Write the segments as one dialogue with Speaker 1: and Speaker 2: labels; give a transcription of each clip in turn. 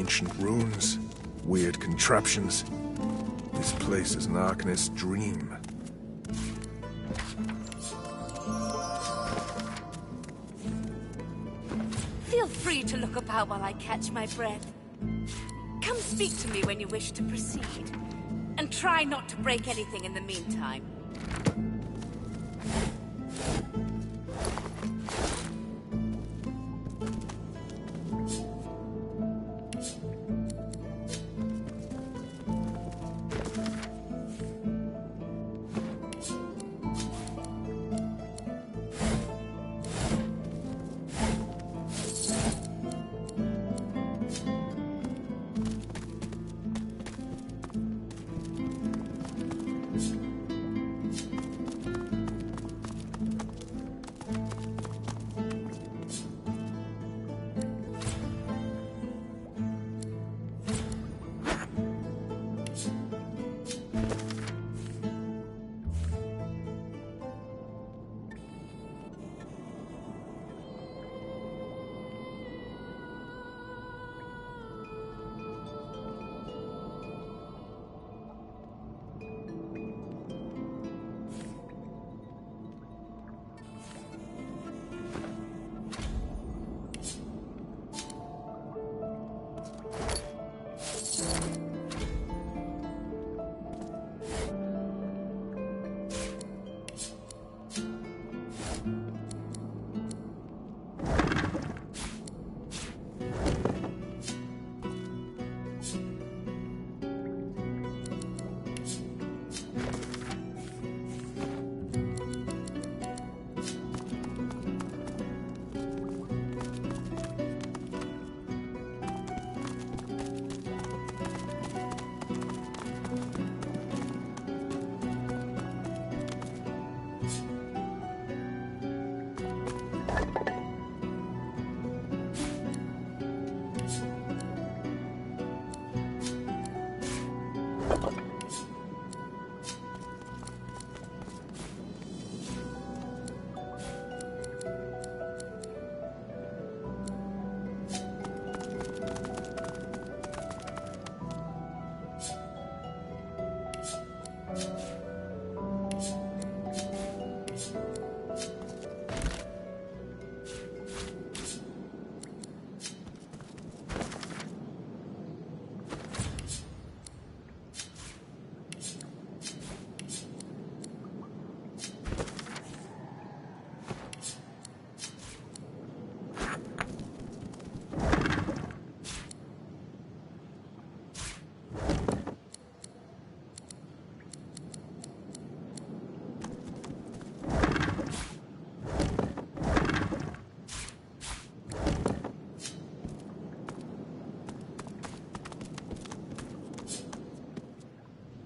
Speaker 1: Ancient runes, weird contraptions. This place is an Arcanist's dream.
Speaker 2: Feel free to look about while I catch my breath. Come speak to me when you wish to proceed. And try not to break anything in the meantime.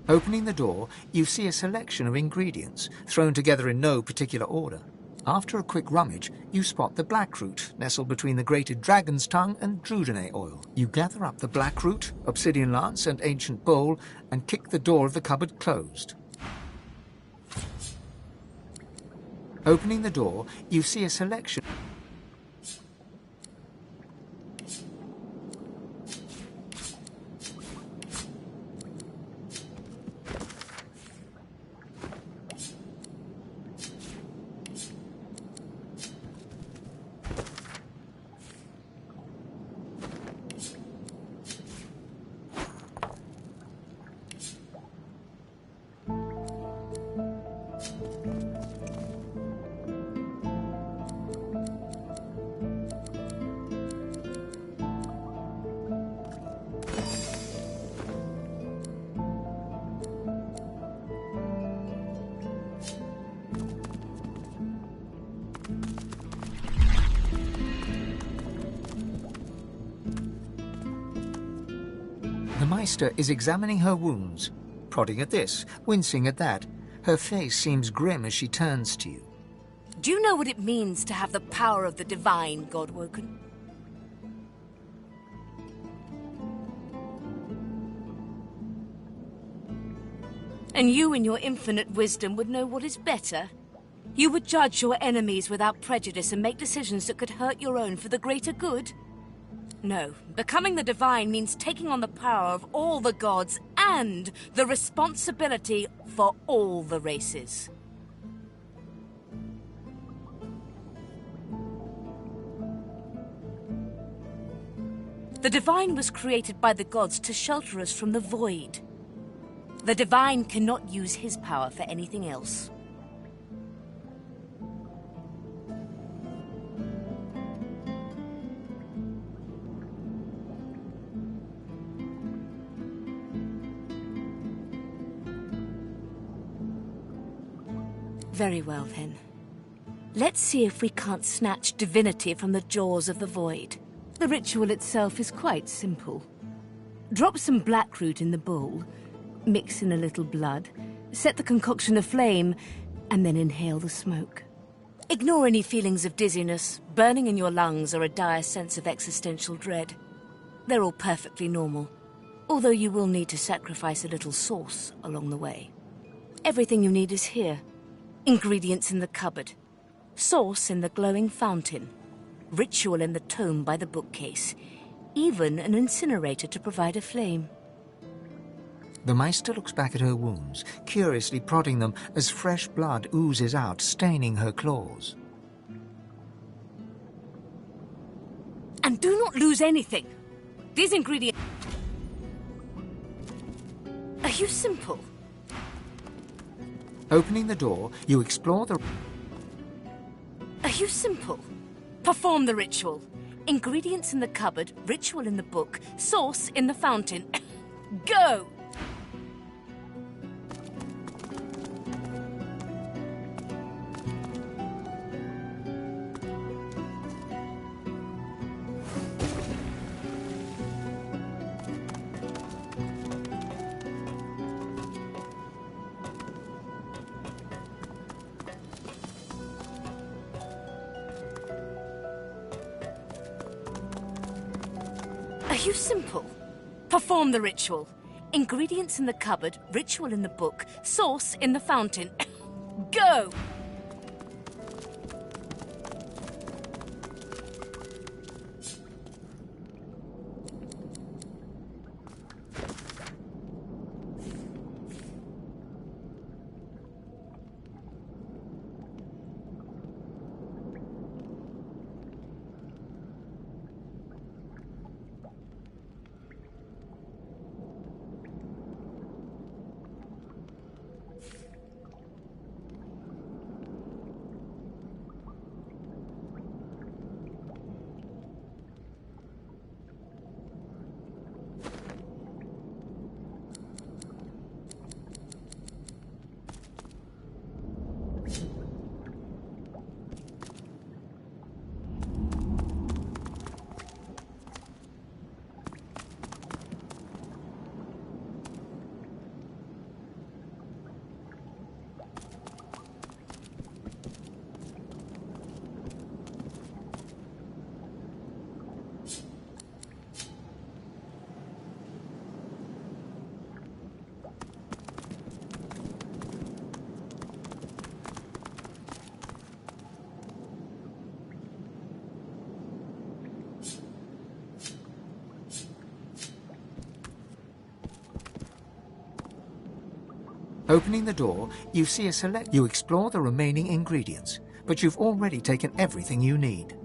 Speaker 3: Opening the door, you see a selection of ingredients, thrown together in no particular order. After a quick rummage, you spot the blackroot, nestled between the grated dragon's tongue and drudene oil. You gather up the blackroot, obsidian lance, and ancient bowl, and kick the door of the cupboard closed. Opening the door, you see a selection... The Meister is examining her wounds, prodding at this, wincing at that. Her face seems grim as she turns to you.
Speaker 2: Do you know what it means to have the power of the divine, Godwoken? And you in your infinite wisdom would know what is better. You would judge your enemies without prejudice and make decisions that could hurt your own for the greater good. No, becoming the Divine means taking on the power of all the gods and the responsibility for all the races. The Divine was created by the gods to shelter us from the void. The Divine cannot use his power for anything else. Very well, then. Let's see if we can't snatch Divinity from the jaws of the void. The ritual itself is quite simple. Drop some blackroot in the bowl, mix in a little blood, set the concoction aflame, and then inhale the smoke. Ignore any feelings of dizziness, burning in your lungs, or a dire sense of existential dread. They're all perfectly normal, although you will need to sacrifice a little sauce along the way. Everything you need is here. Ingredients in the cupboard. Sauce in the glowing fountain. Ritual in the tome by the bookcase. Even an incinerator to provide a flame.
Speaker 3: The Meister looks back at her wounds, curiously prodding them as fresh blood oozes out, staining her claws.
Speaker 2: And do not lose anything. These ingredients... Are you simple?
Speaker 3: Opening the door, you explore the...
Speaker 2: Are you simple? Perform the ritual. Ingredients in the cupboard, ritual in the book, sauce in the fountain. Go! Are you simple? Perform the ritual. Ingredients in the cupboard, ritual in the book, sauce in the fountain. Go!
Speaker 3: Opening the door, you see a select... You explore the remaining ingredients, but you've already taken everything you need.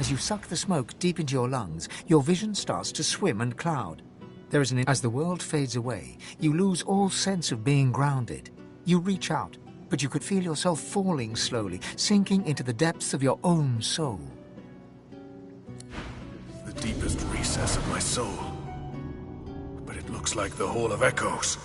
Speaker 3: As you suck the smoke deep into your lungs, your vision starts to swim and cloud. As the world fades away, you lose all sense of being grounded. You reach out, but you could feel yourself falling slowly, sinking into the depths of your own soul.
Speaker 1: The deepest recess of my soul. But it looks like the Hall of Echoes.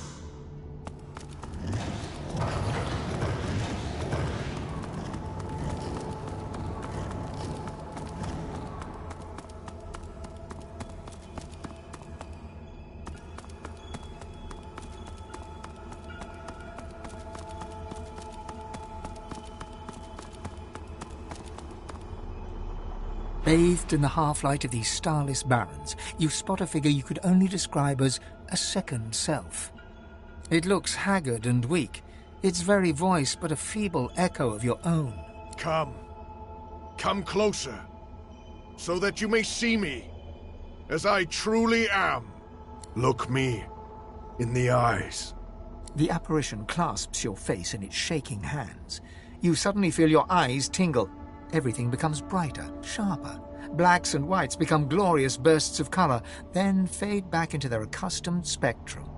Speaker 3: Bathed in the half-light of these starless barrens, you spot a figure you could only describe as a second self. It looks haggard and weak, its very voice but a feeble echo of your own.
Speaker 1: Come. Come closer, so that you may see me, as I truly am. Look me in the eyes.
Speaker 3: The apparition clasps your face in its shaking hands. You suddenly feel your eyes tingle. Everything becomes brighter, sharper. Blacks and whites become glorious bursts of color, then fade back into their accustomed spectrum.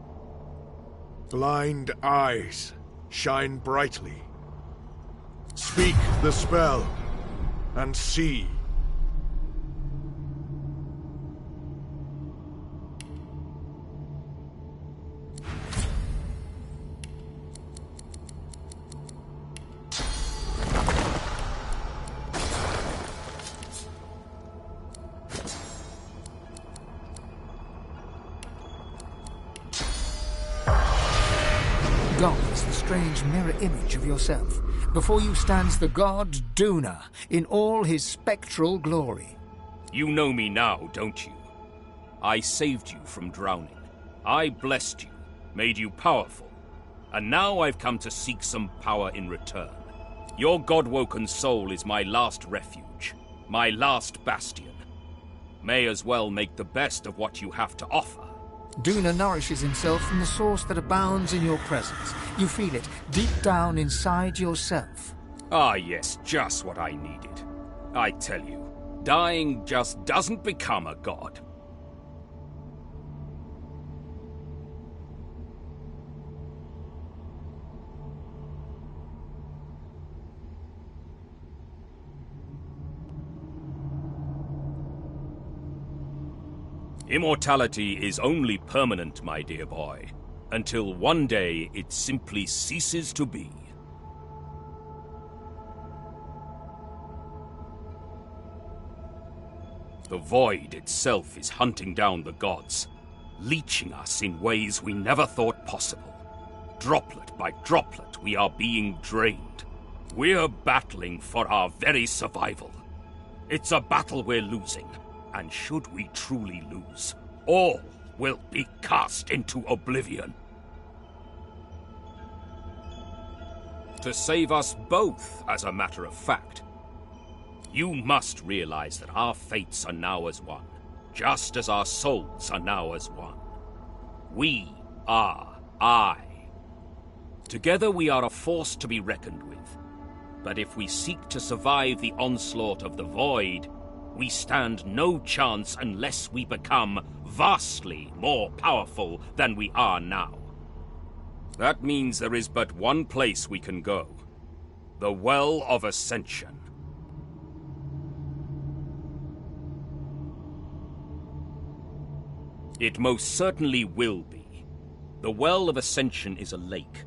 Speaker 1: Blind eyes shine brightly. Speak the spell, and see.
Speaker 3: Gone is the strange mirror image of yourself. Before you stands the god Duna in all his spectral glory.
Speaker 4: You know me now, don't you? I saved you from drowning. I blessed you, made you powerful. And now I've come to seek some power in return. Your god-woken soul is my last refuge, my last bastion. May as well make the best of what you have to offer.
Speaker 3: Duna nourishes himself from the source that abounds in your presence. You feel it deep down inside yourself.
Speaker 4: Ah yes, just what I needed. I tell you, dying just doesn't become a god. Immortality is only permanent, my dear boy, until one day it simply ceases to be. The void itself is hunting down the gods, leeching us in ways we never thought possible. Droplet by droplet, we are being drained. We're battling for our very survival. It's a battle we're losing. And should we truly lose, all will be cast into oblivion. To save us both, as a matter of fact. You must realize that our fates are now as one, just as our souls are now as one. We are I. Together we are a force to be reckoned with. But if we seek to survive the onslaught of the void, we stand no chance unless we become vastly more powerful than we are now. That means there is but one place we can go. The Well of Ascension. It most certainly will be. The Well of Ascension is a lake,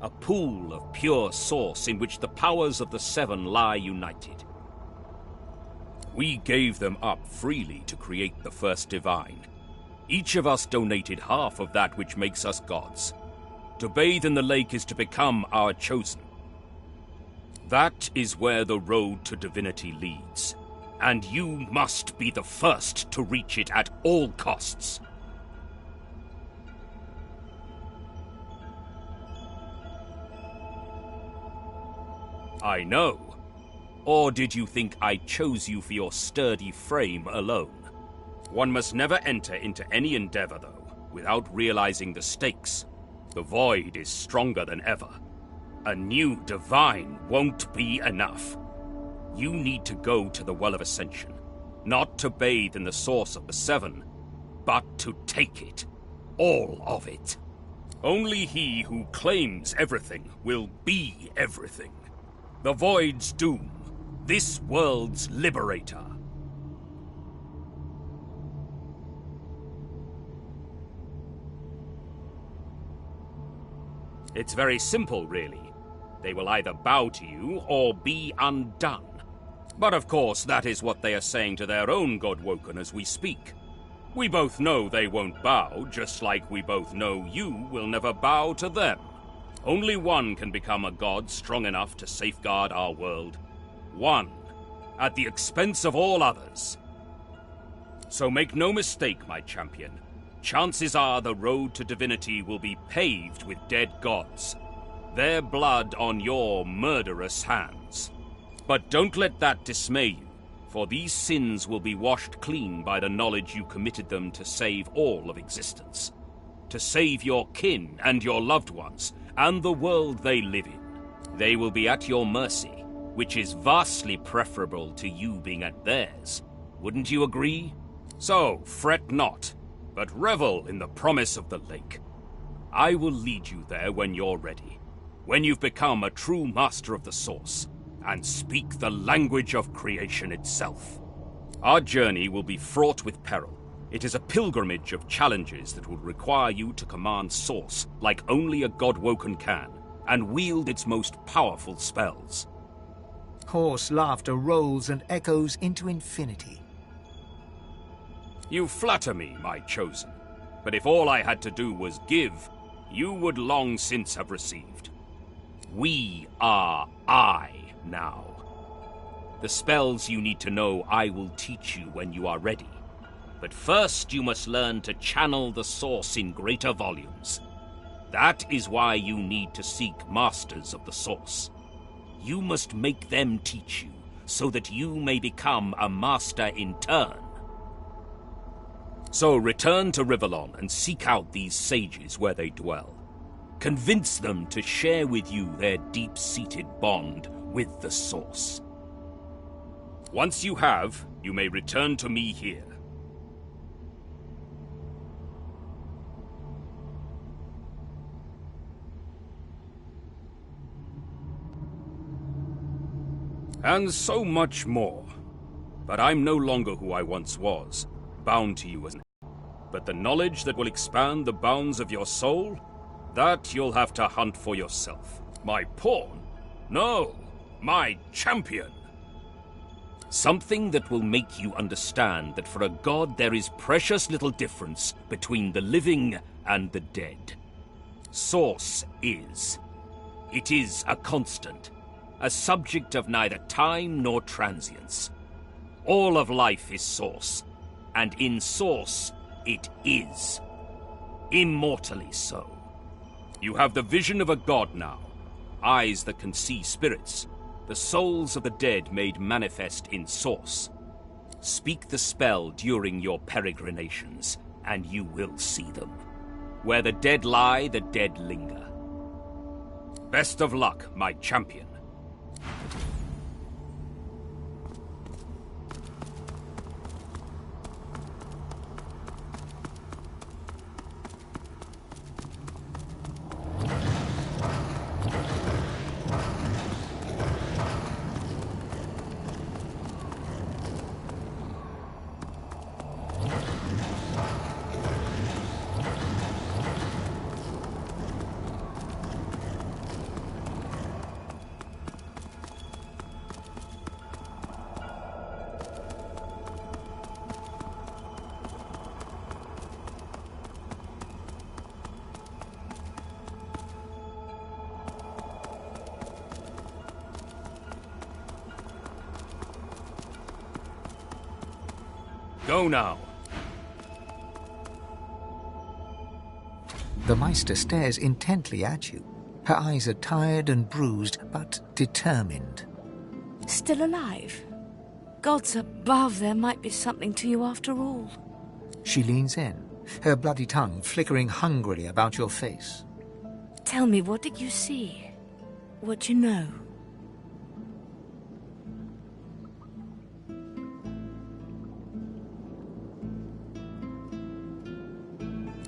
Speaker 4: a pool of pure source in which the powers of the Seven lie united. We gave them up freely to create the first divine. Each of us donated half of that which makes us gods. To bathe in the lake is to become our chosen. That is where the road to divinity leads. And you must be the first to reach it at all costs. I know. Or did you think I chose you for your sturdy frame alone? One must never enter into any endeavor, though, without realizing the stakes. The void is stronger than ever. A new divine won't be enough. You need to go to the Well of Ascension, Not to bathe in the source of the Seven, but to take it. All of it. Only he who claims everything will be everything. The Void's doom. This world's liberator. It's very simple, really. They will either bow to you or be undone. But of course, that is what they are saying to their own Godwoken as we speak. We both know they won't bow, just like we both know you will never bow to them. Only one can become a god strong enough to safeguard our world. One, at the expense of all others. So make no mistake, my champion. Chances are the road to divinity will be paved with dead gods. Their blood on your murderous hands. But don't let that dismay you, for these sins will be washed clean by the knowledge you committed them to save all of existence. To save your kin and your loved ones, and the world they live in. They will be at your mercy, which is vastly preferable to you being at theirs. Wouldn't you agree? So, fret not, but revel in the promise of the lake. I will lead you there when you're ready, when you've become a true master of the Source, and speak the language of creation itself. Our journey will be fraught with peril. It is a pilgrimage of challenges that will require you to command Source like only a Godwoken can, and wield its most powerful spells.
Speaker 3: Hoarse laughter rolls and echoes into infinity.
Speaker 4: You flatter me, my chosen, but if all I had to do was give, you would long since have received. We are I now. The spells you need to know I will teach you when you are ready. But first you must learn to channel the Source in greater volumes. That is why you need to seek masters of the Source. You must make them teach you, so that you may become a master in turn. So return to Rivellon and seek out these sages where they dwell. Convince them to share with you their deep-seated bond with the Source. Once you have, you may return to me here. And so much more. But I'm no longer who I once was, bound to you as an... But the knowledge that will expand the bounds of your soul, that you'll have to hunt for yourself. My pawn? No, my champion. Something that will make you understand that for a god there is precious little difference between the living and the dead. Source is. It is a constant. A subject of neither time nor transience. All of life is Source, and in Source it is. Immortally so. You have the vision of a god now, eyes that can see spirits, the souls of the dead made manifest in Source. Speak the spell during your peregrinations, and you will see them. Where the dead lie, the dead linger. Best of luck, my champion. Go now.
Speaker 3: The Meister stares intently at you. Her eyes are tired and bruised, but determined.
Speaker 2: Still alive? Gods above, there might be something to you after all.
Speaker 3: She leans in, her bloody tongue flickering hungrily about your face.
Speaker 2: Tell me, what did you see? What you know?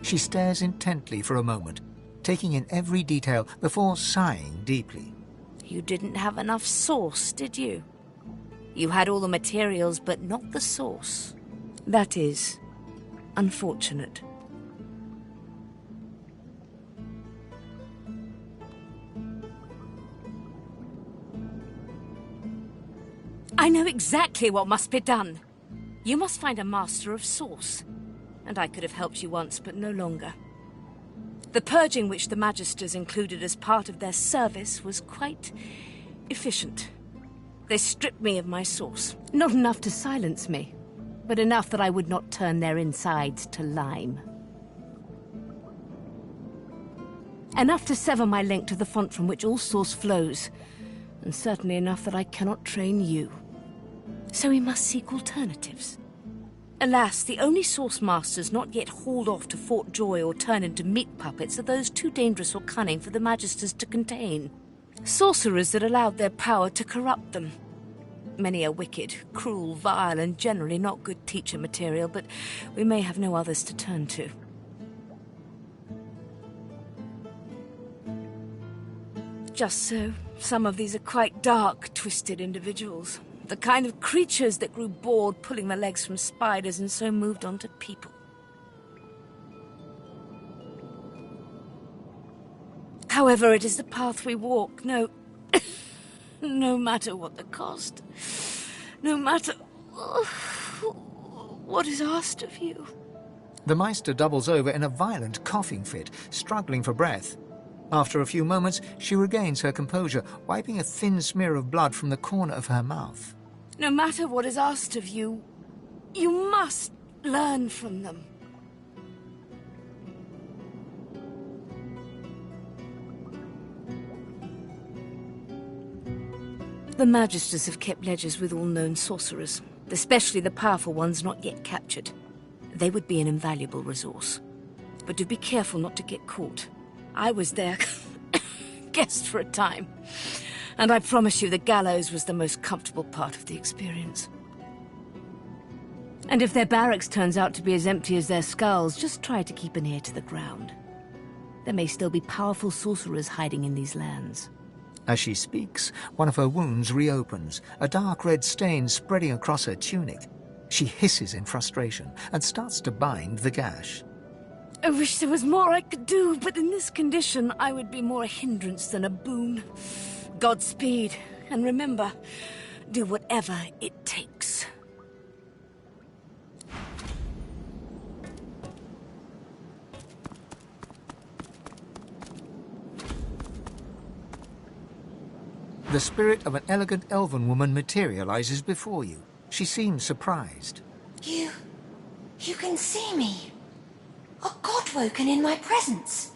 Speaker 3: She stares intently for a moment, taking in every detail before sighing deeply.
Speaker 2: You didn't have enough sauce, did you? You had all the materials, but not the sauce. That is unfortunate. I know exactly what must be done. You must find a master of sauce. And I could have helped you once, but no longer. The purging which the Magisters included as part of their service was quite efficient. They stripped me of my sauce. Not enough to silence me, but enough that I would not turn their insides to lime. Enough to sever my link to the font from which all sauce flows, and certainly enough that I cannot train you. So we must seek alternatives. Alas, the only sauce masters not yet hauled off to Fort Joy or turned into meat puppets are those too dangerous or cunning for the Magisters to contain. Sorcerers that allowed their power to corrupt them. Many are wicked, cruel, vile, and generally not good teacher material, but we may have no others to turn to. Just so, some of these are quite dark, twisted individuals. The kind of creatures that grew bored pulling their legs from spiders and so moved on to people. However, it is the path we walk, no matter what the cost. No matter what is asked of you.
Speaker 3: The Meister doubles over in a violent coughing fit, struggling for breath. After a few moments, she regains her composure, wiping a thin smear of blood from the corner of her mouth.
Speaker 2: No matter what is asked of you, you must learn from them. The Magisters have kept ledgers with all known sorcerers, especially the powerful ones not yet captured. They would be an invaluable resource. But do be careful not to get caught. I was their guest for a time, and I promise you the gallows was the most comfortable part of the experience. And if their barracks turns out to be as empty as their skulls, just try to keep an ear to the ground. There may still be powerful sorcerers hiding in these lands.
Speaker 3: As she speaks, one of her wounds reopens, a dark red stain spreading across her tunic. She hisses in frustration and starts to bind the gash.
Speaker 2: I wish there was more I could do, but in this condition, I would be more a hindrance than a boon. Godspeed, and remember, do whatever it takes.
Speaker 3: The spirit of an elegant elven woman materializes before you. She seems surprised.
Speaker 5: You can see me. A god woken in my presence.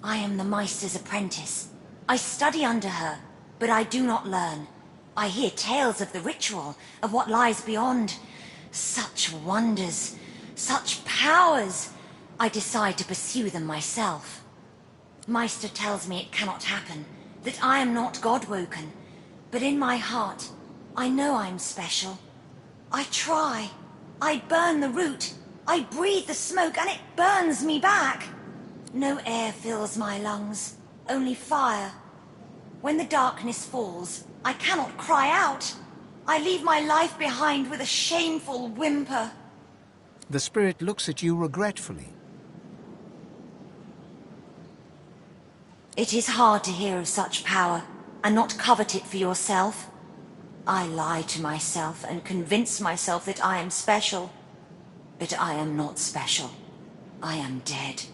Speaker 5: I am the Meister's apprentice. I study under her, but I do not learn. I hear tales of the ritual, of what lies beyond. Such wonders, such powers. I decide to pursue them myself. Meister tells me it cannot happen, that I am not god-woken. But in my heart, I know I'm special. I try. I burn the root. I breathe the smoke and it burns me back. No air fills my lungs, only fire. When the darkness falls, I cannot cry out. I leave my life behind with a shameful whimper.
Speaker 3: The spirit looks at you regretfully.
Speaker 5: It is hard to hear of such power and not covet it for yourself. I lie to myself and convince myself that I am special. But I am not special. I am dead.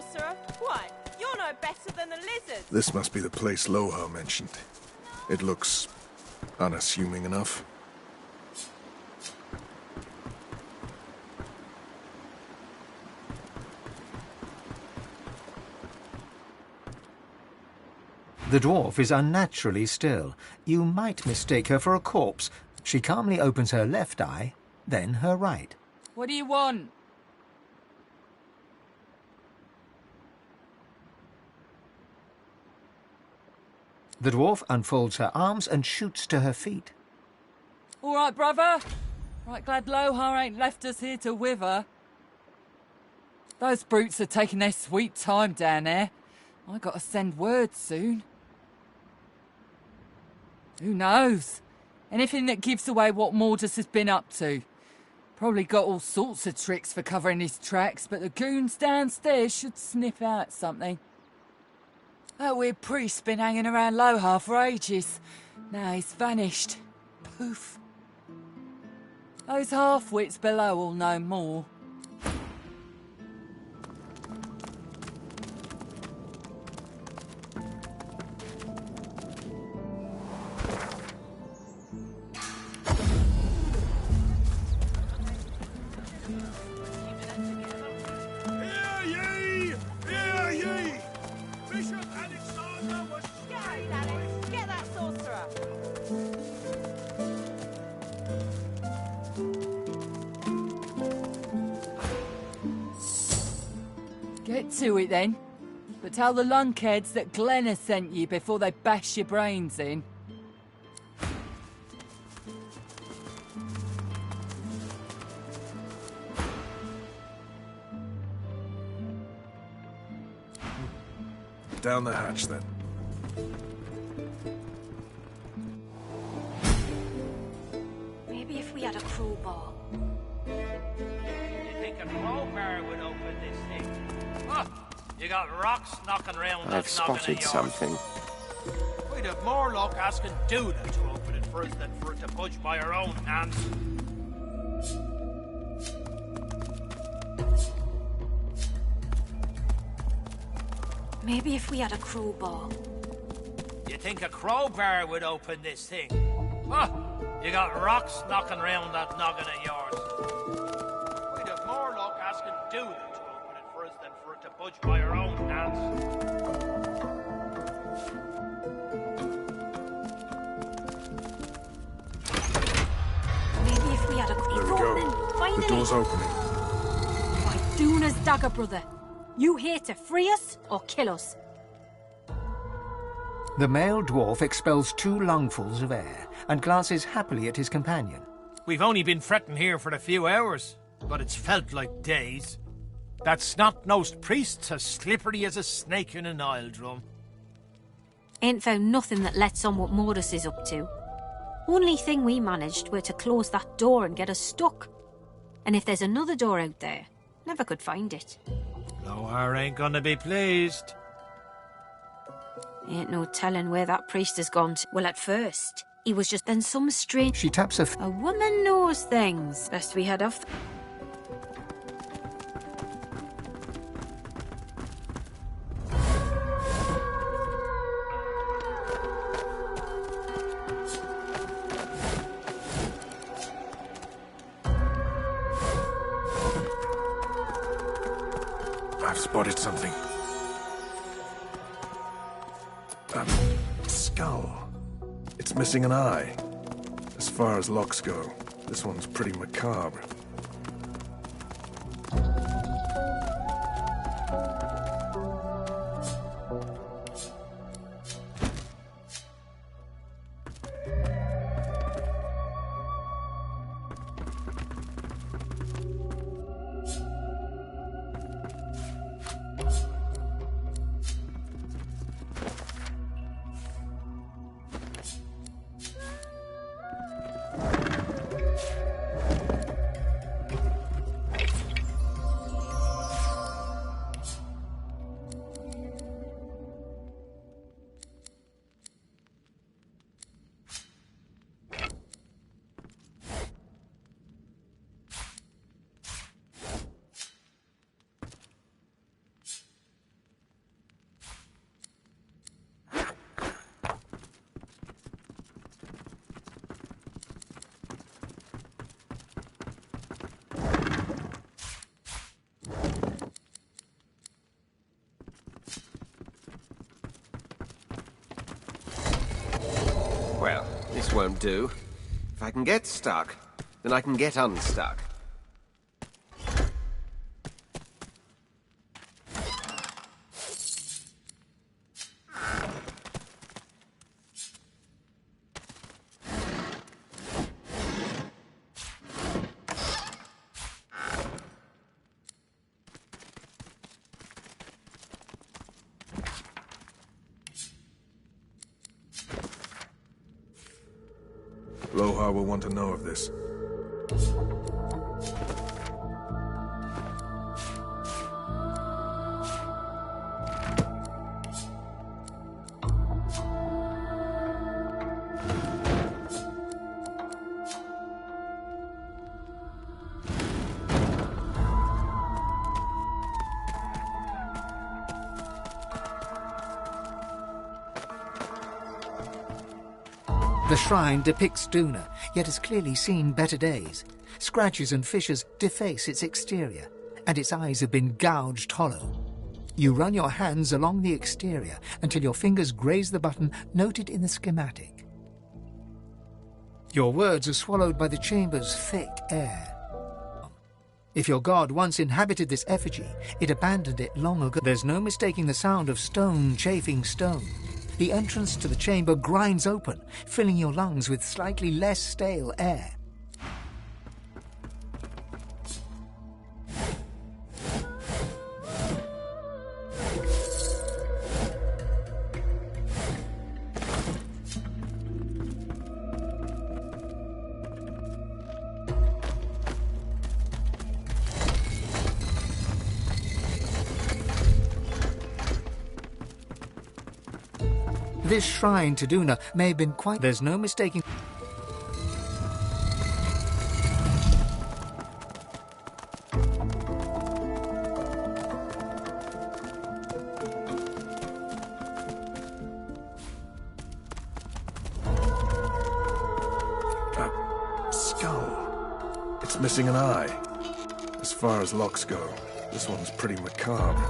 Speaker 6: sorcerer. Why? You're no better than the lizards.
Speaker 1: This must be the place Loha mentioned. It looks unassuming enough.
Speaker 3: The dwarf is unnaturally still. You might mistake her for a corpse. She calmly opens her left eye, then her right.
Speaker 7: What do you want?
Speaker 3: The dwarf unfolds her arms and shoots to her feet.
Speaker 7: All right, brother. Right glad Lohar ain't left us here to wither. Those brutes are taking their sweet time down there. I gotta send word soon. Who knows? Anything that gives away what Mordus has been up to. Probably got all sorts of tricks for covering his tracks, but the goons downstairs should sniff out something. That weird priest's been hanging around Lohar for ages. Now he's vanished. Poof. Those half-wits below will know more. Get to it then. But tell the lunkheads that Glenn has sent you before they bash your brains in.
Speaker 1: Down the hatch, then.
Speaker 5: Maybe if we had a crowbar.
Speaker 8: You think a crowbar would open this thing? Oh, you got rocks knocking around.
Speaker 9: I've spotted something.
Speaker 8: We'd have more luck asking Duna to open it for us than for it to budge by our own hands.
Speaker 5: Maybe if we had a crowbar.
Speaker 8: You think a crowbar would open this thing? Oh, you got rocks knocking around that noggin of yours. We'd have more luck asking Duna to open it for us than for it to budge by our own hands.
Speaker 5: Maybe if we had a
Speaker 1: There we go. The door's opening.
Speaker 10: By Duna's dagger, brother. You here to free us or kill us?
Speaker 3: The male dwarf expels 2 lungfuls of air and glances happily at his companion.
Speaker 8: We've only been fretting here for a few hours, but it's felt like days. That snot-nosed priest's as slippery as a snake in an oil drum.
Speaker 10: Ain't found nothing that lets on what Mordus is up to. Only thing we managed were to close that door and get us stuck. And if there's another door out there, never could find it.
Speaker 8: Lohar ain't gonna be pleased.
Speaker 10: Ain't no telling where that priest has gone to. Well, at first, he was just then some strange...
Speaker 3: She taps her...
Speaker 10: A woman knows things. Best we head off.
Speaker 1: I've spotted something. A skull. It's missing an eye. As far as locks go, this one's pretty macabre.
Speaker 9: won't do. If I can get stuck, then I can get unstuck.
Speaker 1: Lohar will want to know of this.
Speaker 3: The shrine depicts Duna, yet has clearly seen better days. Scratches and fissures deface its exterior, and its eyes have been gouged hollow. You run your hands along the exterior until your fingers graze the button noted in the schematic. Your words are swallowed by the chamber's thick air. If your god once inhabited this effigy, it abandoned it long ago. There's no mistaking the sound of stone chafing stone. The entrance to the chamber grinds open, filling your lungs with slightly less stale air. This shrine to Duna may have been quite... There's no mistaking...
Speaker 1: Skull. It's missing an eye. As far as locks go, this one's pretty macabre.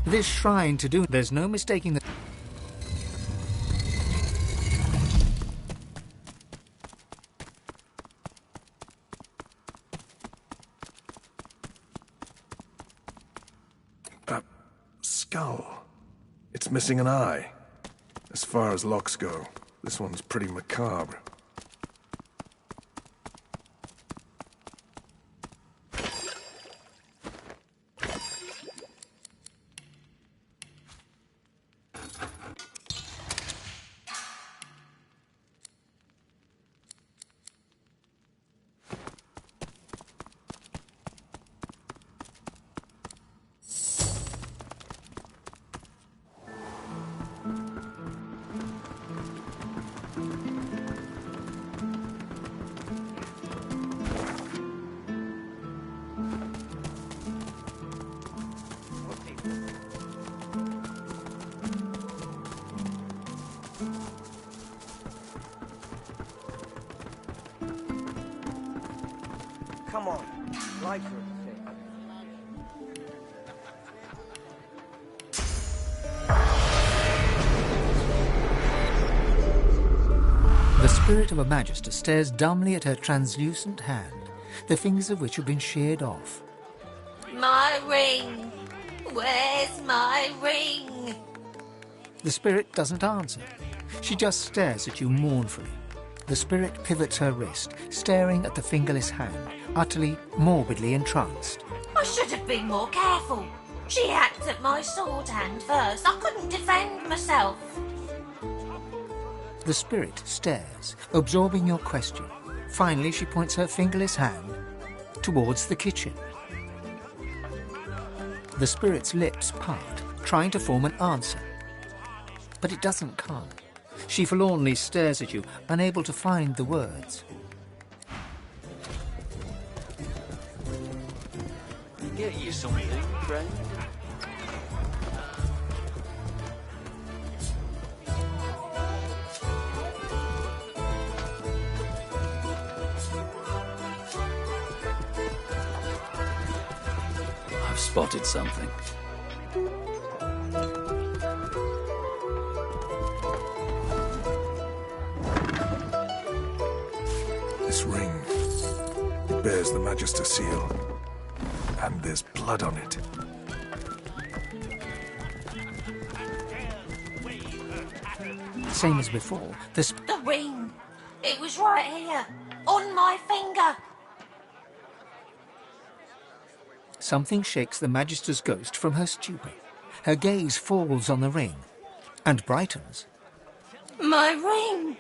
Speaker 3: This shrine to Duna... There's no mistaking the...
Speaker 1: Skull. It's missing an eye. As far as locks go, this one's pretty macabre.
Speaker 11: Come on, light her a
Speaker 3: The spirit of a Magister stares dumbly at her translucent hand, the fingers of which have been sheared off.
Speaker 5: My ring! Where's my ring?
Speaker 3: The spirit doesn't answer. She just stares at you mournfully. The spirit pivots her wrist, staring at the fingerless hand, utterly, morbidly entranced.
Speaker 5: I should have been more careful. She hacked at my sword hand first. I couldn't defend myself.
Speaker 3: The spirit stares, absorbing your question. Finally, she points her fingerless hand towards the kitchen. The spirit's lips part, trying to form an answer. But it doesn't come. She forlornly stares at you, unable to find the words.
Speaker 11: Get you something, friend.
Speaker 12: I've spotted something.
Speaker 1: This ring, it bears the Magister seal, and there's blood on it.
Speaker 3: Same as before,
Speaker 5: The ring! It was right here, on my finger.
Speaker 3: something shakes the Magister's ghost from her stupor. Her gaze falls on the ring, and brightens.
Speaker 5: My ring!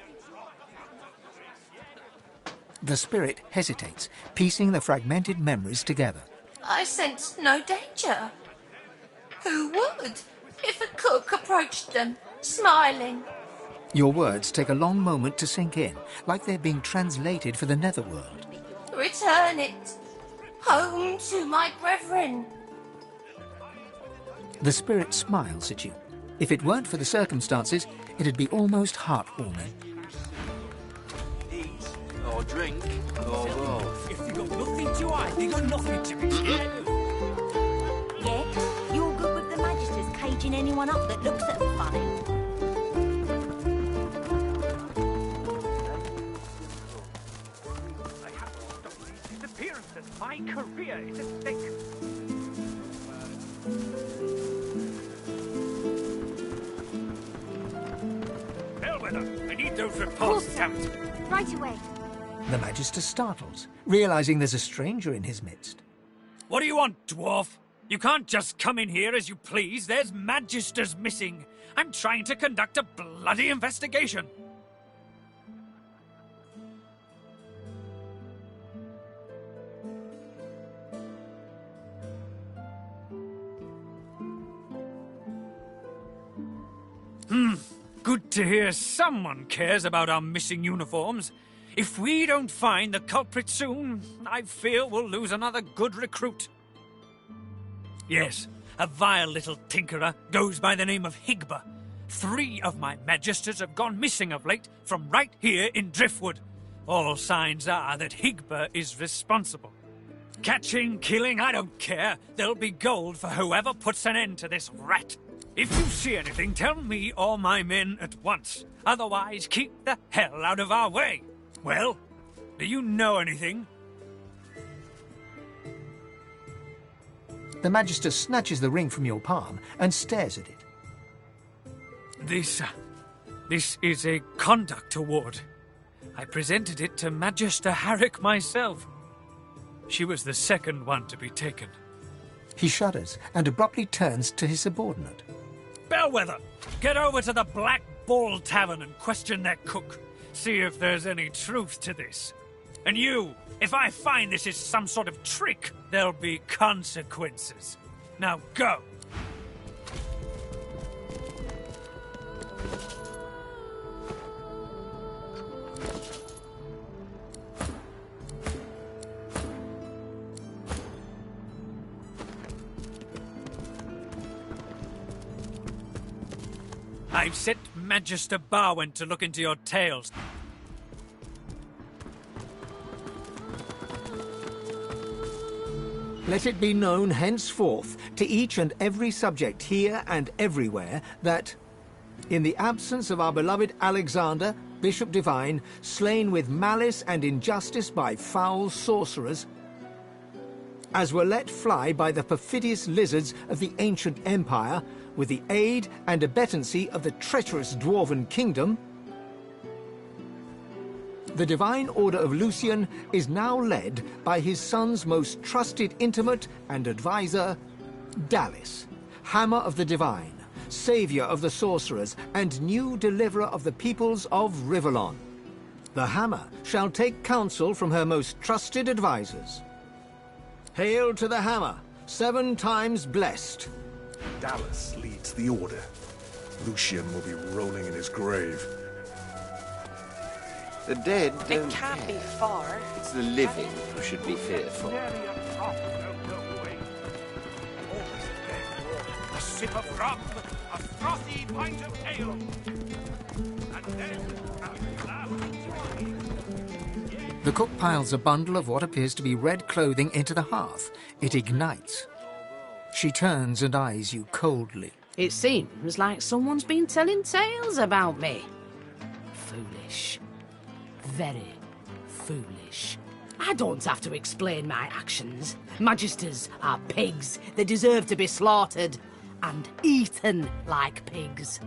Speaker 3: The spirit hesitates, piecing the fragmented memories together.
Speaker 5: I sensed no danger. Who would, if a cook approached them, smiling?
Speaker 3: Your words take a long moment to sink in, like they're being translated for the netherworld.
Speaker 5: Return it, home to my brethren.
Speaker 3: The spirit smiles at you. If it weren't for the circumstances, it'd be almost heartwarming.
Speaker 11: Eat, or drink, or both.
Speaker 13: If you got nothing to hide, you got nothing to be scared of.
Speaker 14: Yeah, you're good with the Magisters caging anyone up that looks at them funny.
Speaker 13: I have to stop these disappearances. My career is at stake. Bellwether, I need those reports, damn it.
Speaker 10: Right away.
Speaker 3: The Magister startles, realizing there's a stranger in his midst.
Speaker 13: What do you want, dwarf? You can't just come in here as you please. There's Magisters missing. I'm trying to conduct a bloody investigation. Good to hear someone cares about our missing uniforms. If we don't find the culprit soon, I fear we'll lose another good recruit. Yes, a vile little tinkerer goes by the name of Higba. 3 of my Magisters have gone missing of late from right here in Driftwood. All signs are that Higba is responsible. Catching, killing, I don't care. There'll be gold for whoever puts an end to this rat. If you see anything, tell me or my men at once. Otherwise, keep the hell out of our way. Well, do you know anything?
Speaker 3: The Magister snatches the ring from your palm and stares at it.
Speaker 13: This is a conduct award. I presented it to Magister Harrick myself. She was the second one to be taken.
Speaker 3: He shudders and abruptly turns to his subordinate.
Speaker 13: Bellwether, get over to the Black Bull Tavern and question their cook. See if there's any truth to this. And you, if I find this is some sort of trick, there'll be consequences. Now go. I've sent Magister Barwin to look into your tales.
Speaker 3: Let it be known henceforth to each and every subject here and everywhere that, in the absence of our beloved Alexander, Bishop Divine, slain with malice and injustice by foul sorcerers, as were let fly by the perfidious lizards of the ancient empire, with the aid and abettancy of the treacherous dwarven kingdom, the Divine Order of Lucian is now led by his son's most trusted intimate and advisor, Dallis, Hammer of the Divine, Saviour of the Sorcerers, and new Deliverer of the peoples of Rivellon. The Hammer shall take counsel from her most trusted advisors. Hail to the Hammer, 7 times blessed.
Speaker 1: Dallas leads the Order. Lucian will be rolling in his grave.
Speaker 9: The dead don't
Speaker 6: It can't
Speaker 9: care.
Speaker 6: be far.
Speaker 9: It's the living who should be fearful.
Speaker 8: A sip of rum, a frothy pint of ale, and then a glass of wine.
Speaker 3: The cook piles a bundle of what appears to be red clothing into the hearth. It ignites. She turns and eyes you coldly.
Speaker 12: It seems like someone's been telling tales about me. Foolish. Very foolish. I don't have to explain my actions. Magisters are pigs. They deserve to be slaughtered and eaten like pigs.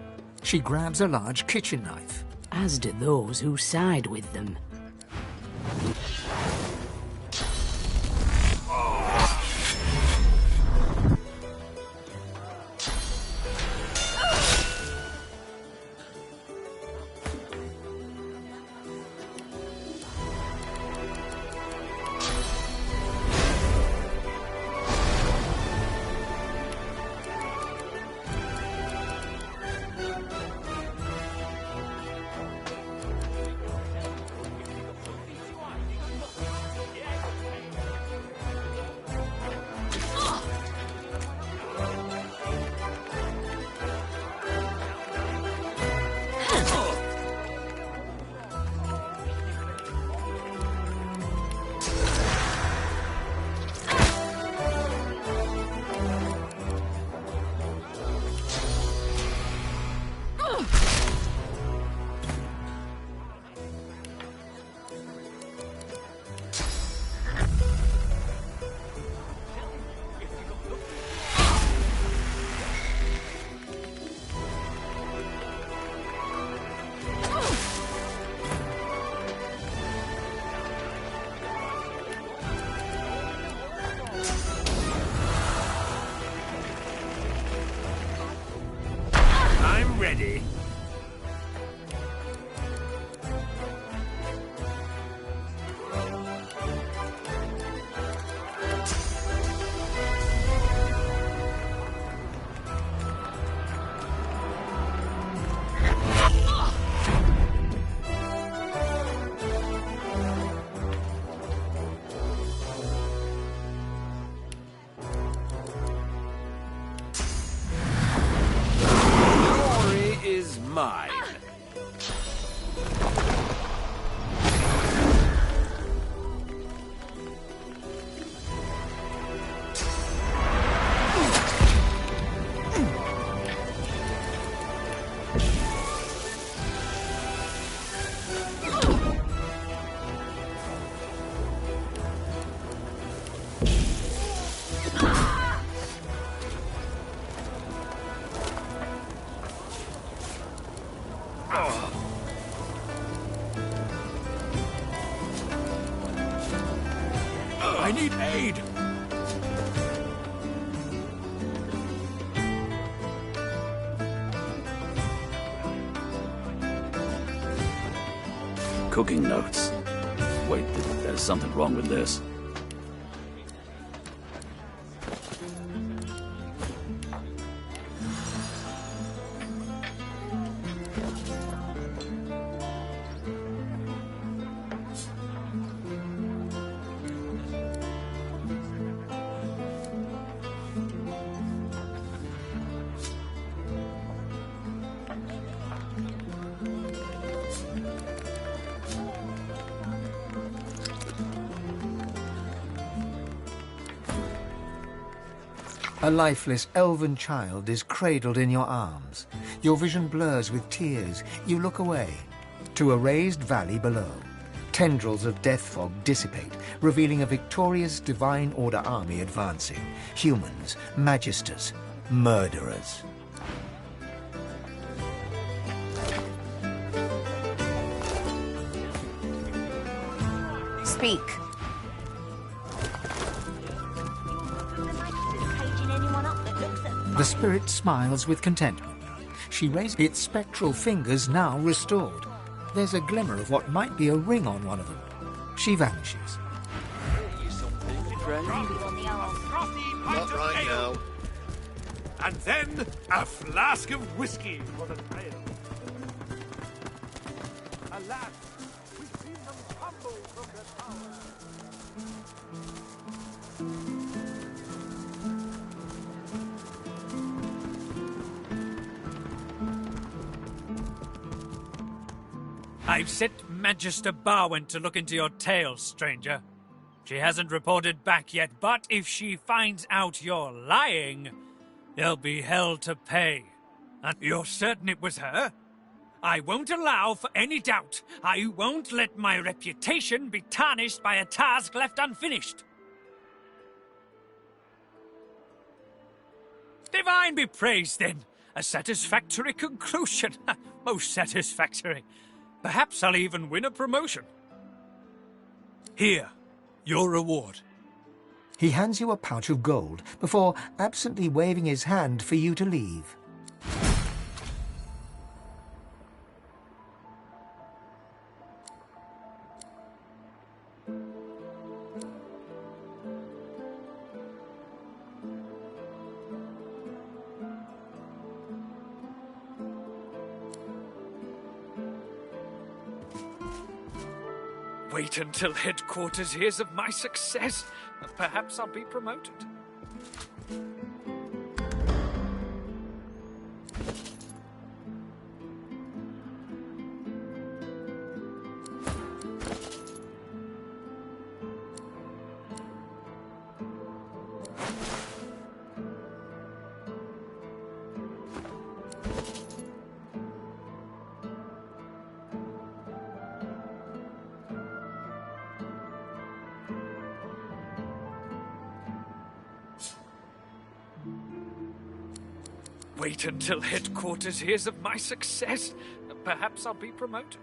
Speaker 3: She grabs a large kitchen knife.
Speaker 12: As do those who side with them.
Speaker 8: Ready. Mine. I need aid!
Speaker 15: Cooking notes. Wait, there's something wrong with this.
Speaker 3: A lifeless elven child is cradled in your arms. Your vision blurs with tears. You look away to a raised valley below. Tendrils of death fog dissipate, revealing a victorious Divine Order army advancing. Humans, magisters, murderers.
Speaker 5: Speak.
Speaker 3: The spirit smiles with contentment. She raises its spectral fingers, now restored. There's a glimmer of what might be a ring on one of them. She vanishes.
Speaker 1: Not right now.
Speaker 16: And then a flask of whiskey for the trail. Alas, we've seen them tumble from their tower.
Speaker 13: I've sent Magister Barwent to look into your tale, stranger. She hasn't reported back yet, but if she finds out you're lying, there'll be hell to pay. And you're certain it was her? I won't allow for any doubt. I won't let my reputation be tarnished by a task left unfinished. Divine be praised, then. A satisfactory conclusion. Most satisfactory. Perhaps I'll even win a promotion. Here, your reward.
Speaker 3: He hands you a pouch of gold before absently waving his hand for you to leave.
Speaker 13: Wait until headquarters hears of my success, and perhaps I'll be promoted. Wait until headquarters hears of my success, and perhaps I'll be promoted.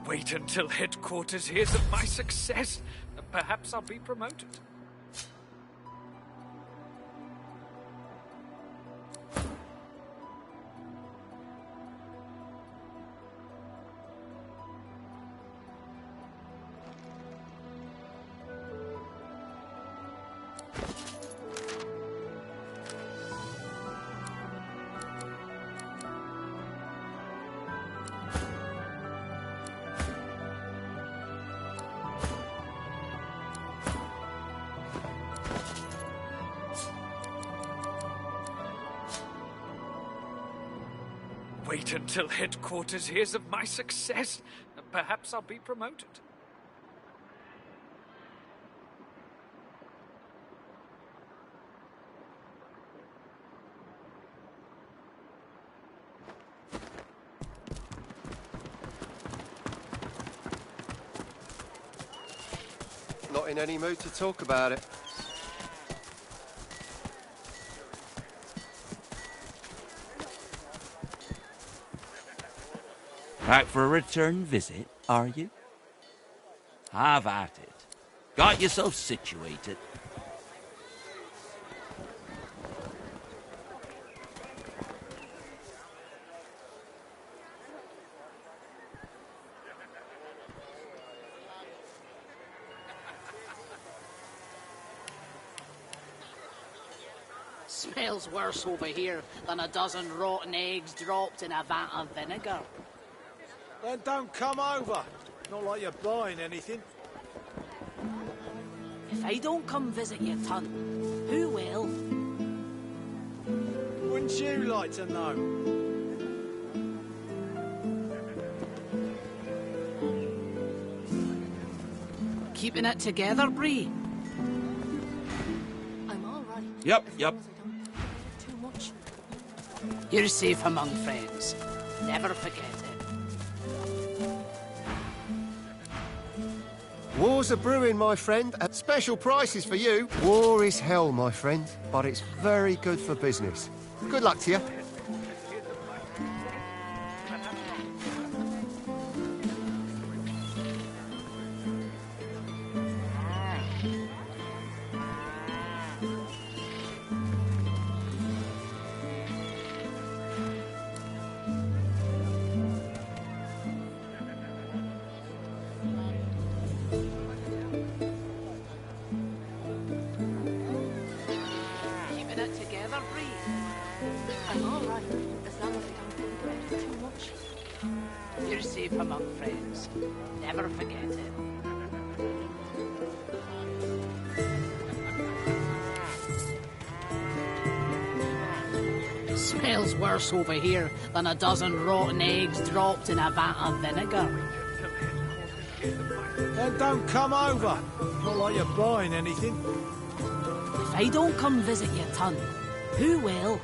Speaker 13: Wait until headquarters hears of my success, and perhaps I'll be promoted. Wait until headquarters hears of my success, and perhaps I'll be promoted.
Speaker 9: Not in any mood to talk about it.
Speaker 17: Back for a return visit, are you? Have at it. Got yourself situated.
Speaker 12: Smells worse over here than a dozen rotten eggs dropped in a vat of vinegar.
Speaker 18: Then don't come over. Not like you're buying anything.
Speaker 12: If I don't come visit you, Ton, who will?
Speaker 18: Wouldn't you like to know?
Speaker 12: Keeping it together, Bree?
Speaker 2: I'm all right.
Speaker 17: Yep.
Speaker 2: Too much.
Speaker 12: You're safe among friends. Never forget it.
Speaker 19: War's a brewing, my friend, at special prices for you. War is hell, my friend, but it's very good for business. Good luck to you.
Speaker 12: Keeping it together, Bree?
Speaker 2: I'm all right, as long as I don't think about it too much.
Speaker 12: You're safe among friends. Never forget it. Smells worse over here than a dozen rotten eggs dropped in a vat of vinegar.
Speaker 18: Then don't come over. Not like you're buying anything.
Speaker 12: If I don't come visit you, Ton, who will?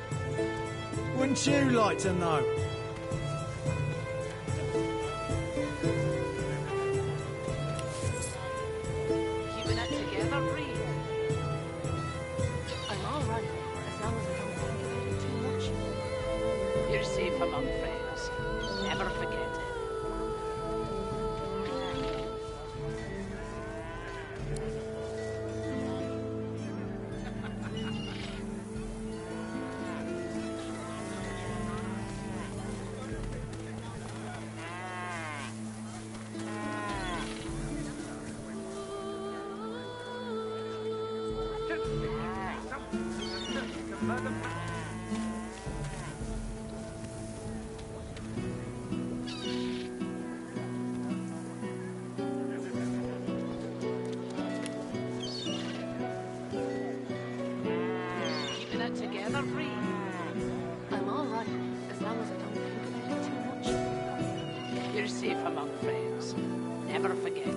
Speaker 18: Wouldn't you like to know?
Speaker 12: Keeping it together, Bree?
Speaker 2: I'm all right, as long as I don't think about it too much.
Speaker 12: You're safe among friends. Never forget it. Keeping it together, Bree?
Speaker 2: I'm all right, as long as I don't think about it too much.
Speaker 12: You're safe among friends. Never forget it.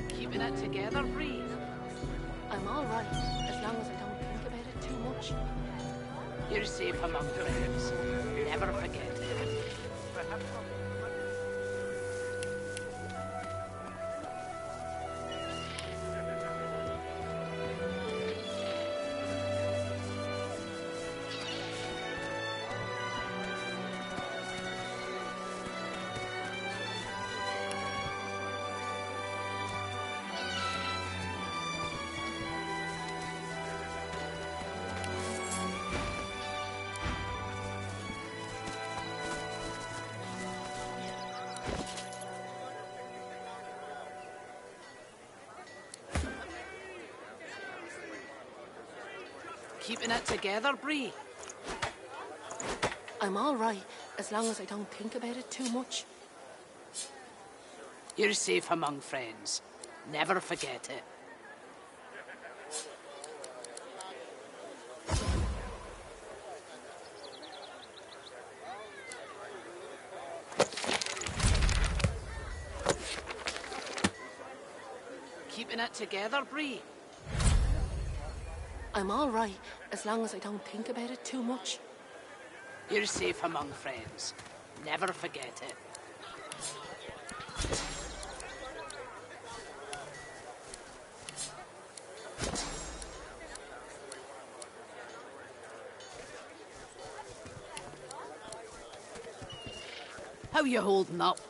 Speaker 12: Keeping it together, Bree?
Speaker 2: I'm all right, as long as I don't think about it too much.
Speaker 12: You're safe among friends. Never forget it. Keeping it together, Bree?
Speaker 2: I'm all right, as long as I don't think about it too much.
Speaker 12: You're safe among friends. Never forget it. Keeping it together, Bree?
Speaker 2: I'm all right, as long as I don't think about it too much.
Speaker 12: You're safe among friends. Never forget it. How you holding up?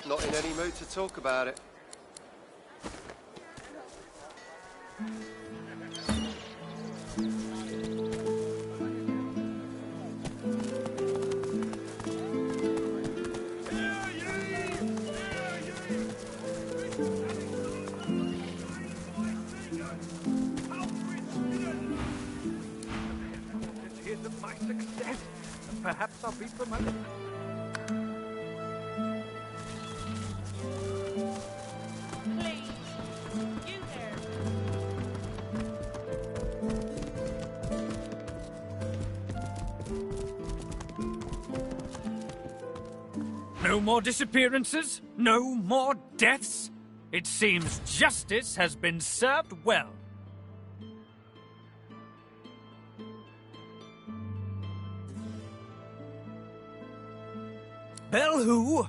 Speaker 19: Not in any mood to talk about it.
Speaker 13: Here's of my success. Perhaps I'll be promoted.
Speaker 6: Please, you there.
Speaker 13: No more disappearances? No more deaths? It seems justice has been served well. Belle who?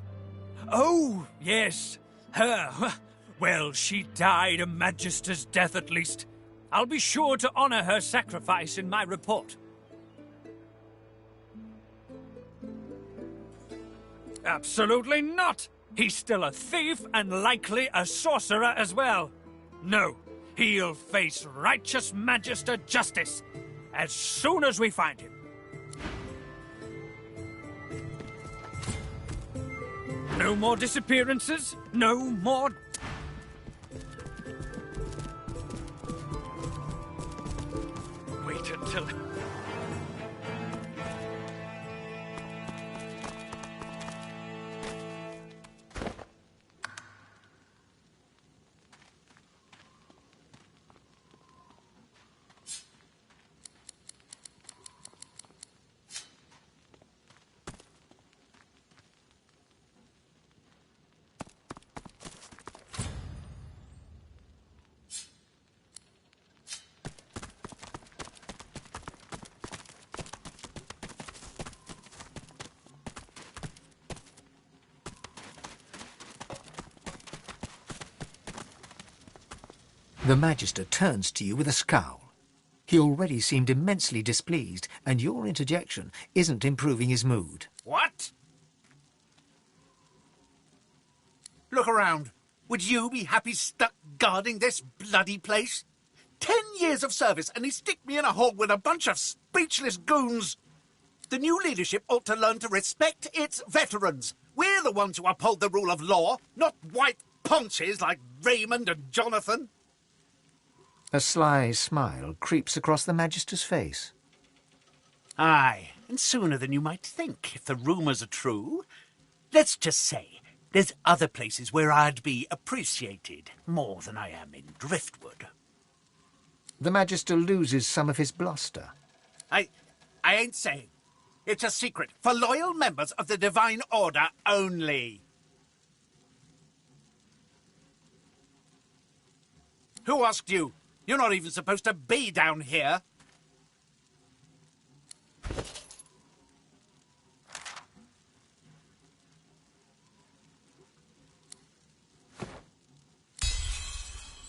Speaker 13: Oh, yes, her. Well, she died a Magister's death at least. I'll be sure to honor her sacrifice in my report. Absolutely not! He's still a thief and likely a sorcerer as well. No, he'll face righteous Magister justice as soon as we find him. No more disappearances, no more... Wait until...
Speaker 3: The Magister turns to you with a scowl. He already seemed immensely displeased, and your interjection isn't improving his mood.
Speaker 20: What? Look around. Would you be happy stuck guarding this bloody place? 10 years of service, and he stick me in a hole with a bunch of speechless goons. The new leadership ought to learn to respect its veterans. We're the ones who uphold the rule of law, not white ponches like Raymond and Jonathan.
Speaker 3: A sly smile creeps across the Magister's face.
Speaker 20: Aye, and sooner than you might think, if the rumours are true. Let's just say, there's other places where I'd be appreciated more than I am in Driftwood.
Speaker 3: The Magister loses some of his bluster.
Speaker 20: I ain't saying. It's a secret for loyal members of the Divine Order only. Who asked you? You're not even supposed to be down here.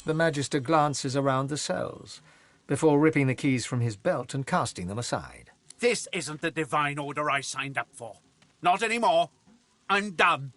Speaker 3: The Magister glances around the cells, before ripping the keys from his belt and casting them aside.
Speaker 20: This isn't the Divine Order I signed up for. Not anymore. I'm done.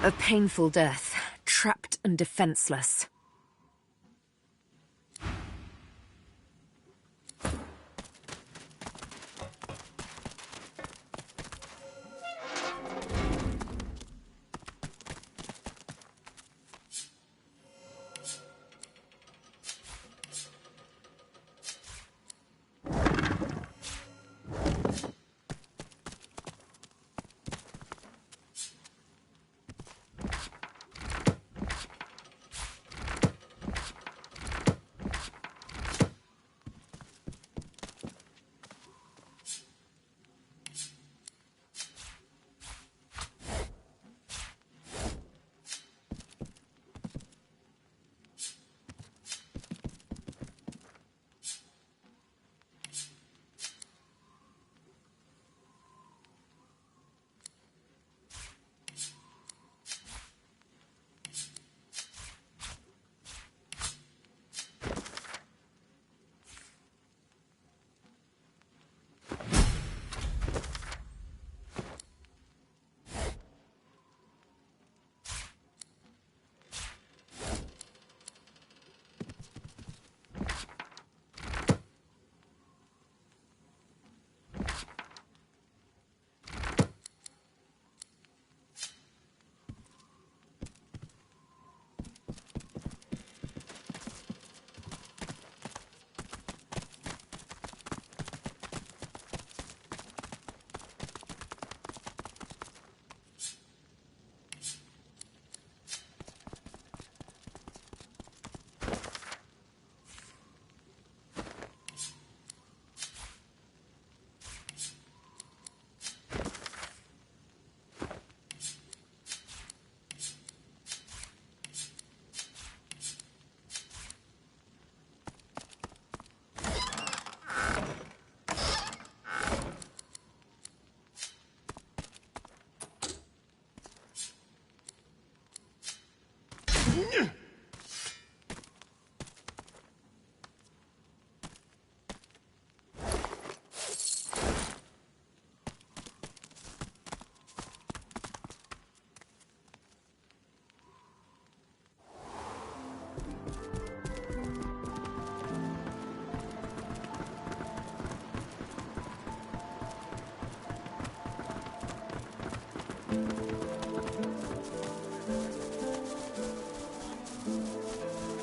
Speaker 2: A painful death, trapped and defenseless.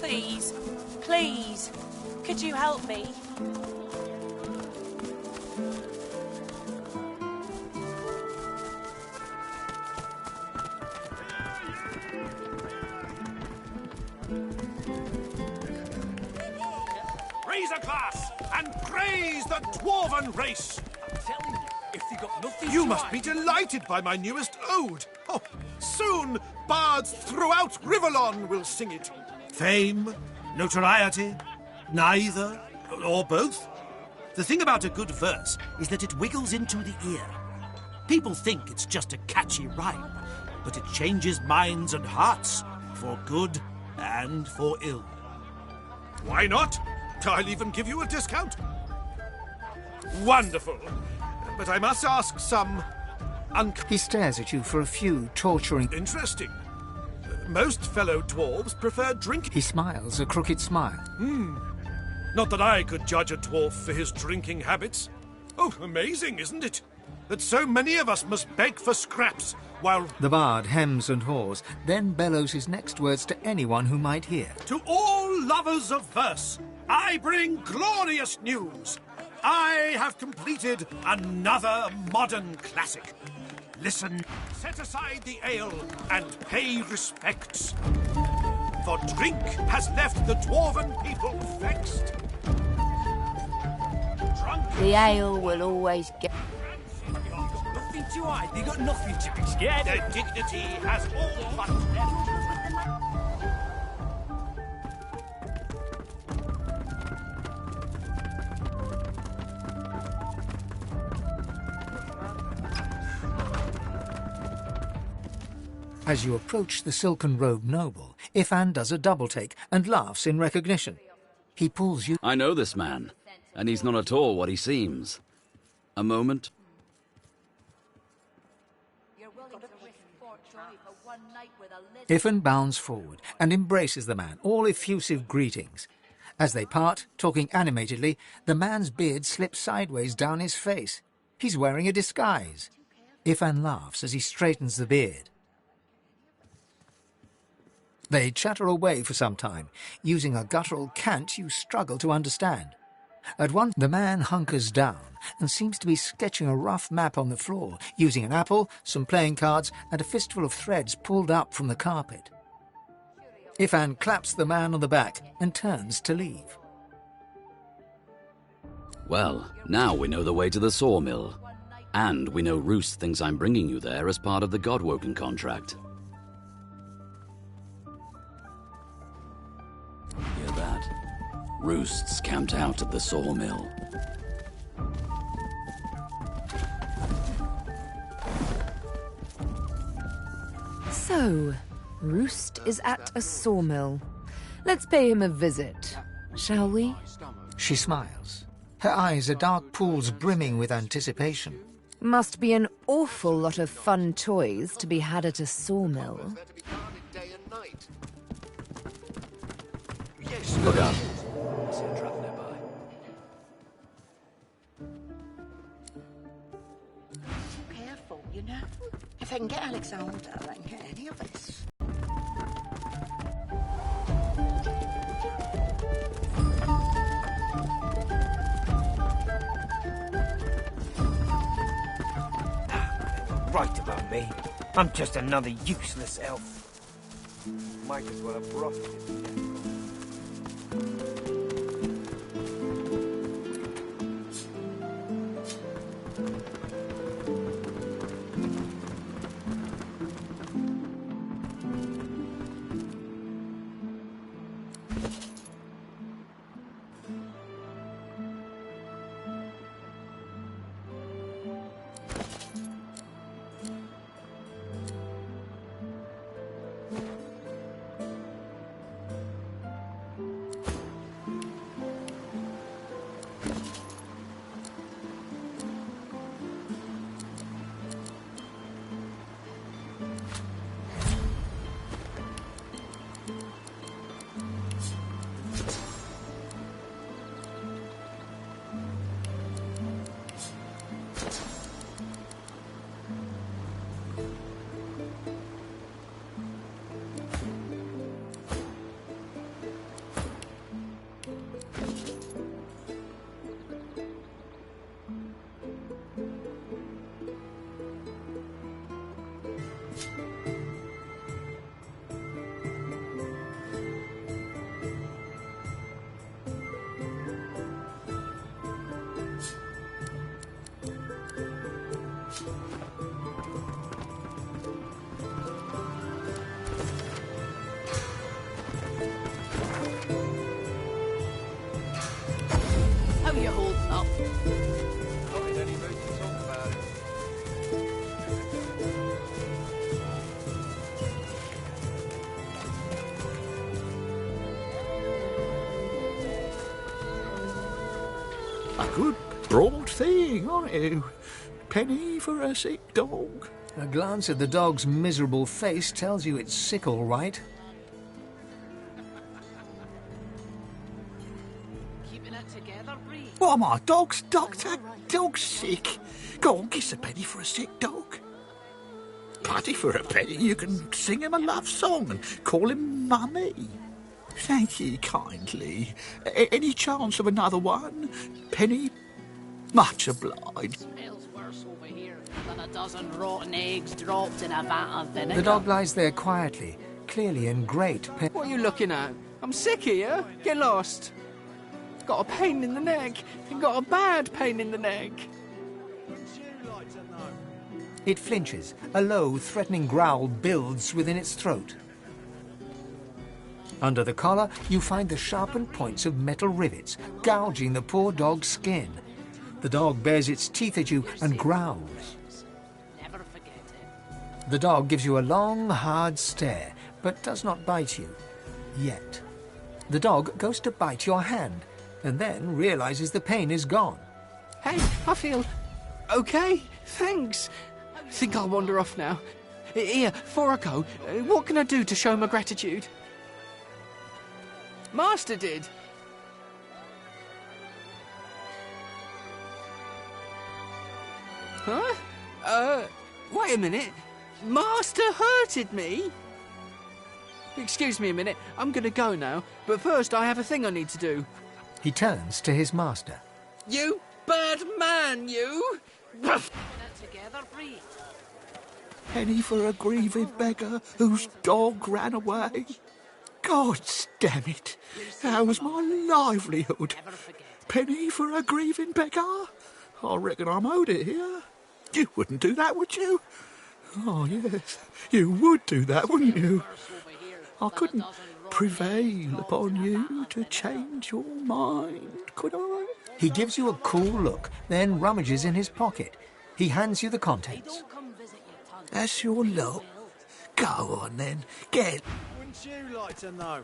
Speaker 6: Please, please, could you help me?
Speaker 16: Raise a glass and praise the dwarven race!
Speaker 11: I'm telling you, if they got nothing
Speaker 16: You
Speaker 11: to
Speaker 16: must
Speaker 11: hide-
Speaker 16: be delighted by my newest ode. Oh, soon bards throughout Rivellon will sing it.
Speaker 21: Fame, notoriety, neither, or both. The thing about a good verse is that it wiggles into the ear. People think it's just a catchy rhyme, but it changes minds and hearts, for good and for ill.
Speaker 16: Why not? I'll even give you a discount. Wonderful. But I must ask some
Speaker 3: He stares at you for a few torturing...
Speaker 16: Interesting. Most fellow dwarves prefer drink...
Speaker 3: He smiles a crooked smile.
Speaker 16: Not that I could judge a dwarf for his drinking habits. Oh, amazing, isn't it? That so many of us must beg for scraps while...
Speaker 3: The bard hems and haws, then bellows his next words to anyone who might hear.
Speaker 16: To all lovers of verse, I bring glorious news. I have completed another modern classic. Listen, set aside the ale and pay respects. For drink has left the dwarven people vexed.
Speaker 14: The ale will always get...
Speaker 11: Nothing to hide. They got nothing to be scared
Speaker 16: Their
Speaker 11: of.
Speaker 16: dignity has all but left.
Speaker 3: As you approach the silken-robed noble, Ifan does a double-take and laughs in recognition. He pulls you...
Speaker 15: I know this man, and he's not at all what he seems. A moment.
Speaker 6: You're willing to risk Fort Joy for one night.
Speaker 3: Ifan bounds forward and embraces the man, all effusive greetings. As they part, talking animatedly, the man's beard slips sideways down his face. He's wearing a disguise. Ifan laughs as he straightens the beard. They chatter away for some time, using a guttural cant you struggle to understand. At once, the man hunkers down and seems to be sketching a rough map on the floor, using an apple, some playing cards, and a fistful of threads pulled up from the carpet. Ifan claps the man on the back and turns to leave.
Speaker 15: Well, now we know the way to the sawmill. And we know Roost thinks I'm bringing you there as part of the Godwoken contract. Hear that? Roost's camped out at the sawmill.
Speaker 4: So, Roost is at a sawmill. Let's pay him a visit, shall we?
Speaker 3: She smiles. Her eyes are dark pools brimming with anticipation.
Speaker 4: Must be an awful lot of fun toys to be had at a sawmill.
Speaker 15: Look out.
Speaker 22: Careful, you know. If I can get Alexander, I can get any of this.
Speaker 23: Right about me. I'm just another useless elf. Might as well have brought it.
Speaker 12: How you holding up?
Speaker 21: Not in any mood to talk about it.
Speaker 20: A good broad thing, aren't you? Penny for a sick dog.
Speaker 3: A glance at the dog's miserable face tells you it's sick all right.
Speaker 12: Keeping it together, Bree.
Speaker 20: What am I, dog's doctor? Dog's sick. Go on, kiss a penny for a sick dog. Bloody for a penny, you can sing him a love song and call him Mummy. Thank ye kindly. Any chance of another one? Penny, much obliged.
Speaker 12: Smells worse over here than a dozen rotten eggs dropped in a vat of vinegar.
Speaker 3: The dog lies there quietly, clearly in great pain.
Speaker 24: What are you looking at? I'm sick here. Get lost. Got a pain in the neck. Got a bad pain in the neck.
Speaker 3: It flinches. A low, threatening growl builds within its throat. Under the collar, you find the sharpened points of metal rivets, gouging the poor dog's skin. The dog bares its teeth at you and growls.
Speaker 12: Never forget it.
Speaker 3: The dog gives you a long, hard stare, but does not bite you. Yet. The dog goes to bite your hand, and then realizes the pain is gone.
Speaker 24: Hey, I feel okay. Thanks. Think I'll wander off now. Here, before I go, what can I do to show my gratitude? Master did. Huh? Wait a minute. Master hurted me? Excuse me a minute. I'm gonna go now, but first I have a thing I need to do.
Speaker 3: He turns to his master.
Speaker 24: You bad man, you!
Speaker 12: Together, Bree.
Speaker 20: Penny for a grieving beggar whose dog ran away. God damn it. How's my livelihood? Penny for a grieving beggar? I reckon I'm owed it here. You wouldn't do that, would you? Oh, yes, you would do that, wouldn't you? I couldn't prevail upon you to change your mind, could I?
Speaker 3: He gives you a cool look, then rummages in his pocket. He hands you the contents.
Speaker 20: That's your lot. Go on, then. Get...
Speaker 18: Wouldn't you like to know?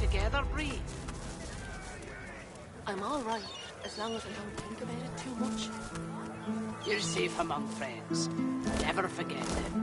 Speaker 12: Together, Bree.
Speaker 5: I'm all right, as long as I don't think about it too much.
Speaker 12: You're safe among friends. Never forget them.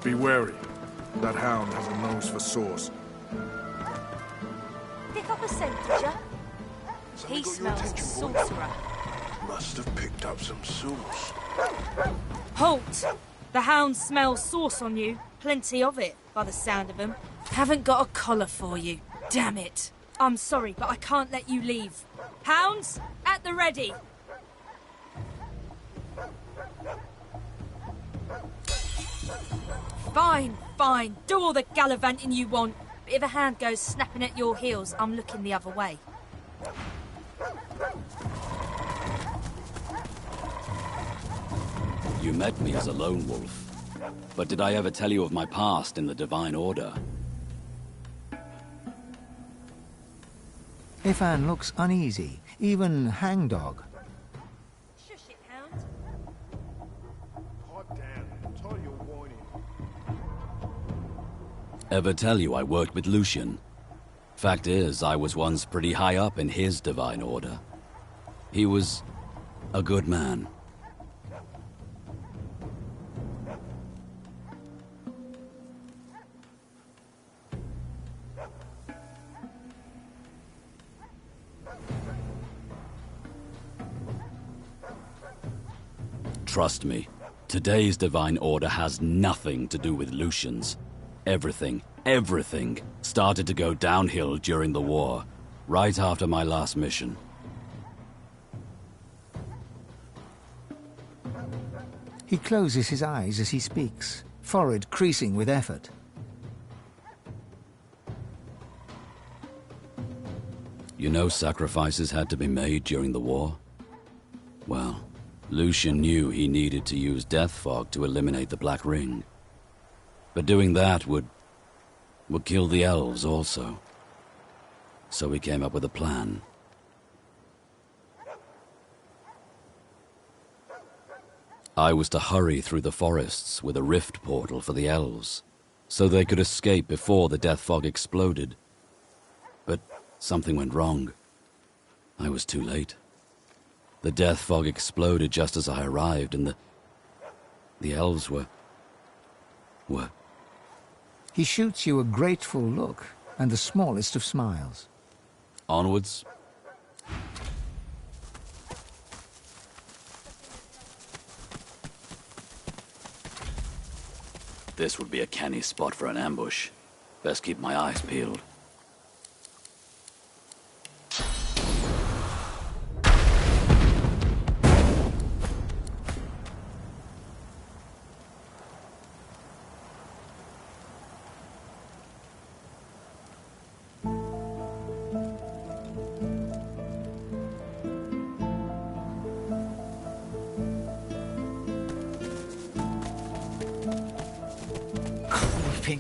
Speaker 1: Be wary. That hound has a nose for sauce.
Speaker 6: Pick up a scent, did ya? He smells a sorcerer.
Speaker 1: Must have picked up some sauce.
Speaker 6: Halt! The hound smells sauce on you. Plenty of it, by the sound of him. Haven't got a collar for you. Damn it. I'm sorry, but I can't let you leave. Hounds, at the ready. Fine, fine. Do all the gallivanting you want. But if a hound goes snapping at your heels, I'm looking the other way.
Speaker 15: You met me as a lone wolf. But did I ever tell you of my past in the Divine Order?
Speaker 3: Ifan looks uneasy, even hangdog.
Speaker 6: Shush it, hound.
Speaker 1: Pipe down. Tie your whining.
Speaker 15: Ever tell you I worked with Lucian? Fact is, I was once pretty high up in his Divine Order. He was a good man. Trust me, today's Divine Order has nothing to do with Lucian's. Everything started to go downhill during the war, right after my last mission.
Speaker 3: He closes his eyes as he speaks, forehead creasing with effort.
Speaker 15: You know sacrifices had to be made during the war? Well, Lucian knew he needed to use death fog to eliminate the Black Ring. But doing that would kill the elves also. So he came up with a plan. I was to hurry through the forests with a rift portal for the elves, so they could escape before the death fog exploded. But something went wrong. I was too late. The death fog exploded just as I arrived, and the elves were...
Speaker 3: He shoots you a grateful look and the smallest of smiles.
Speaker 15: Onwards. This would be a canny spot for an ambush. Best keep my eyes peeled.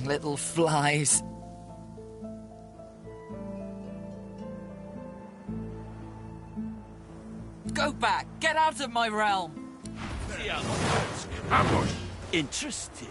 Speaker 7: Little flies. Go back! Get out of my realm!
Speaker 1: Ambush!
Speaker 17: Interesting.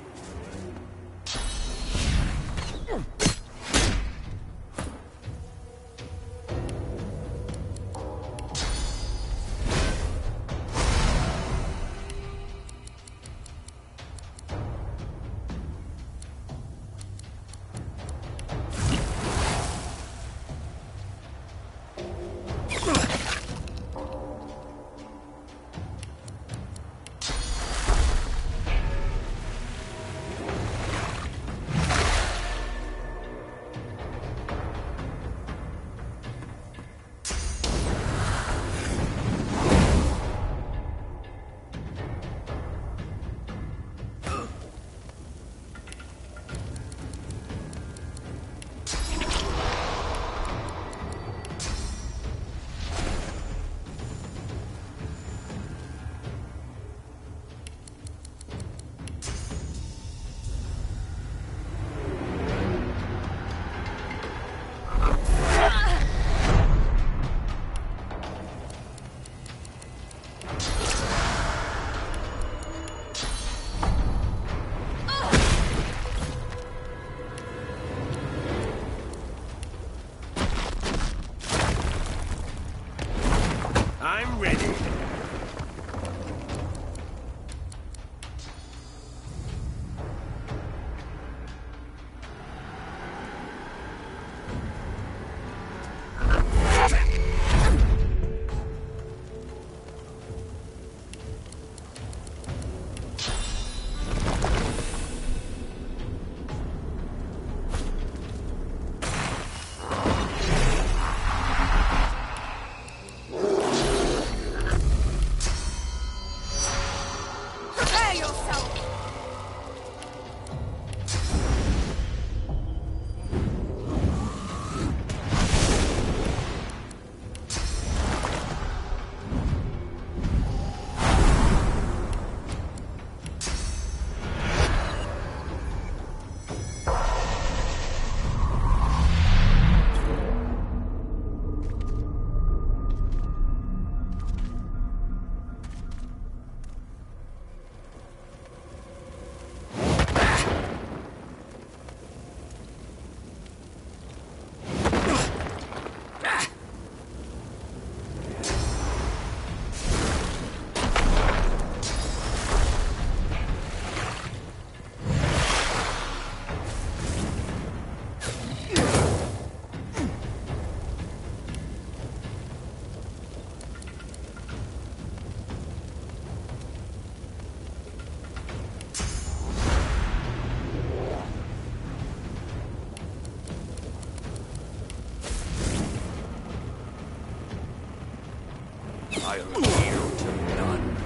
Speaker 11: I'll yield to none.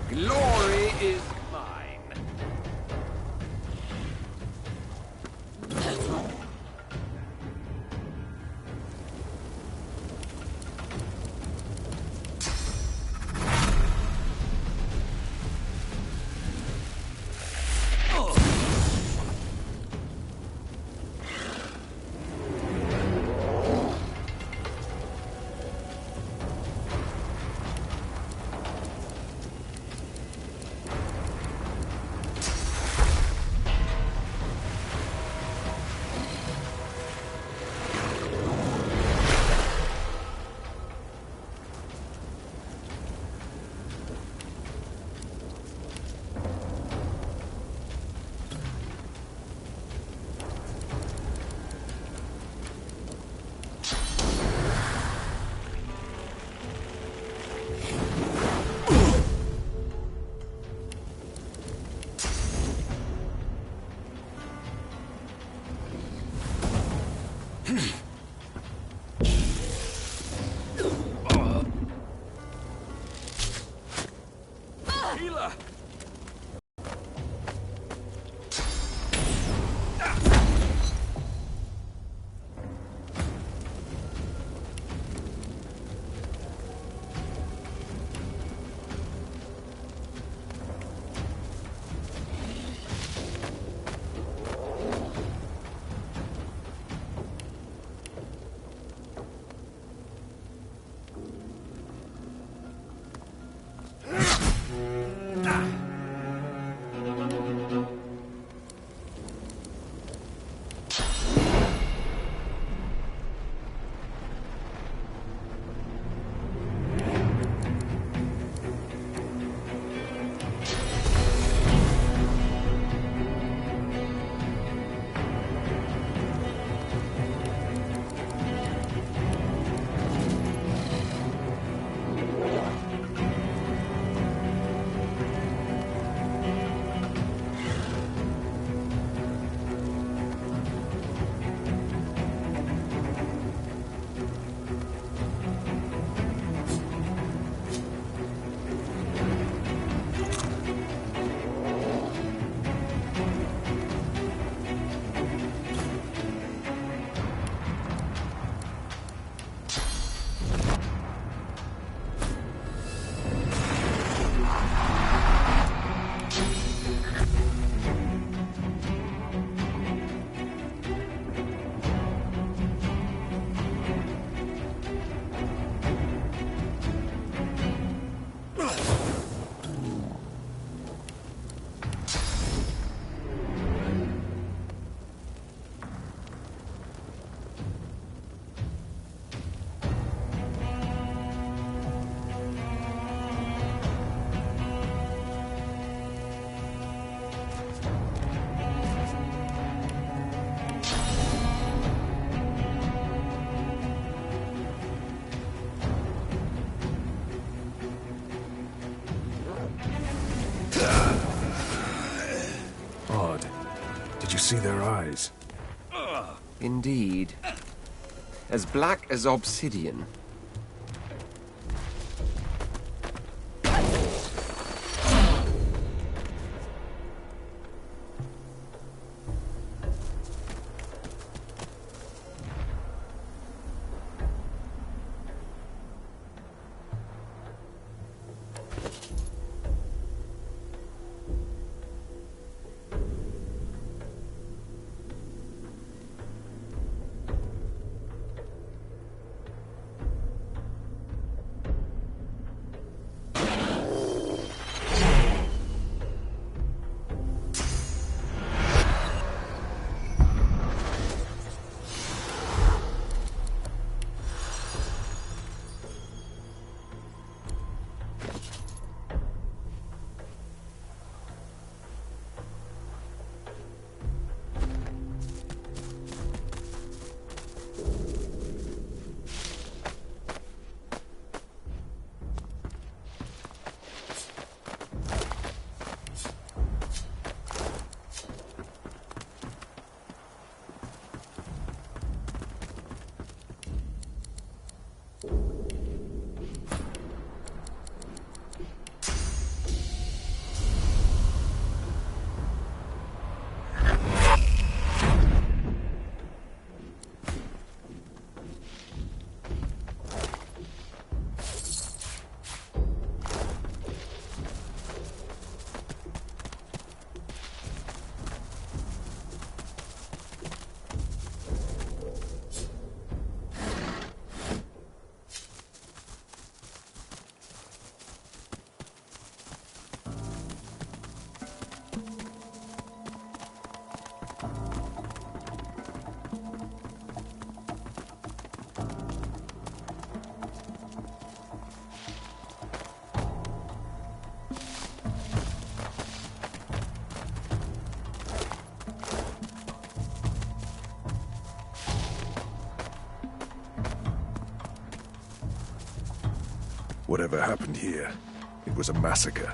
Speaker 11: Glory is mine. Healer!
Speaker 1: See their eyes.
Speaker 8: Indeed. As black as obsidian.
Speaker 1: Whatever happened here, it was a massacre.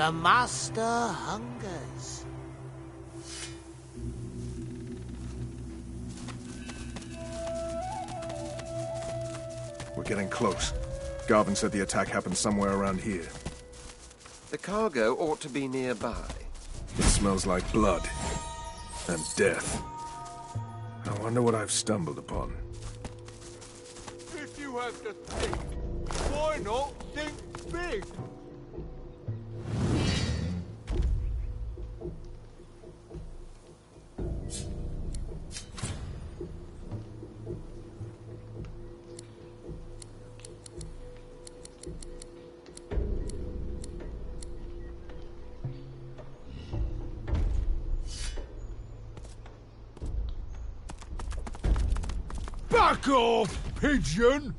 Speaker 9: The master hungers.
Speaker 1: We're getting close. Garvin said the attack happened somewhere around here.
Speaker 8: The cargo ought to be nearby.
Speaker 1: It smells like blood. And death. I wonder what I've stumbled upon.
Speaker 18: If you have to think, why not think big? Back off, pigeon!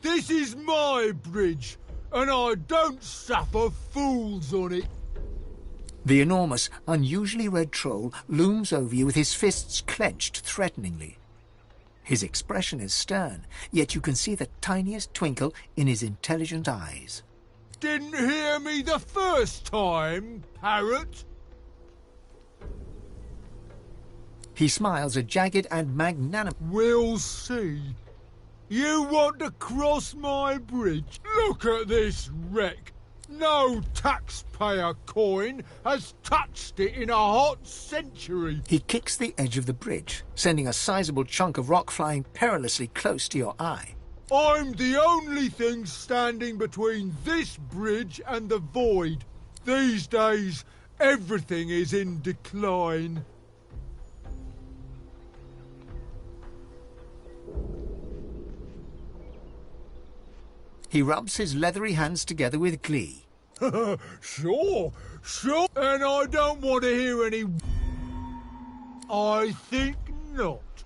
Speaker 18: This is my bridge, and I don't suffer fools on it.
Speaker 3: The enormous, unusually red troll looms over you with his fists clenched threateningly. His expression is stern, yet you can see the tiniest twinkle in his intelligent eyes.
Speaker 18: Didn't hear me the first time, parrot?
Speaker 3: He smiles a jagged and magnanimous...
Speaker 18: We'll see. You want to cross my bridge? Look at this wreck. No taxpayer coin has touched it in a hot century.
Speaker 3: He kicks the edge of the bridge, sending a sizable chunk of rock flying perilously close to your eye.
Speaker 18: I'm the only thing standing between this bridge and the void. These days, everything is in decline.
Speaker 3: He rubs his leathery hands together with glee.
Speaker 18: Sure. And I don't want to hear any... I think not.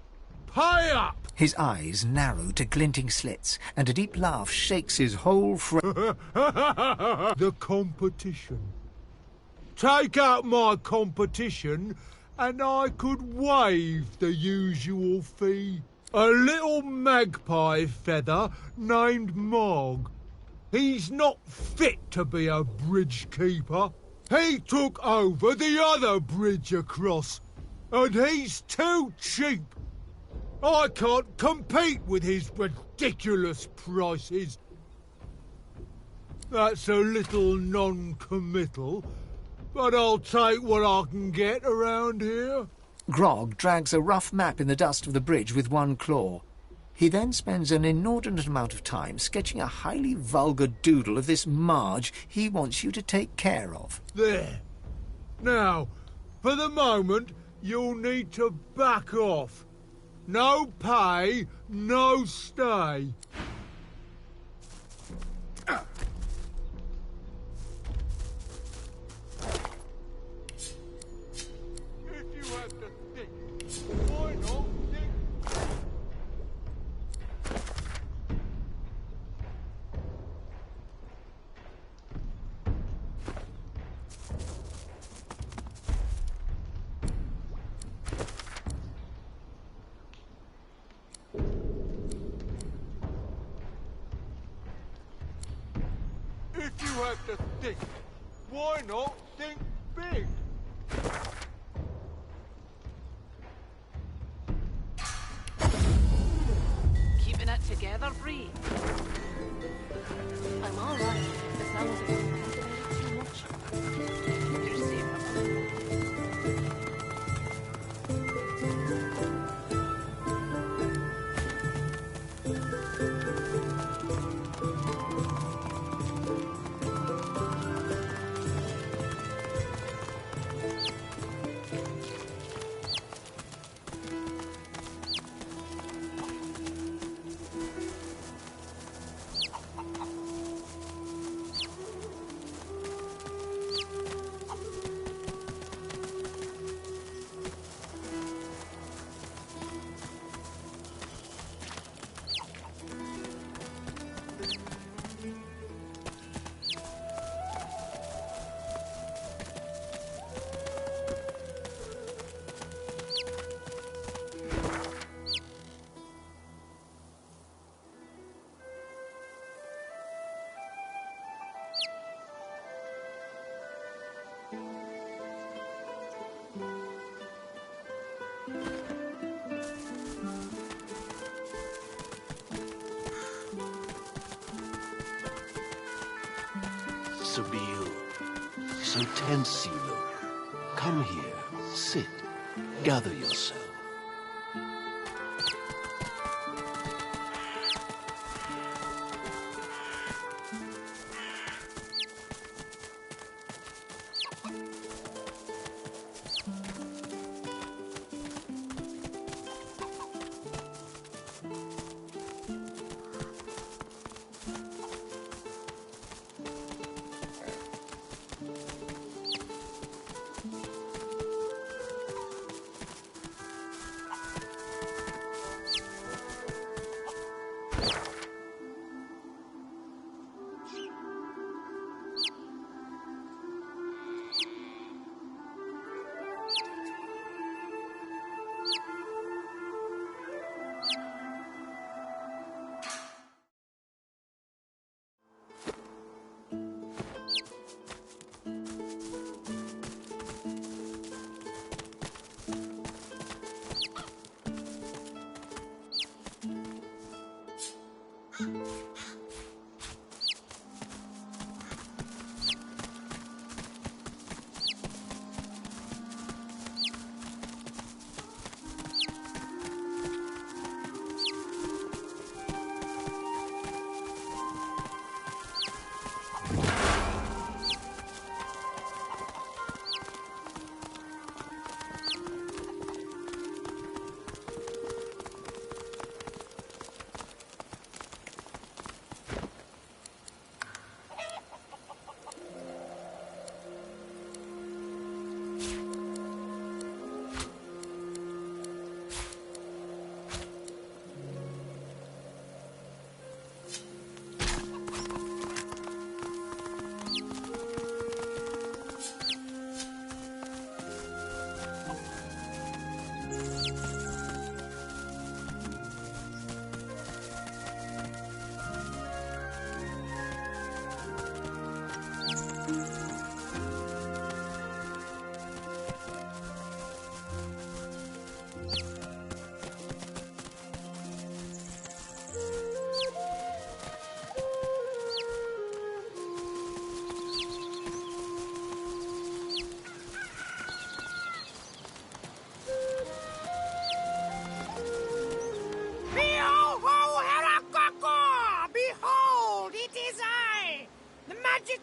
Speaker 18: Pay up!
Speaker 3: His eyes narrow to glinting slits, and a deep laugh shakes his whole frame.
Speaker 18: The competition. Take out my competition, and I could waive the usual fee. A little magpie feather named Mog. He's not fit to be a bridge keeper. He took over the other bridge across, and he's too cheap. I can't compete with his ridiculous prices. That's a little non-committal, but I'll take what I can get around here.
Speaker 3: Grog drags a rough map in the dust of the bridge with one claw. He then spends an inordinate amount of time sketching a highly vulgar doodle of this Marge he wants you to take care of.
Speaker 18: There. Now, for the moment, you'll need to back off. No pay, no stay. Why not think? If you have to think, why not think big?
Speaker 12: Keeping it together, Bree?
Speaker 5: I'm all right, as long as I don't think about it too much.
Speaker 12: You're safe among them.
Speaker 9: Sabine. So tense you look. Come here, sit, gather yourself.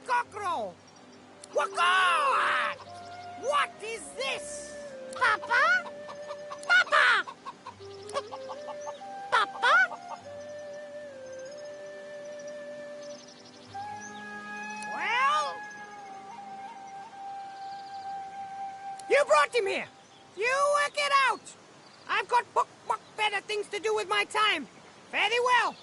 Speaker 11: Cockerel! Waka! What is this? Papa? Papa! Papa? Well? You brought him here. You work it out. I've got better things to do with my time. Very well.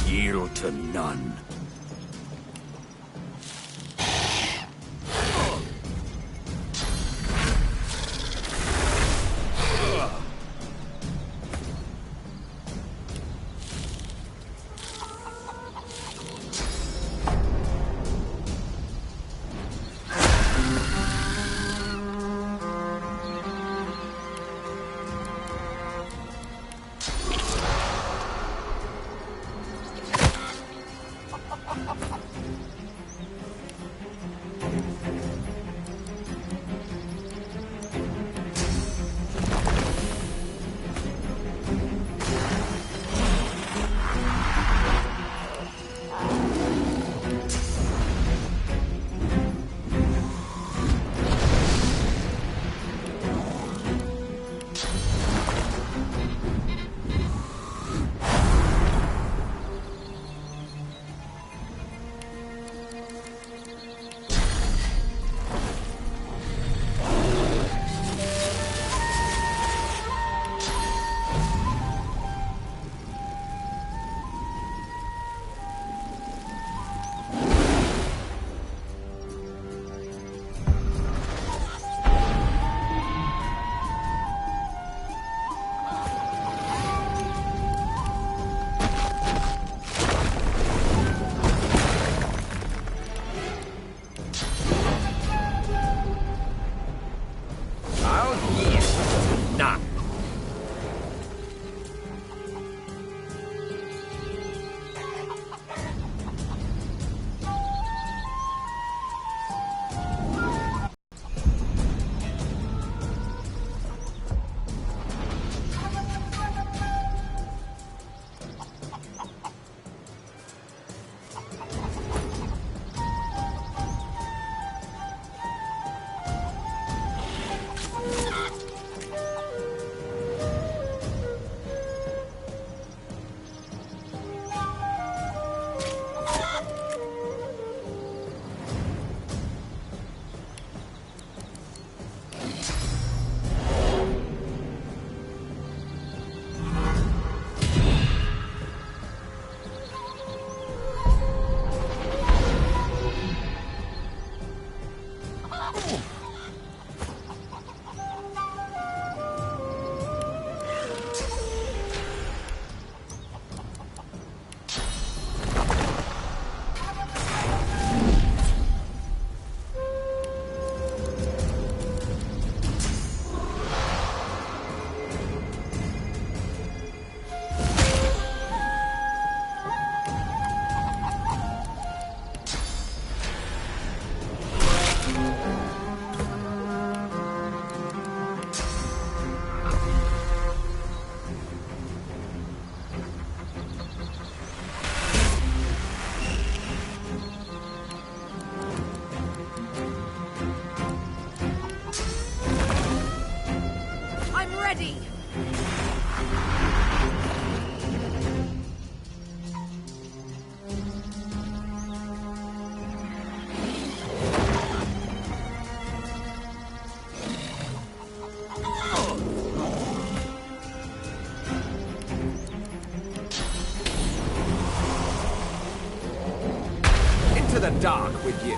Speaker 10: Yield to none.
Speaker 2: into the dark with you.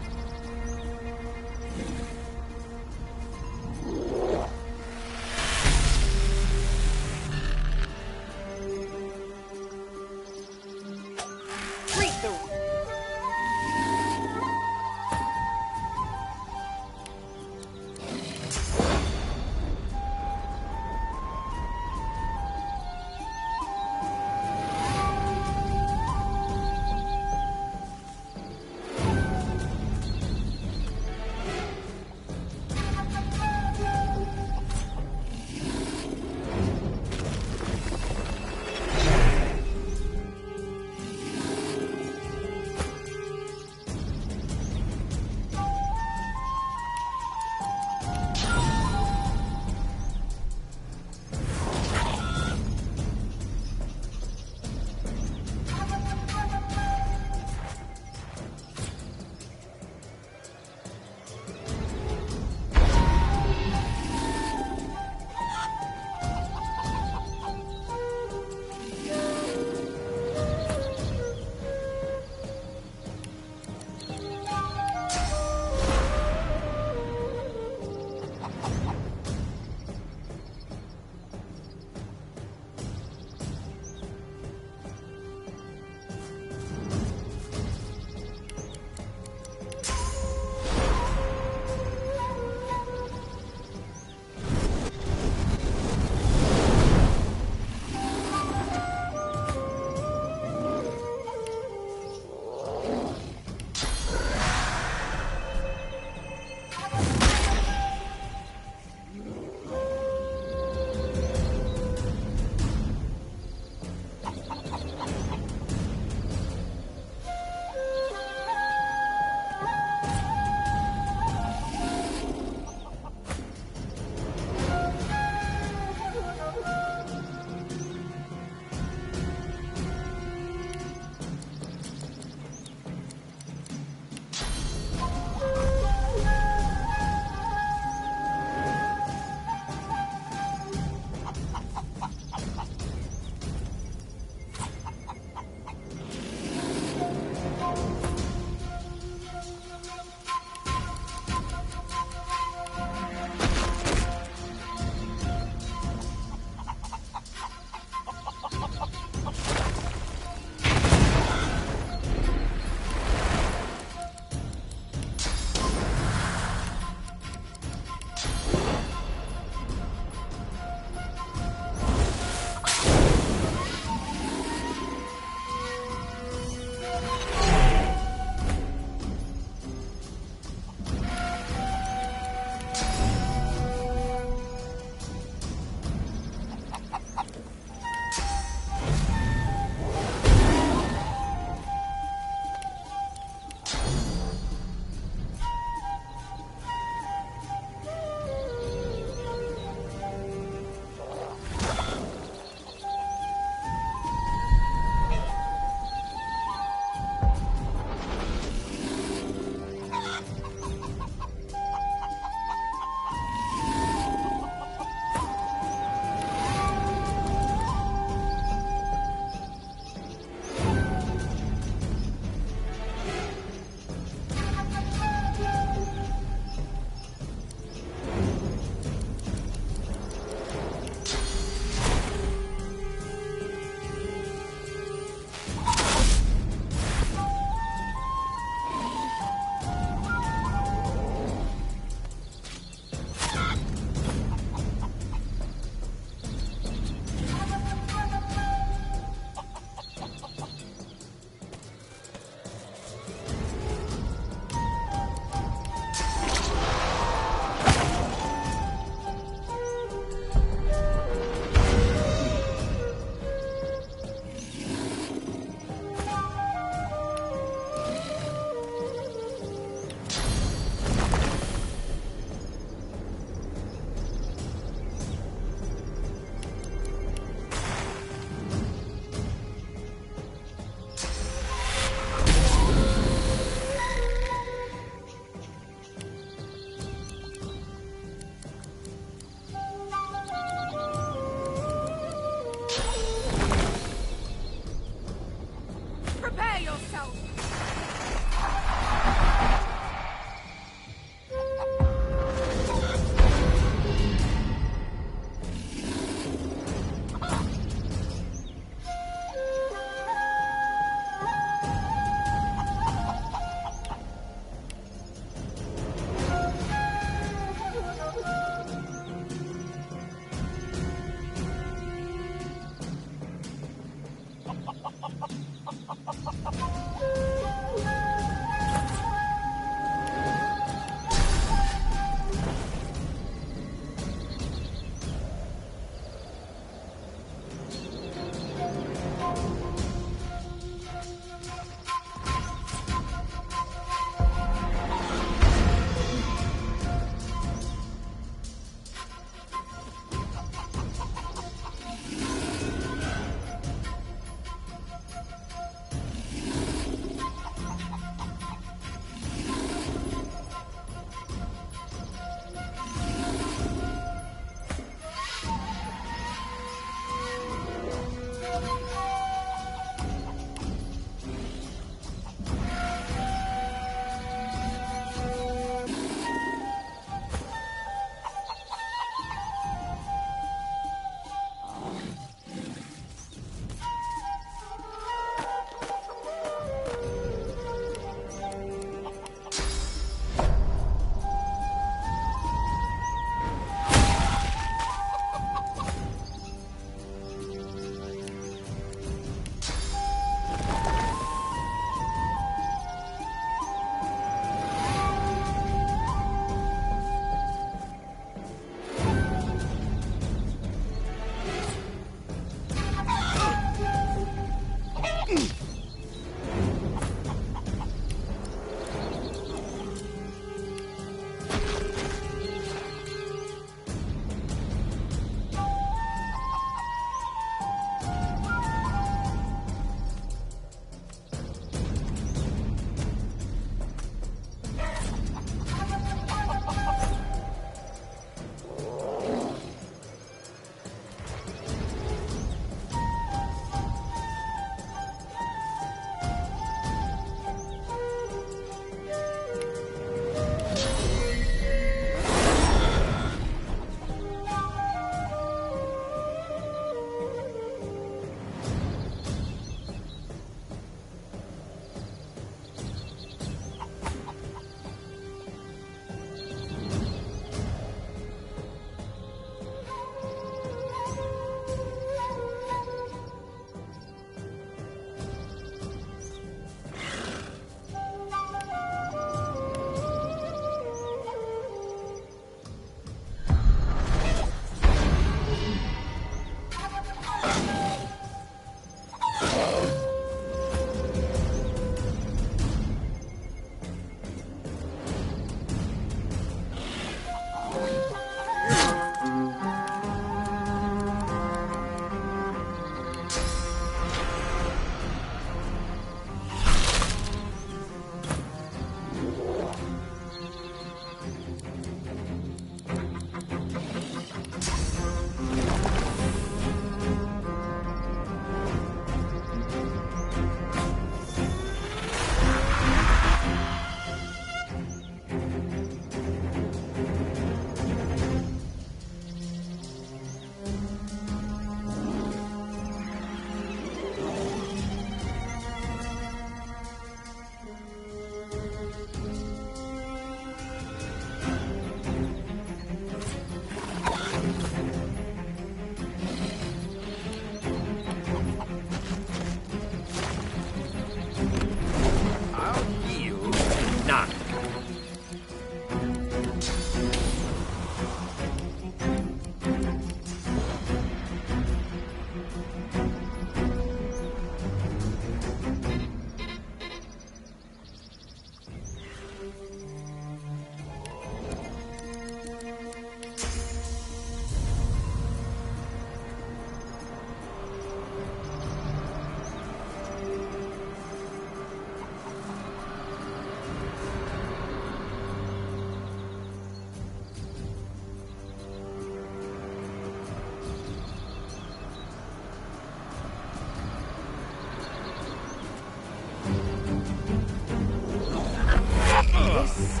Speaker 4: face.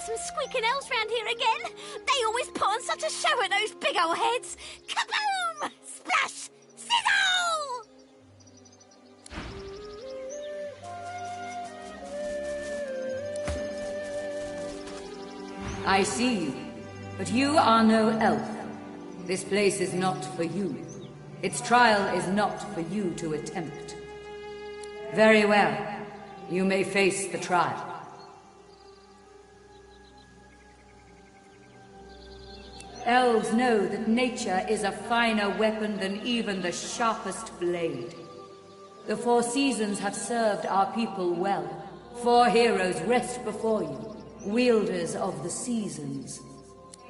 Speaker 2: Some squeaking elves round here again. They always put on such a show at those big old heads. Kaboom! Splash! Sizzle!
Speaker 10: I see you, but you are no elf. This place is not for you. Its trial is not for you to attempt. Very well. You may face the trial. Elves know that nature is a finer weapon than even the sharpest blade. The four seasons have served our people well. 4 heroes rest before you, wielders of the seasons.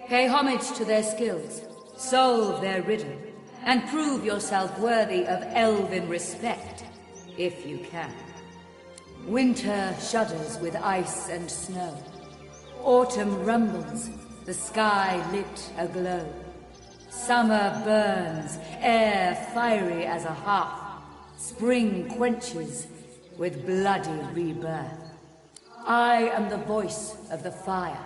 Speaker 10: Pay homage to their skills, solve their riddle, and prove yourself worthy of elven respect, if you can. Winter shudders with ice and snow. Autumn rumbles, the sky lit aglow. Summer burns, air fiery as a hearth. Spring quenches with bloody rebirth. I am the voice of the fire.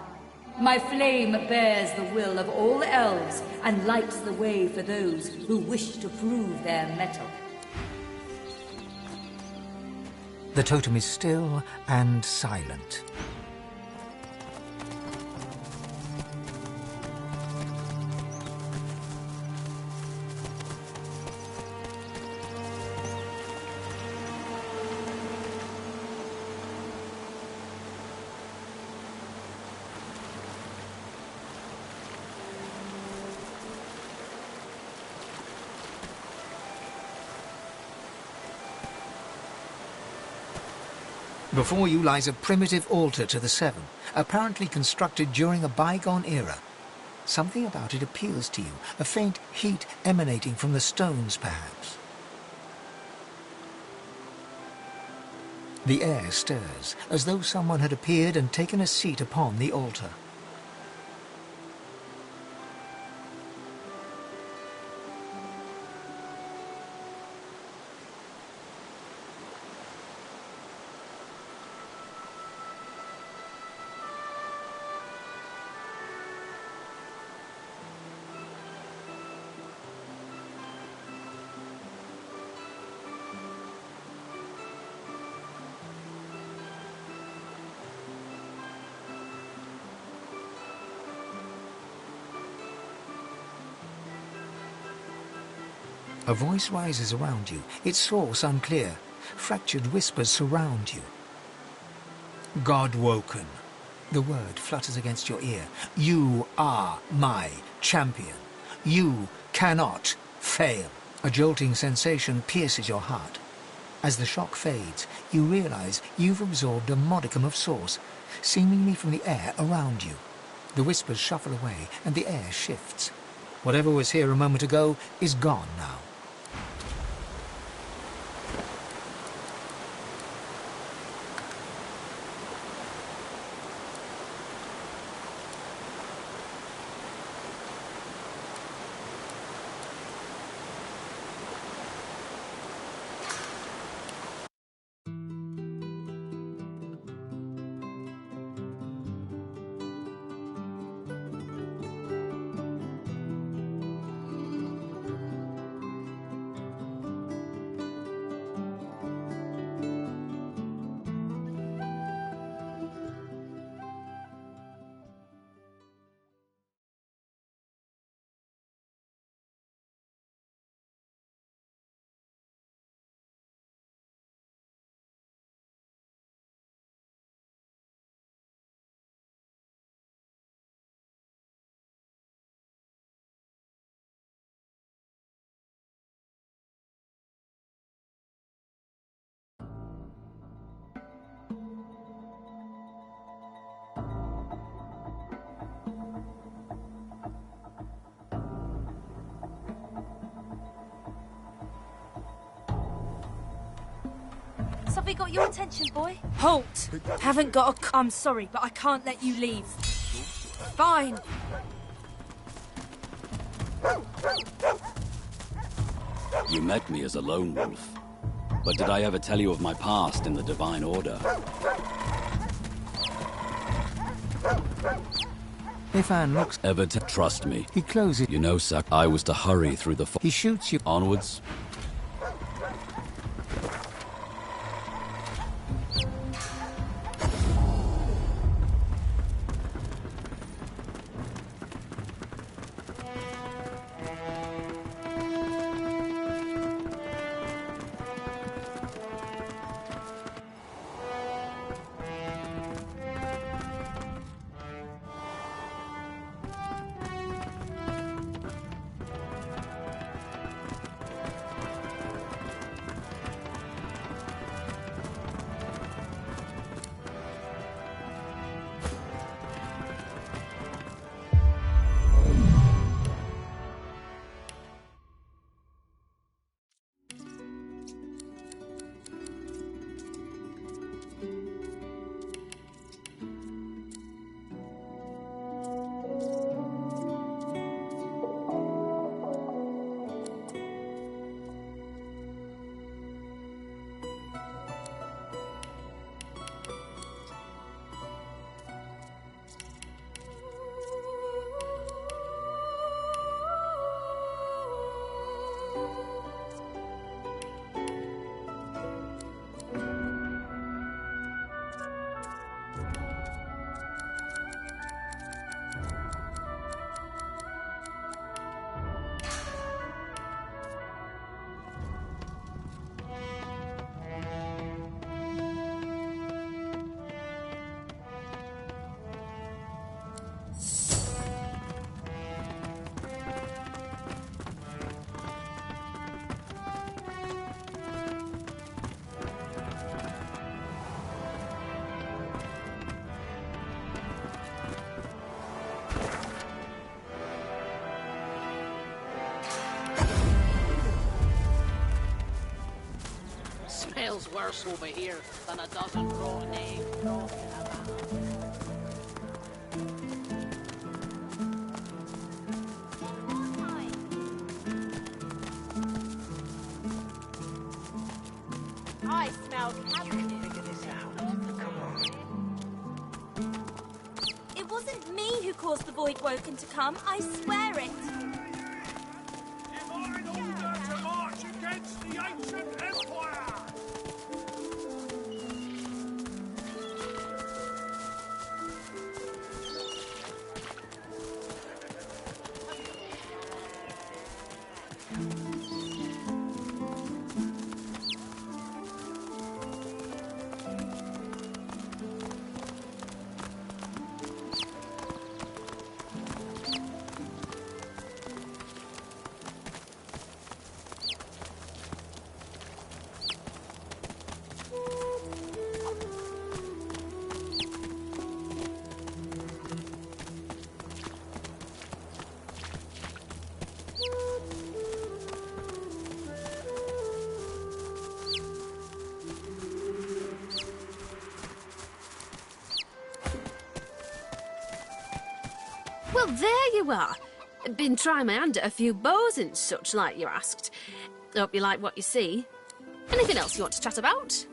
Speaker 10: My flame bears the will of all elves and lights the way for those who wish to prove their mettle.
Speaker 3: The totem is still and silent. Before you lies a primitive altar to the Seven, apparently constructed during a bygone era. Something about it appeals to you, a faint heat emanating from the stones, perhaps. The air stirs, as though someone had appeared and taken a seat upon the altar. A voice rises around you, its source unclear. Fractured whispers surround you. God woken. The word flutters against your ear. You are my champion. You cannot fail. A jolting sensation pierces your heart. As the shock fades, you realize you've absorbed a modicum of source, seemingly from the air around you. The whispers shuffle away, and the air shifts. Whatever was here a moment ago is gone now.
Speaker 6: Something got your attention, boy? Halt! Haven't got a... I'm sorry, but I can't let you leave. Fine.
Speaker 15: You met me as a lone wolf. But did I ever tell you of my past in the Divine Order?
Speaker 3: Ifan looks...
Speaker 15: Trust me.
Speaker 3: He closes...
Speaker 15: You know, sir, I was to hurry through the...
Speaker 3: He shoots you...
Speaker 15: Onwards.
Speaker 12: worse over here than a dozen rotten eggs dropped in a van.
Speaker 2: I smell cabbage.
Speaker 23: Figure this out. Come on.
Speaker 2: It wasn't me who caused the Void Woken to come, I swear it.
Speaker 18: Divine order to march against the ancient empire!
Speaker 13: Well, there you are. Been trying my hand at a few bows and such, like you asked. Hope you like what you see. Anything else you want to chat about?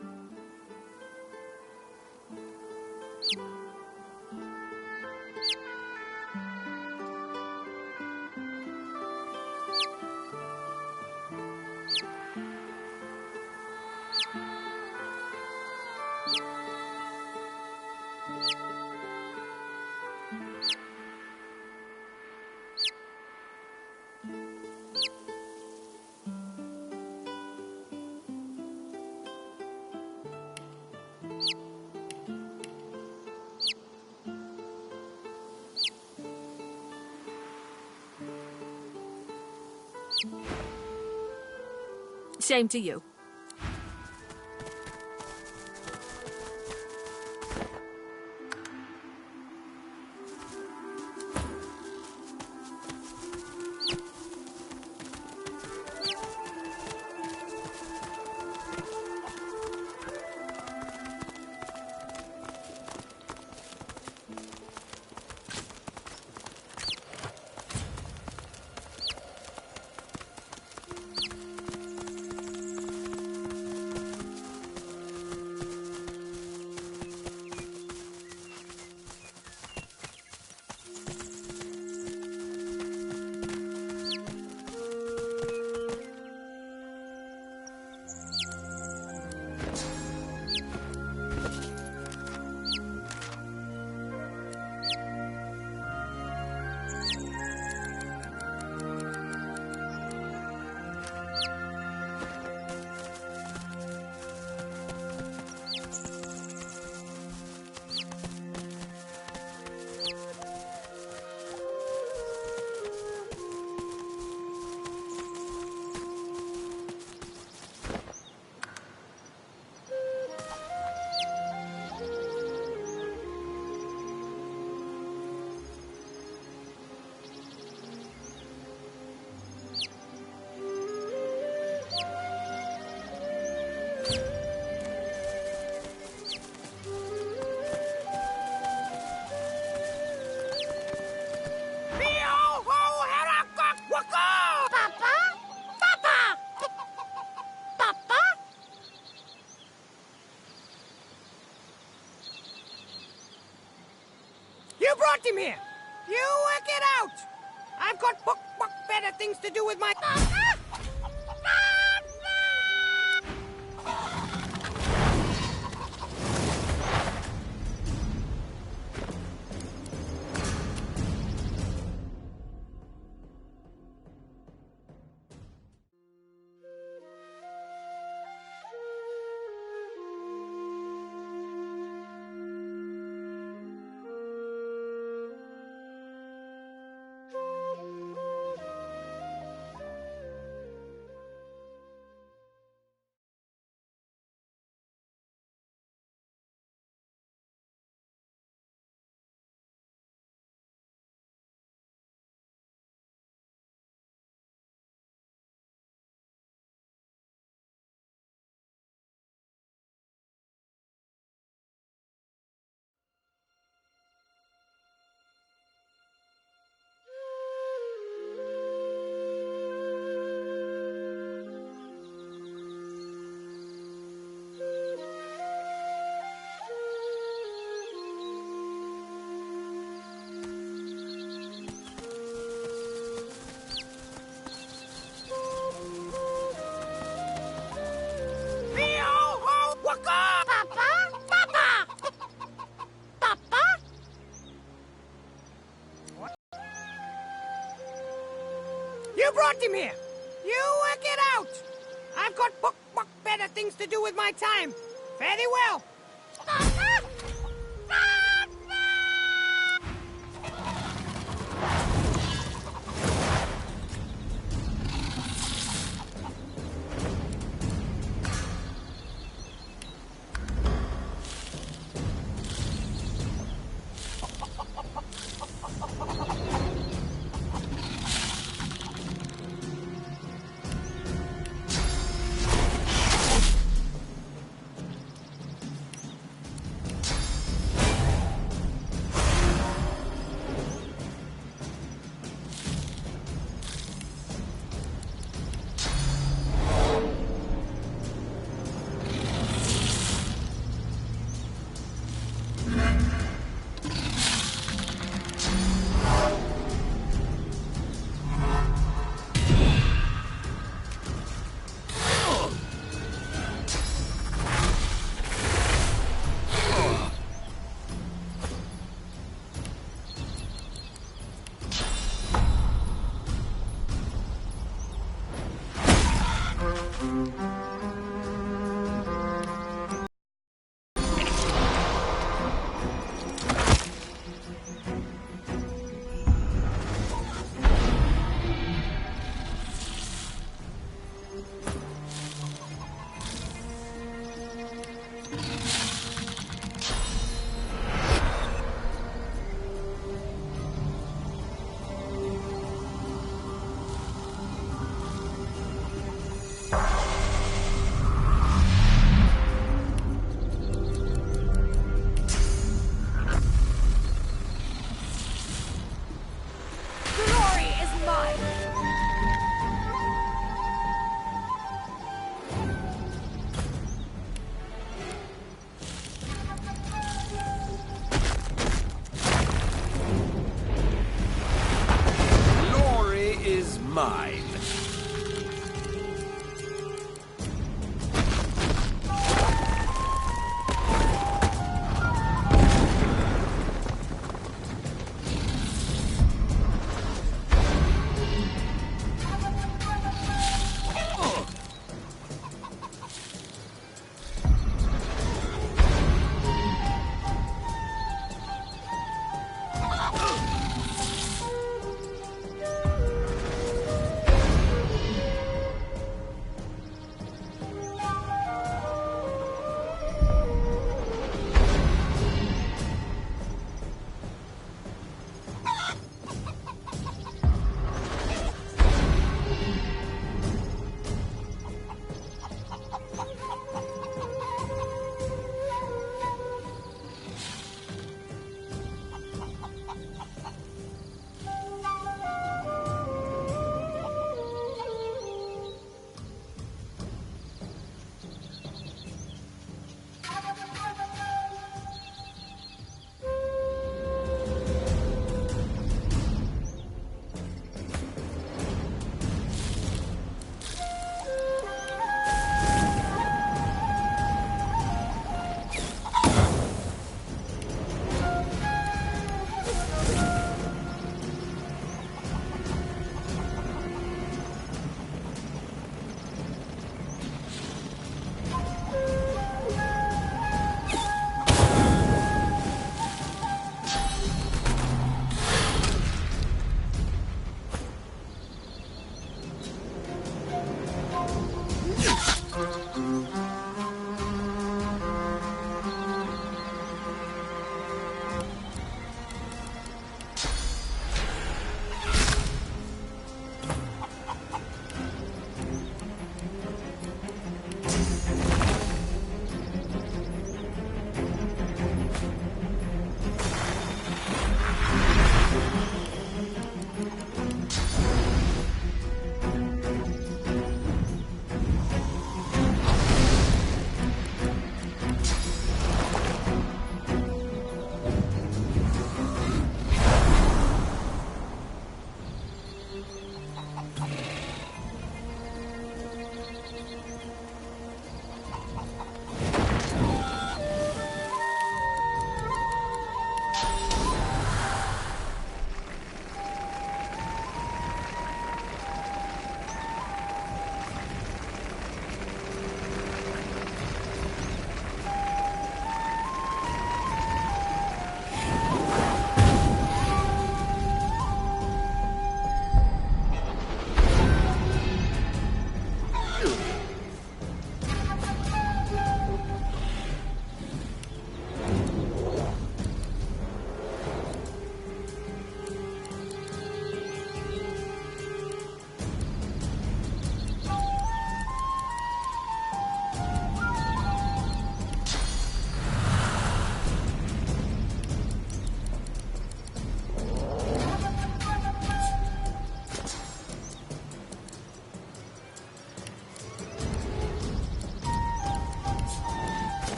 Speaker 13: Same to you.
Speaker 11: You brought him here. You work it out. I've got better things to do with my... brought him here. You work it out. I've got better things to do with my time. Fare thee well.
Speaker 1: Mine.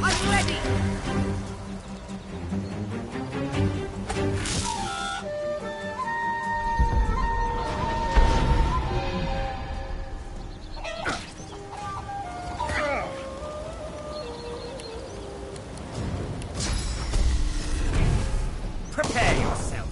Speaker 2: I'm ready!
Speaker 11: Prepare yourself.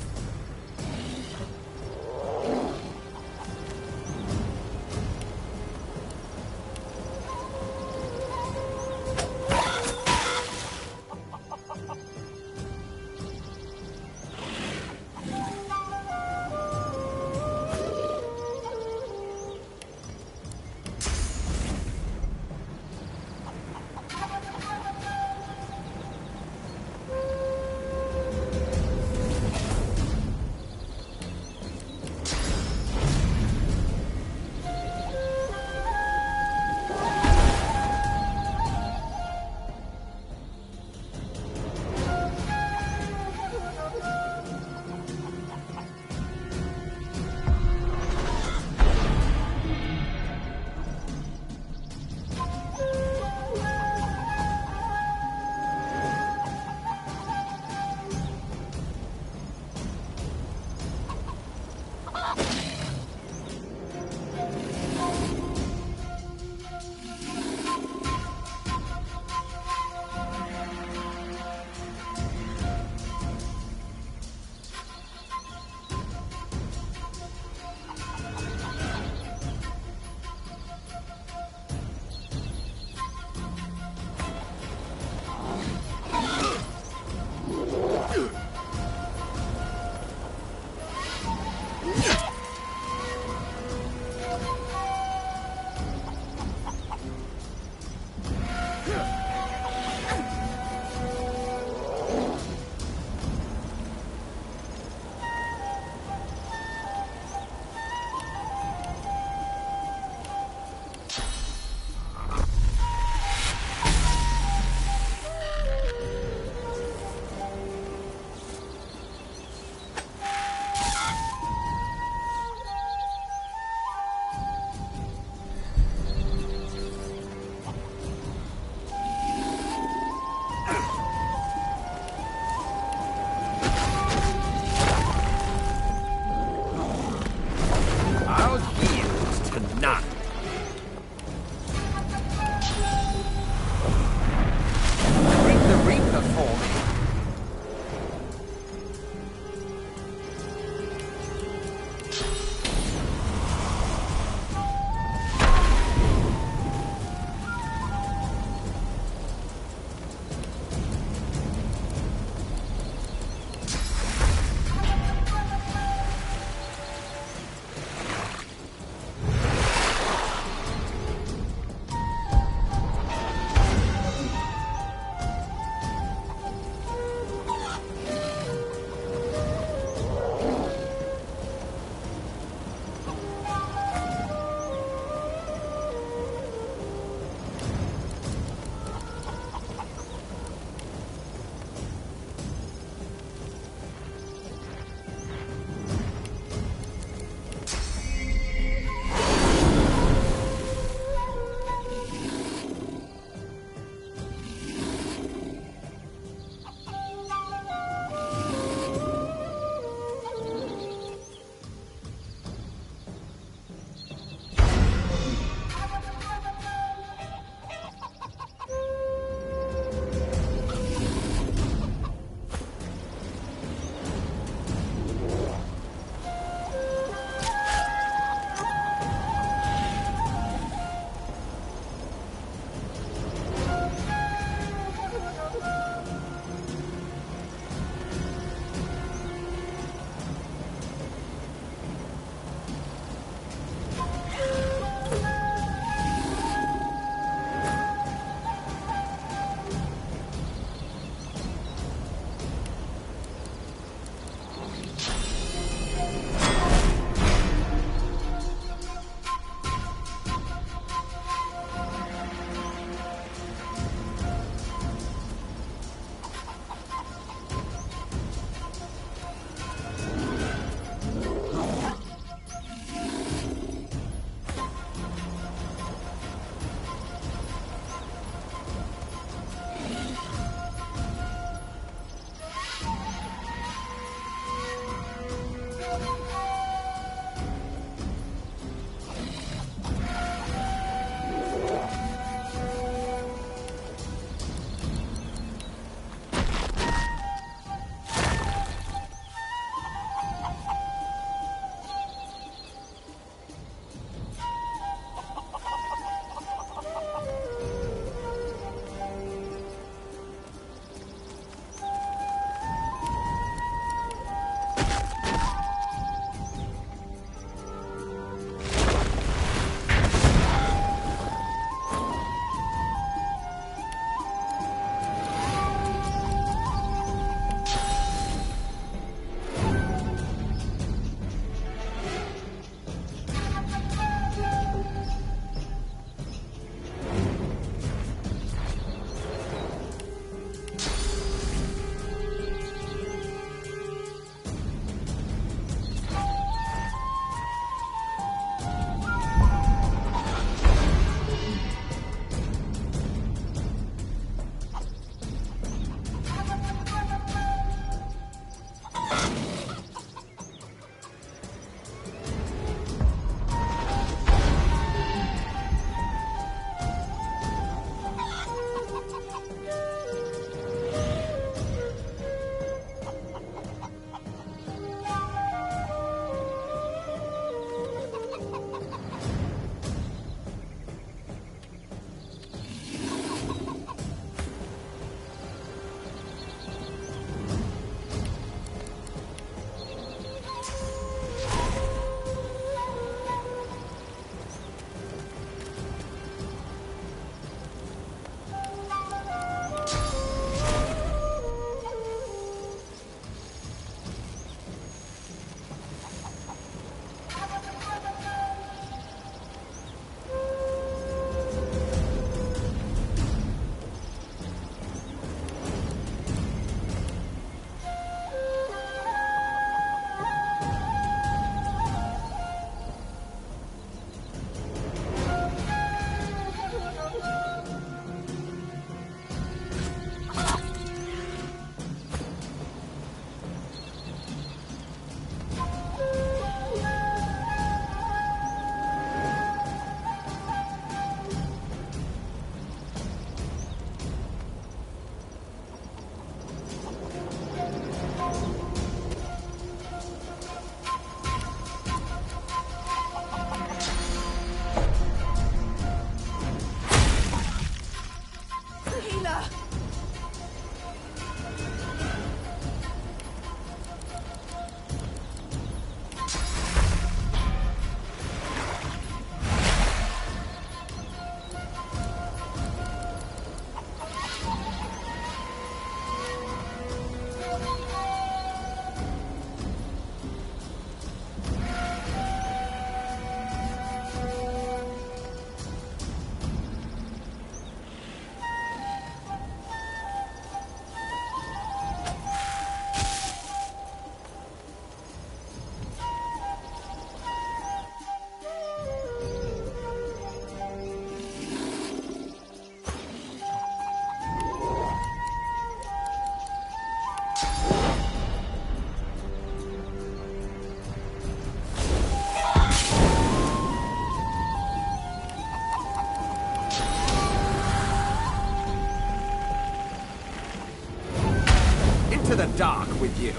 Speaker 14: to the dark with you.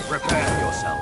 Speaker 14: Prepare yourself.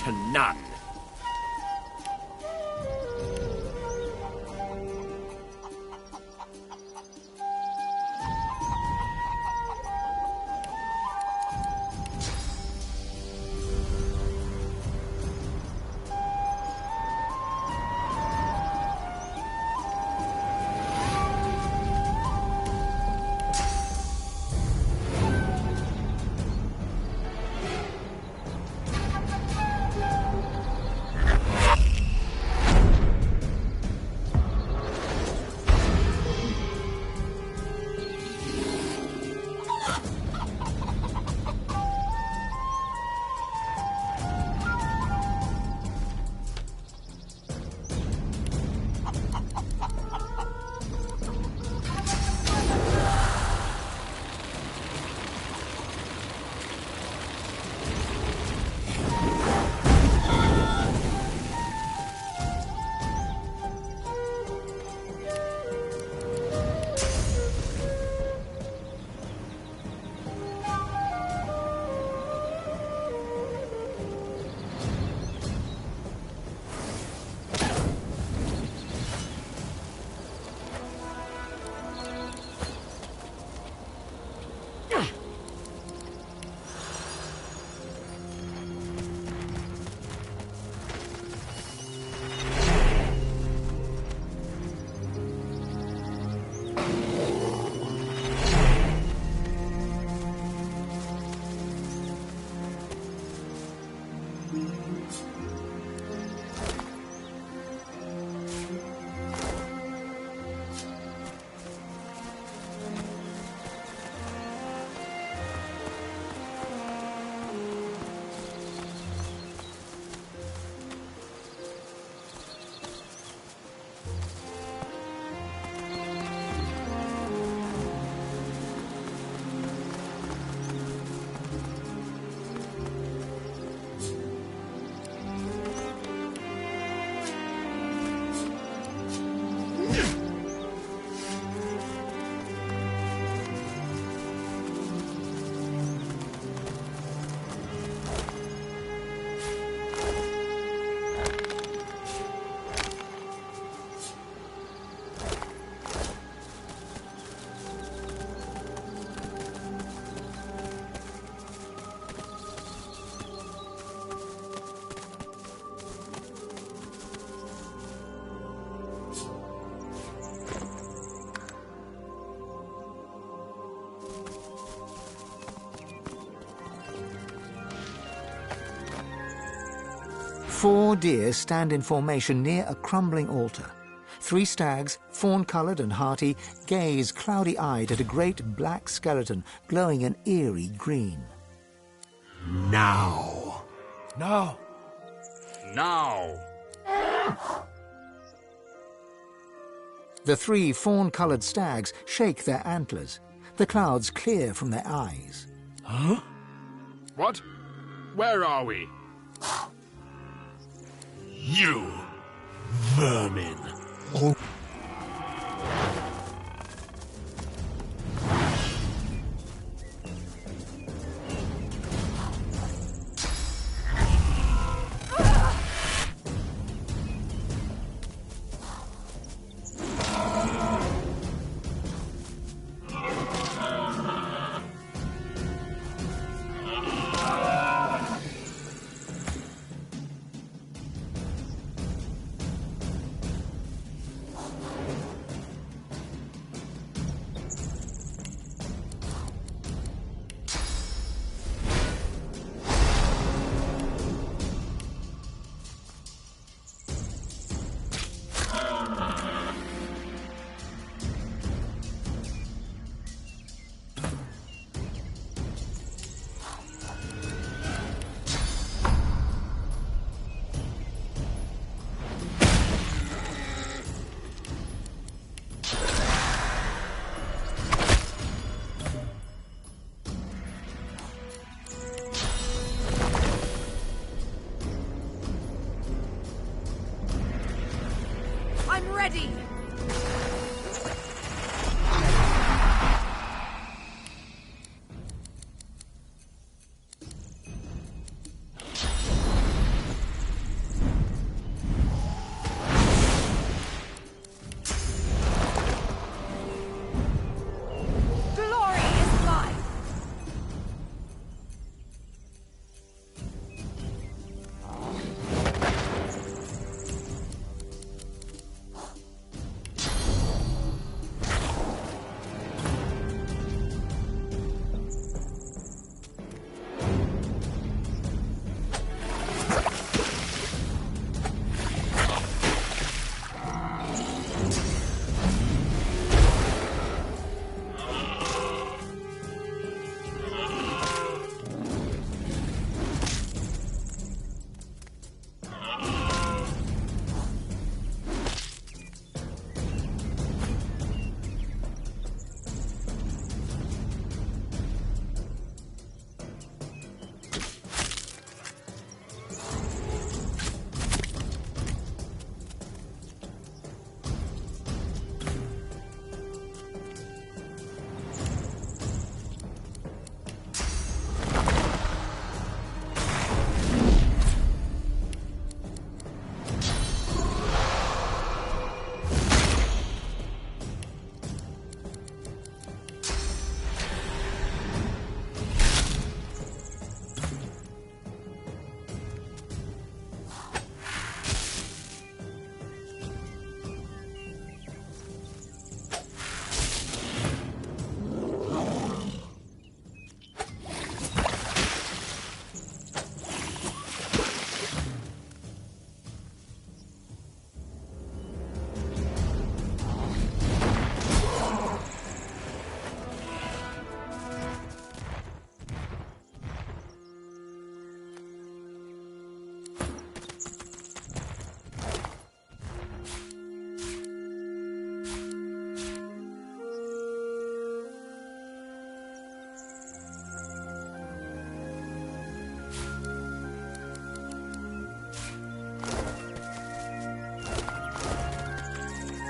Speaker 14: to none.
Speaker 3: Four deer stand in formation near a crumbling altar. Three stags, fawn-coloured and hearty, gaze cloudy-eyed at a great black skeleton glowing an eerie green.
Speaker 18: Now.
Speaker 14: No. Now.
Speaker 3: The three fawn-coloured stags shake their antlers. The clouds clear from their eyes.
Speaker 14: Huh? What? Where are we?
Speaker 18: You vermin. Oh.
Speaker 6: I'm ready!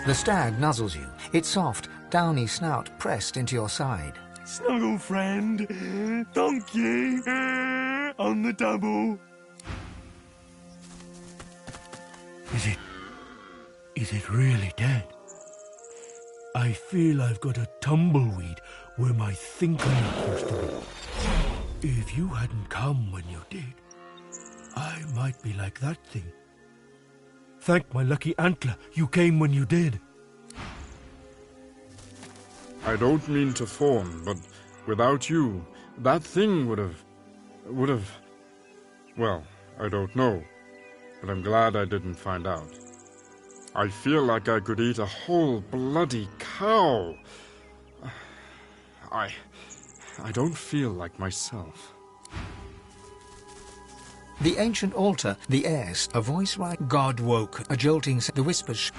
Speaker 3: The stag nuzzles you, its soft, downy snout pressed into your side.
Speaker 16: Snuggle, friend. Donkey. On the double. Is it really dead? I feel I've got a tumbleweed where my thinking used to be. If you hadn't come when you did, I might be like that thing. Thank my lucky antler you came when you did.
Speaker 14: I don't mean to fawn, but without you, that thing would have... Well, I don't know, but I'm glad I didn't find out. I feel like I could eat a whole bloody cow. I don't feel like myself.
Speaker 3: The ancient altar, the heirs, a voice like God woke, a jolting, the whispers.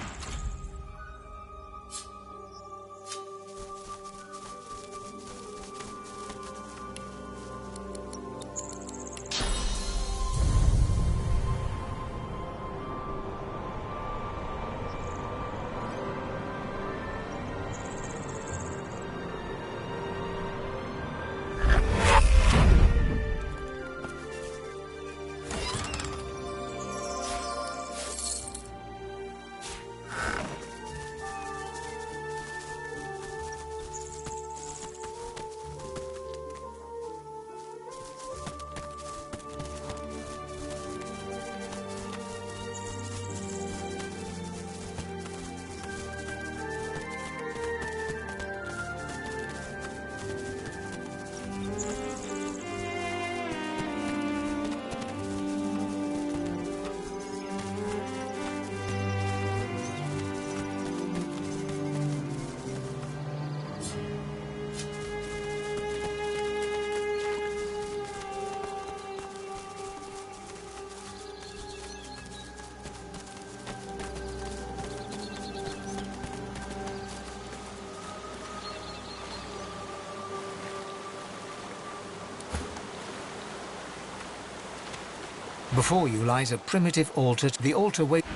Speaker 3: Before you lies a primitive altar. The altar waits.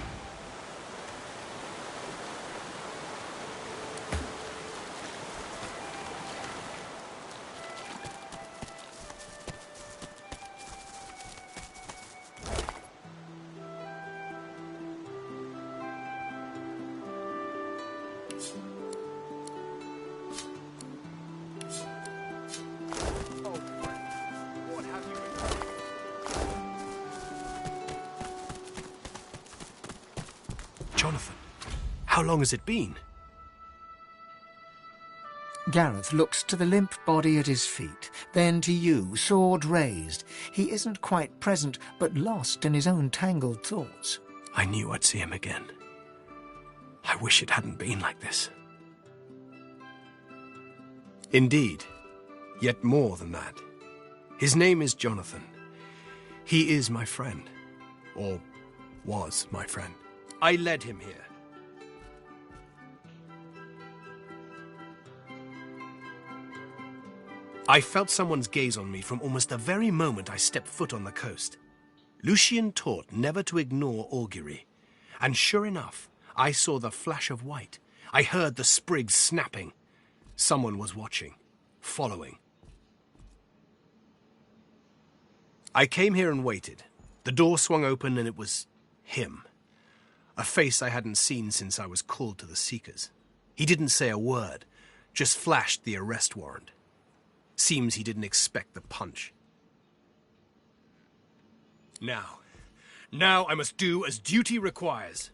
Speaker 16: Jonathan, how long has it been?
Speaker 3: Gareth looks to the limp body at his feet, then to you, sword raised. He isn't quite present, but lost in his own tangled thoughts.
Speaker 16: I knew I'd see him again. I wish it hadn't been like this. Indeed, yet more than that. His name is Jonathan. He is my friend, or was my friend. I led him here. I felt someone's gaze on me from almost the very moment I stepped foot on the coast. Lucian taught never to ignore augury. And sure enough, I saw the flash of white. I heard the sprigs snapping. Someone was watching, following. I came here and waited. The door swung open and it was him. A face I hadn't seen since I was called to the Seekers. He didn't say a word, just flashed the arrest warrant. Seems he didn't expect the punch. Now I must do as duty requires.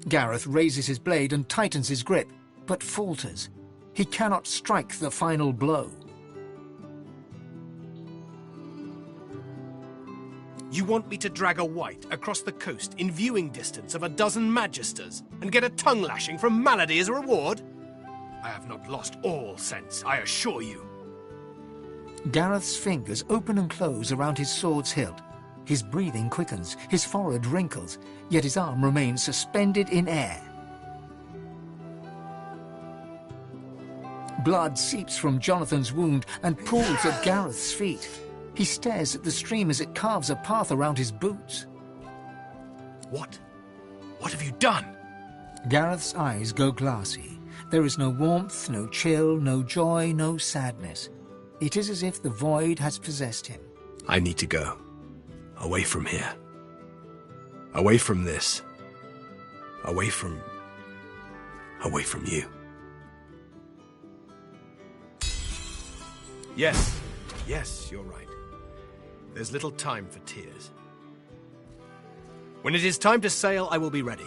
Speaker 3: Gareth raises his blade and tightens his grip, but falters. He cannot strike the final blow.
Speaker 16: You want me to drag a white across the coast in viewing distance of a dozen magisters and get a tongue lashing from Malady as a reward? I have not lost all sense, I assure you.
Speaker 3: Gareth's fingers open and close around his sword's hilt. His breathing quickens, his forehead wrinkles, yet his arm remains suspended in air. Blood seeps from Jonathan's wound and pools at Gareth's feet. He stares at the stream as it carves a path around his boots.
Speaker 16: What? What have you done?
Speaker 3: Gareth's eyes go glassy. There is no warmth, no chill, no joy, no sadness. It is as if the void has possessed him.
Speaker 19: I need to go. Away from here. Away from this. Away from you. Yes, you're right. There's little time for tears. When it is time to sail, I will be ready.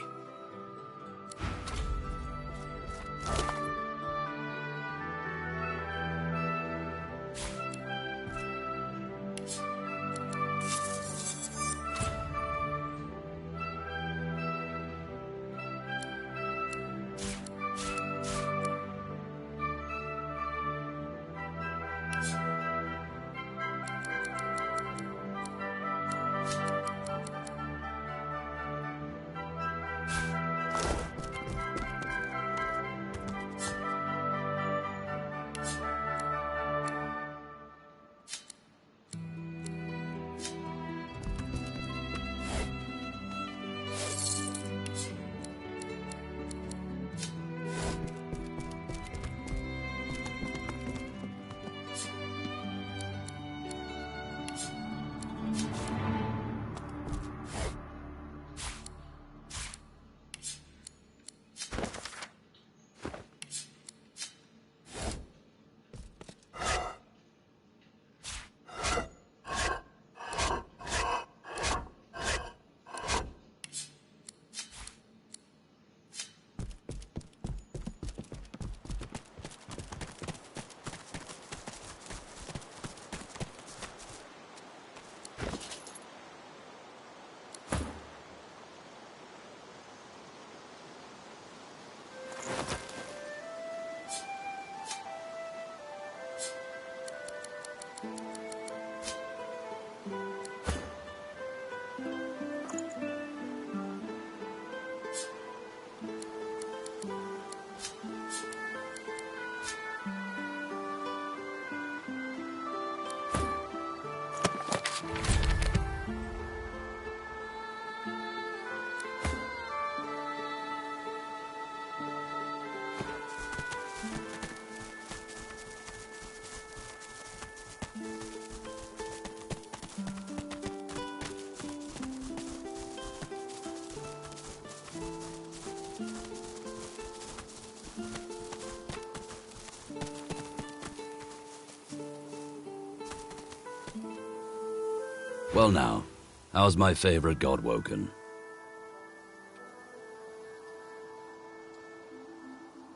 Speaker 15: Well now, how's my favorite god woken?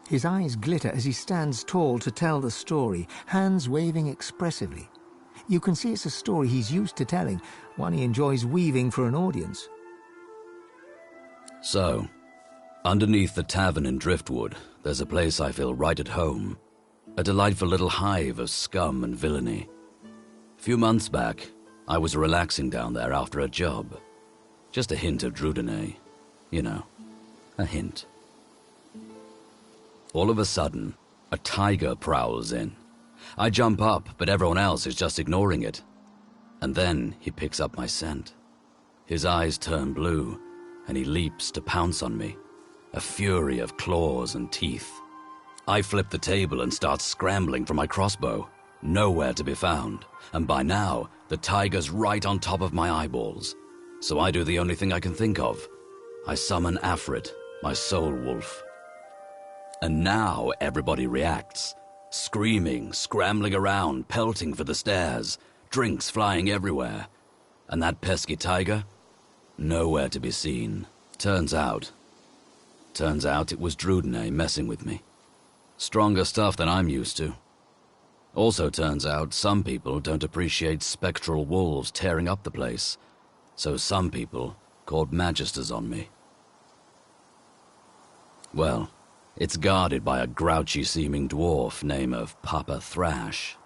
Speaker 3: His eyes glitter as he stands tall to tell the story, hands waving expressively. You can see it's a story he's used to telling, one he enjoys weaving for an audience.
Speaker 15: So, underneath the tavern in Driftwood, there's a place I feel right at home. A delightful little hive of scum and villainy. A few months back, I was relaxing down there after a job. Just a hint of Drudenay. You know, a hint. All of a sudden, a tiger prowls in. I jump up, but everyone else is just ignoring it. And then he picks up my scent. His eyes turn blue, and he leaps to pounce on me. A fury of claws and teeth. I flip the table and start scrambling for my crossbow. Nowhere to be found, and by now, the tiger's right on top of my eyeballs. So I do the only thing I can think of. I summon Afrit, my soul wolf. And now everybody reacts. Screaming, scrambling around, pelting for the stairs, drinks flying everywhere. And that pesky tiger? Nowhere to be seen. Turns out it was Drudenay messing with me. Stronger stuff than I'm used to. Also turns out some people don't appreciate spectral wolves tearing up the place, so some people called magisters on me. Well, it's guarded by a grouchy-seeming dwarf named of Papa Thrash.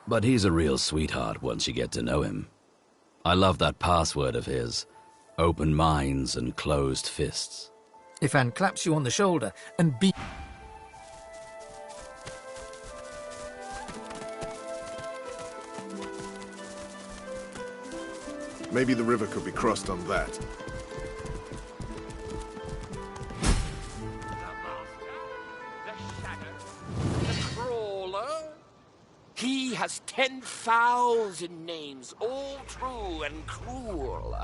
Speaker 15: But he's a real sweetheart once you get to know him. I love that password of his, open minds and closed fists.
Speaker 3: Ifan claps you on the shoulder and
Speaker 1: Maybe the river could be crossed on that.
Speaker 9: has 10,000 names, all true and cruel.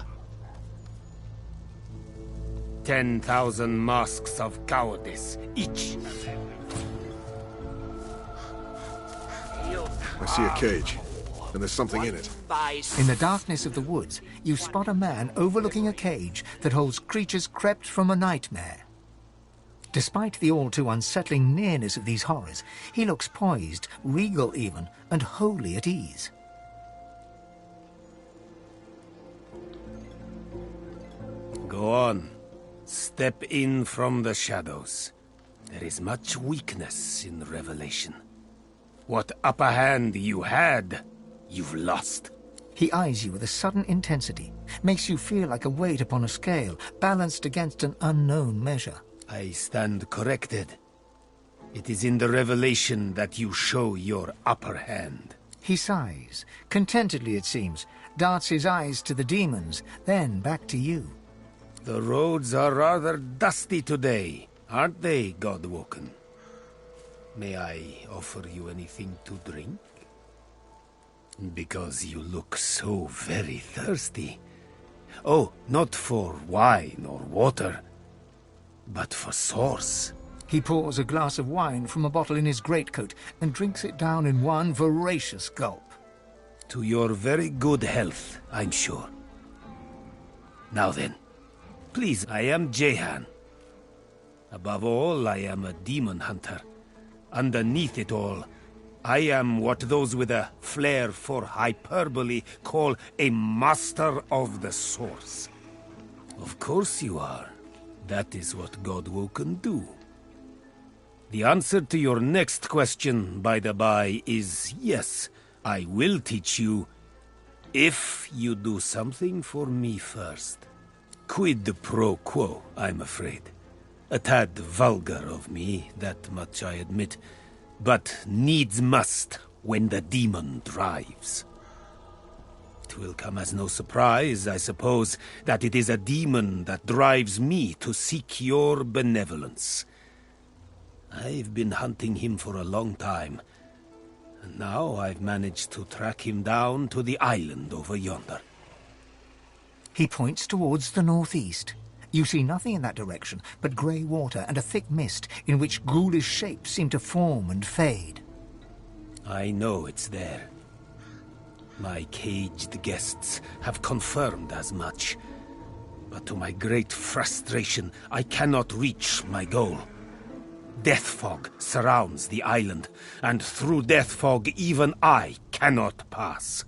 Speaker 23: 10,000 masks of cowardice, each.
Speaker 1: I see a cage, and there's something in it.
Speaker 3: In the darkness of the woods, you spot a man overlooking a cage that holds creatures crept from a nightmare. Despite the all-too unsettling nearness of these horrors, he looks poised, regal even, and wholly at ease.
Speaker 23: Go on. Step in from the shadows. There is much weakness in Revelation. What upper hand you had, you've lost.
Speaker 3: He eyes you with a sudden intensity, makes you feel like a weight upon a scale, balanced against an unknown measure.
Speaker 23: I stand corrected. It is in the Revelation that you show your upper hand.
Speaker 3: He sighs, contentedly it seems, darts his eyes to the demons, then back to you.
Speaker 23: The roads are rather dusty today, aren't they, Godwoken? May I offer you anything to drink? Because you look so very thirsty. Oh, not for wine or water, but for sauce.
Speaker 3: He pours a glass of wine from a bottle in his greatcoat and drinks it down in one voracious gulp.
Speaker 23: To your very good health, I'm sure. Now then, please, I am Jehan. Above all, I am a demon hunter. Underneath it all, I am what those with a flair for hyperbole call a master of the source. Of course you are. That is what Godwoken do. The answer to your next question, by the by, is yes, I will teach you if you do something for me first. Quid pro quo, I'm afraid. A tad vulgar of me, that much I admit, but needs must when the demon drives. It will come as no surprise, I suppose, that it is a demon that drives me to seek your benevolence. I've been hunting him for a long time, and now I've managed to track him down to the island over yonder.
Speaker 3: He points towards the northeast. You see nothing in that direction but grey water and a thick mist in which ghoulish shapes seem to form and fade.
Speaker 23: I know it's there. My caged guests have confirmed as much. But to my great frustration, I cannot reach my goal. Death fog surrounds the island, and through death fog even I cannot pass.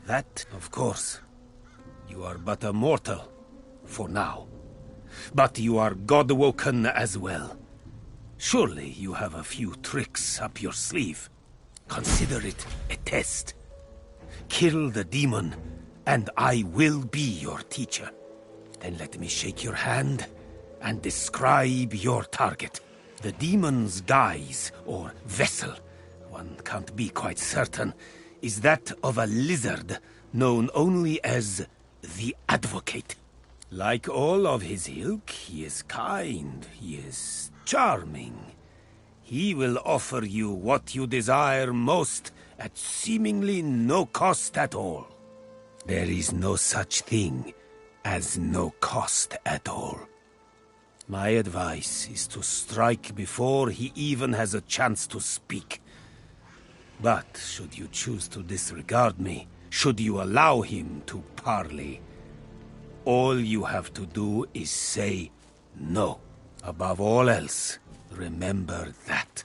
Speaker 23: That, of course, you are but a mortal. For now. But you are Godwoken as well. Surely you have a few tricks up your sleeve. Consider it a test. Kill the demon, and I will be your teacher. Then let me shake your hand and describe your target. The demon's guise, or vessel, one can't be quite certain, is that of a lizard known only as the Advocate. Like all of his ilk, he is kind, he is charming. He will offer you what you desire most at seemingly no cost at all. There is no such thing as no cost at all. My advice is to strike before he even has a chance to speak. But should you choose to disregard me, should you allow him to parley, all you have to do is say no. Above all else, remember that.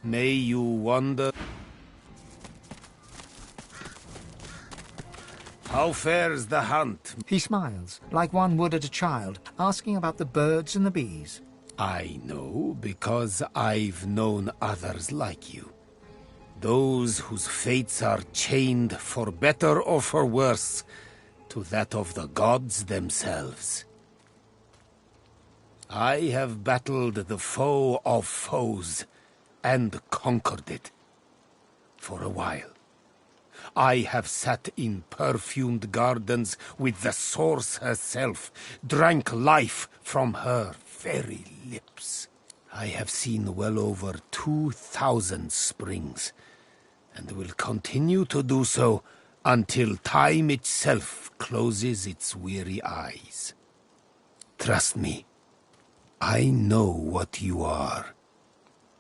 Speaker 23: May you wonder... How fares the hunt?
Speaker 3: He smiles, like one would at a child, asking about the birds and the bees.
Speaker 23: I know because I've known others like you. Those whose fates are chained, for better or for worse, to that of the gods themselves. I have battled the foe of foes, and conquered it. For a while. I have sat in perfumed gardens with the source herself, drank life from her very lips. I have seen well over 2,000 springs, and will continue to do so until time itself closes its weary eyes. Trust me, I know what you are,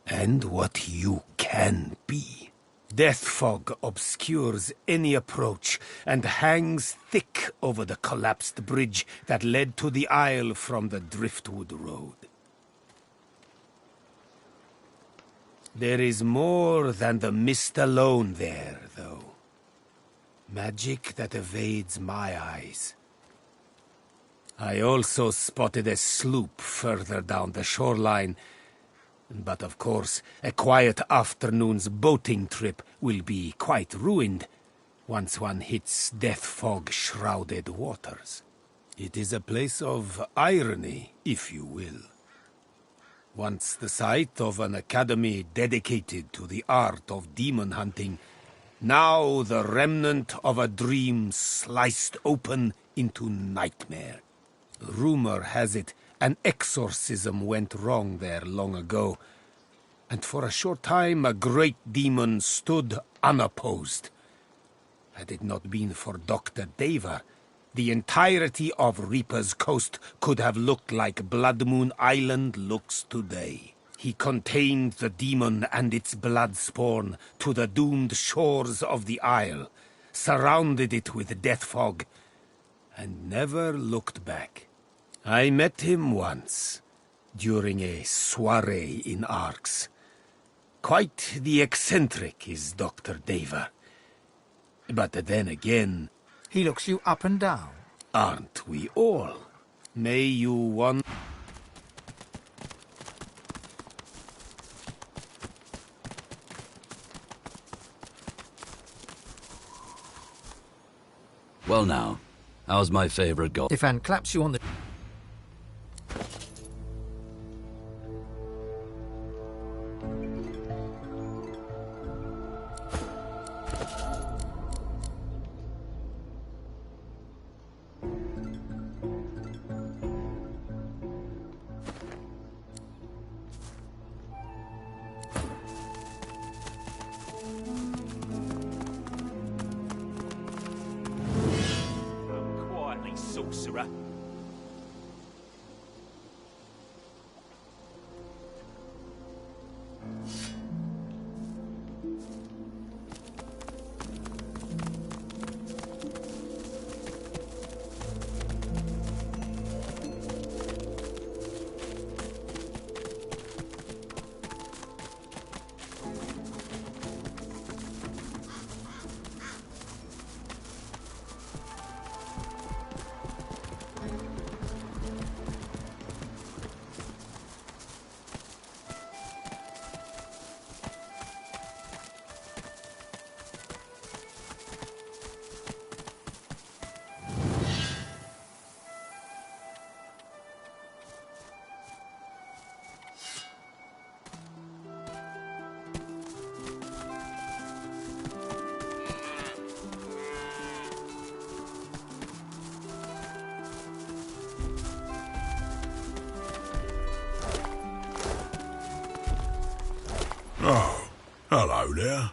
Speaker 23: and what you can be. Death fog obscures any approach and hangs thick over the collapsed bridge that led to the Isle from the Driftwood Road. There is more than the mist alone there, though. Magic that evades my eyes. I also spotted a sloop further down the shoreline, but of course, a quiet afternoon's boating trip will be quite ruined once one hits death fog-shrouded waters. It is a place of irony, if you will. Once the site of an academy dedicated to the art of demon hunting, now the remnant of a dream sliced open into nightmare. Rumor has it an exorcism went wrong there long ago, and for a short time a great demon stood unopposed. Had it not been for Dr. Dever, the entirety of Reaper's Coast could have looked like Blood Moon Island looks today. He contained the demon and its blood spawn to the doomed shores of the Isle, surrounded it with death fog, and never looked back. I met him once, during a soiree in Arx. Quite the eccentric is Dr. Dever. But then again...
Speaker 3: He looks you up and down.
Speaker 23: Aren't we all? May you one...
Speaker 15: Well now, how's my favorite god?
Speaker 3: Ifan claps you on the...
Speaker 20: Quietly, sorcerer.
Speaker 21: Oh, hello there.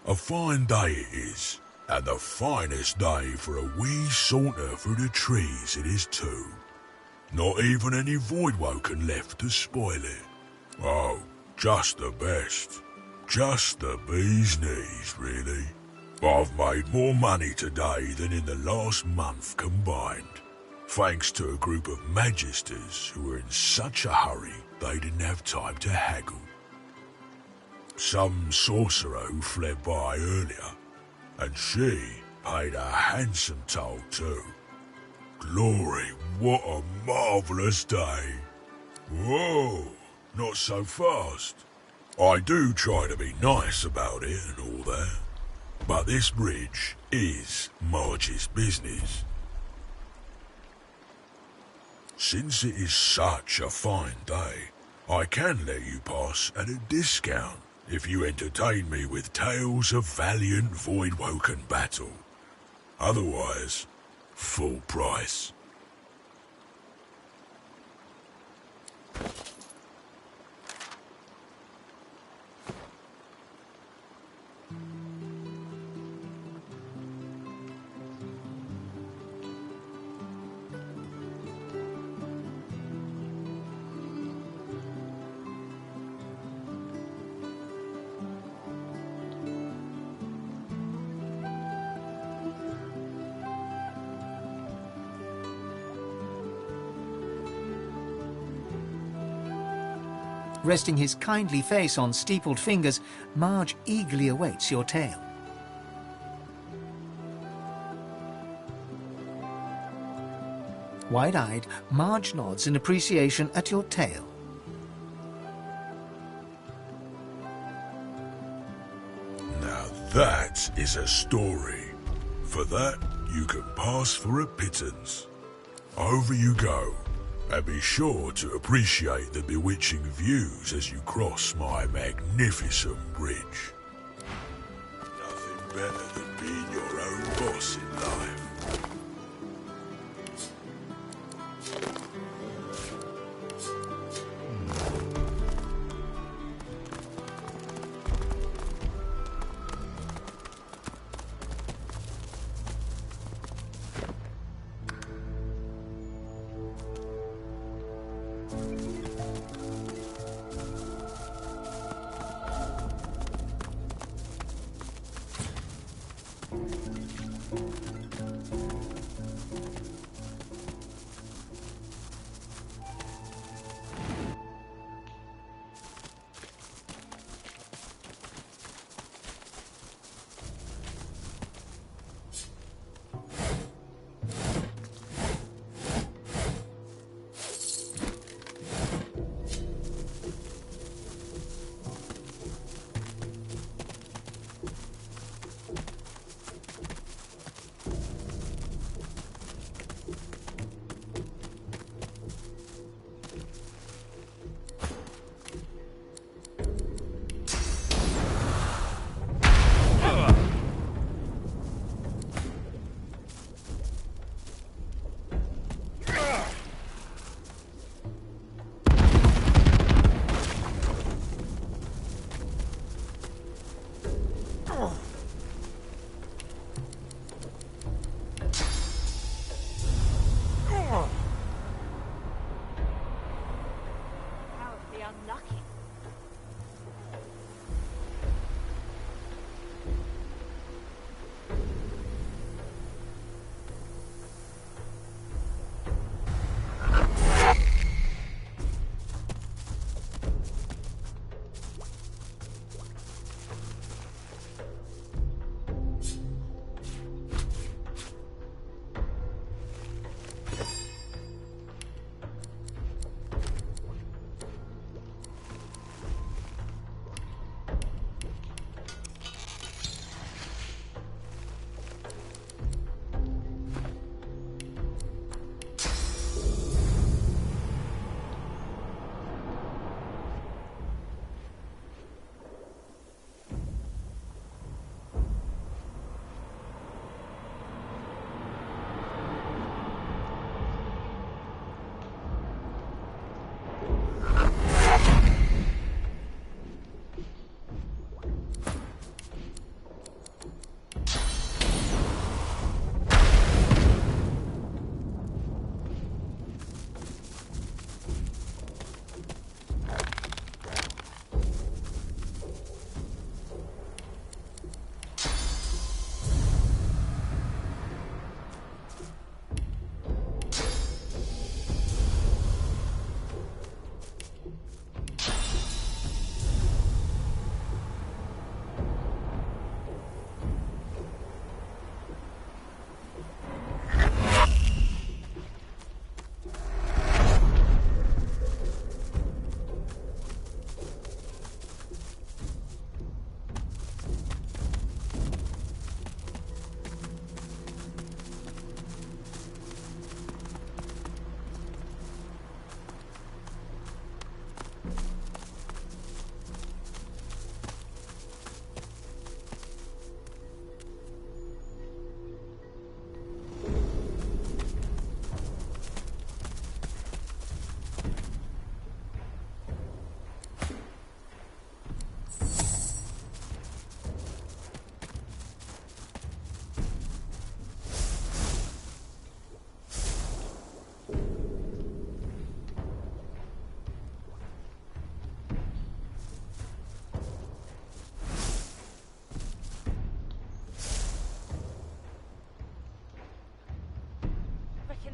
Speaker 21: A fine day it is, and the finest day for a wee saunter through the trees it is too. Not even any voidwoken left to spoil it. Oh, just the best. Just the bee's knees, really. I've made more money today than in the last month combined, thanks to a group of magisters who were in such a hurry they didn't have time to haggle. Some sorcerer who fled by earlier, and she paid a handsome toll too. Glory, what a marvellous day. Whoa, not so fast. I do try to be nice about it and all that, but this bridge is Marge's business. Since it is such a fine day, I can let you pass at a discount if you entertain me with tales of valiant voidwoken battle. Otherwise, full price.
Speaker 3: Resting his kindly face on steepled fingers, Marge eagerly awaits your tale. Wide-eyed, Marge nods in appreciation at your tale.
Speaker 21: Now that is a story. For that, you can pass for a pittance. Over you go, and be sure to appreciate the bewitching views as you cross my magnificent bridge. Nothing better than being your own boss in life.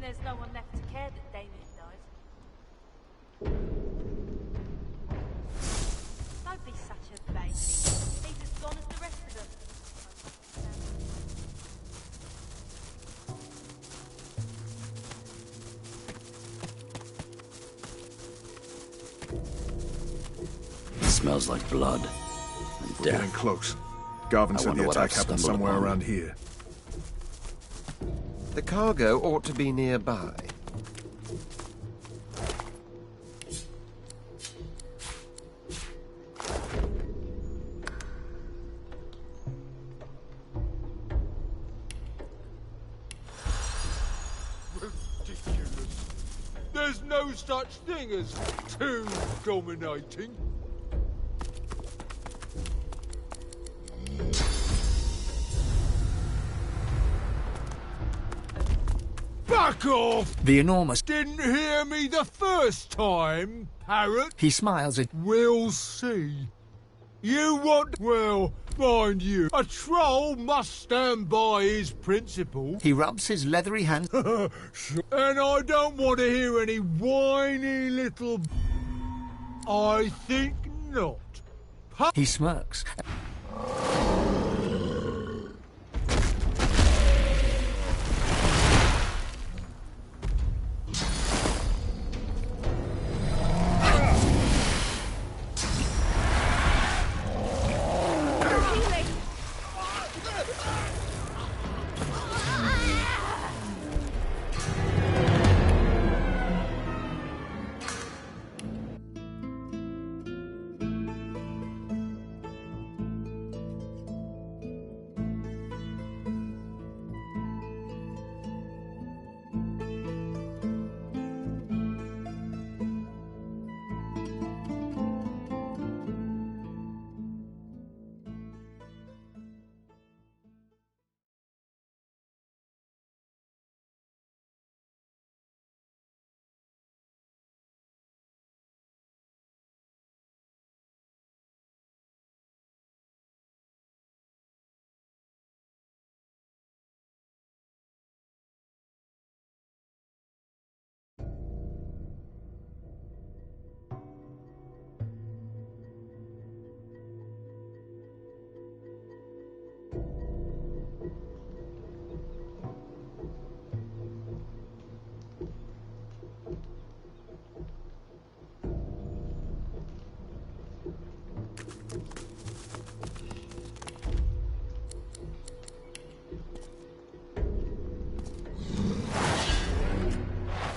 Speaker 6: There's no one left to care that Damien died.
Speaker 15: smells like blood and
Speaker 1: We're
Speaker 15: death.
Speaker 1: getting close. Garvin
Speaker 15: I
Speaker 1: said
Speaker 15: wonder
Speaker 1: the
Speaker 15: what
Speaker 1: attack
Speaker 15: I've
Speaker 1: happened
Speaker 15: stumbled
Speaker 1: somewhere
Speaker 15: upon.
Speaker 1: around here.
Speaker 8: The cargo ought to be nearby.
Speaker 18: Ridiculous. There's no such thing as two dominating. Fuck off!
Speaker 3: The enormous...
Speaker 18: Didn't hear me the first time, parrot.
Speaker 3: He smiles at...
Speaker 18: We'll see. You want... Well, mind you, a troll must stand by his principle.
Speaker 3: He rubs his leathery hand...
Speaker 18: And I don't want to hear any whiny little... I think not.
Speaker 3: He smirks.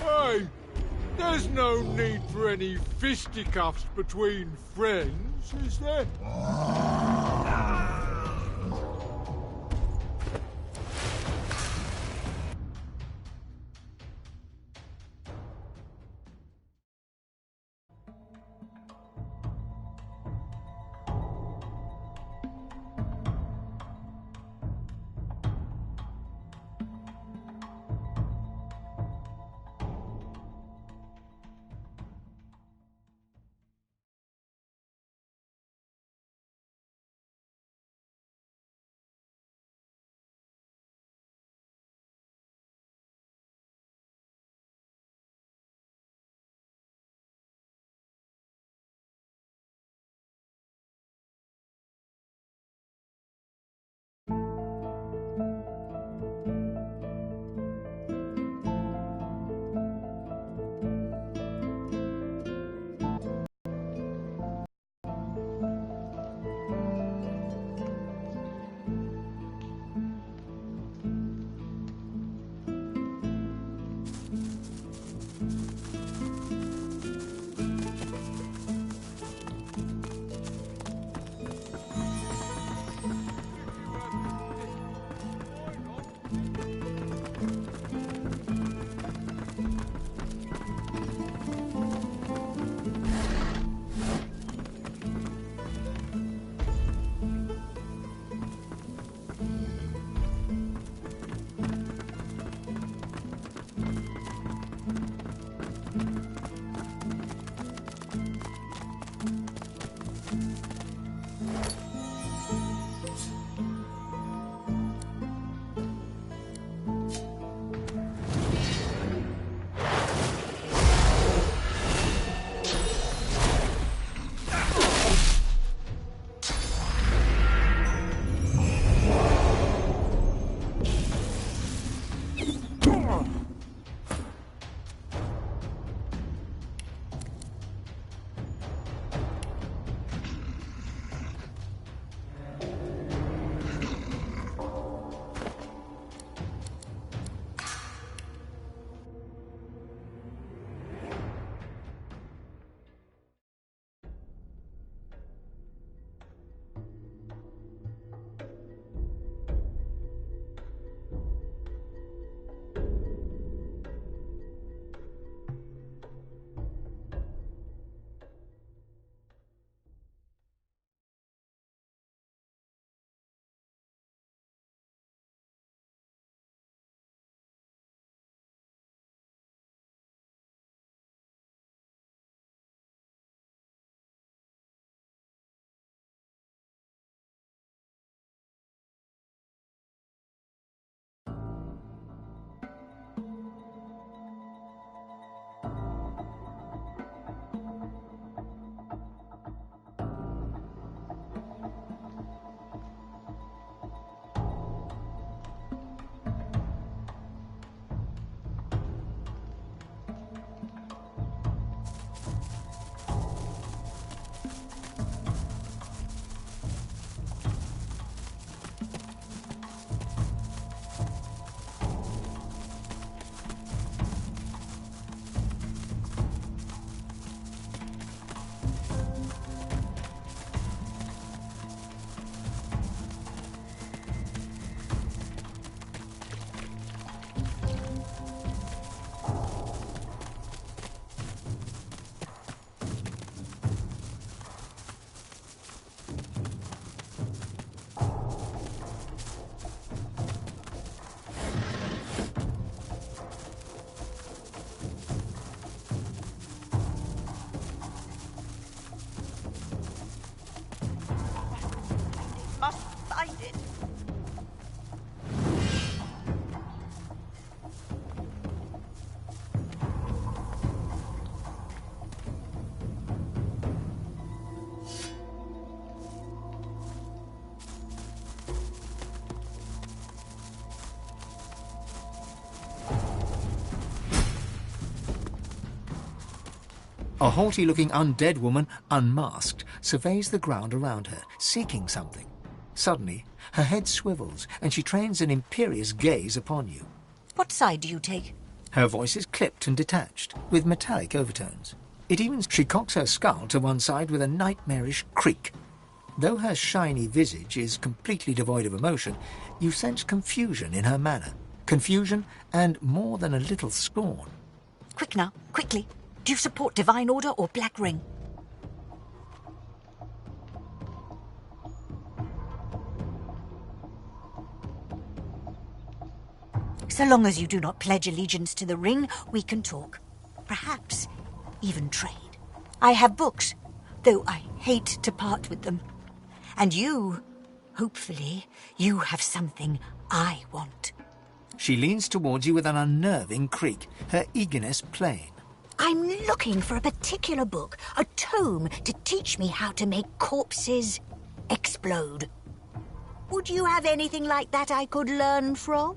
Speaker 18: Hey, there's no need for any fisticuffs between friends, is there?
Speaker 3: A haughty-looking undead woman, unmasked, surveys the ground around her, seeking something. Suddenly, her head swivels, and she trains an imperious gaze upon you.
Speaker 2: What side do you take?
Speaker 3: Her voice is clipped and detached, with metallic overtones. She cocks her skull to one side with a nightmarish creak. Though her shiny visage is completely devoid of emotion, you sense confusion in her manner. Confusion and more than a little scorn.
Speaker 2: Quick now, quickly. Do you support Divine Order or Black Ring? So long as you do not pledge allegiance to the Ring, we can talk. Perhaps even trade. I have books, though I hate to part with them. And you, hopefully, you have something I want.
Speaker 3: She leans towards you with an unnerving creak, her eagerness plain.
Speaker 2: I'm looking for a particular book, a tome to teach me how to make corpses explode. Would you have anything like that I could learn from?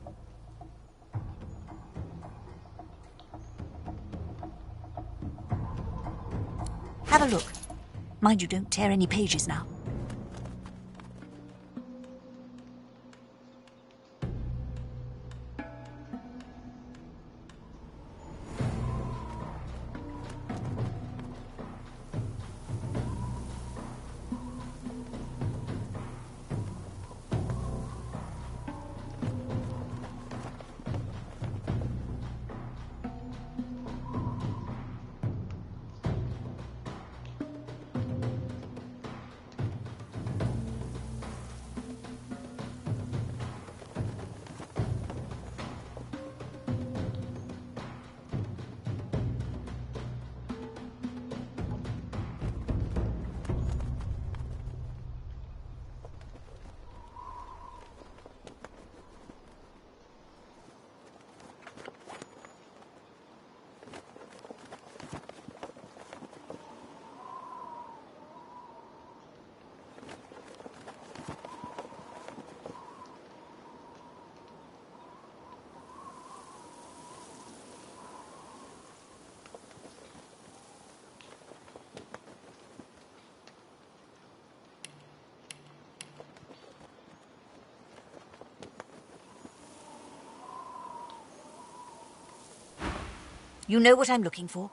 Speaker 2: Have a look. Mind you don't tear any pages now. You know what I'm looking for?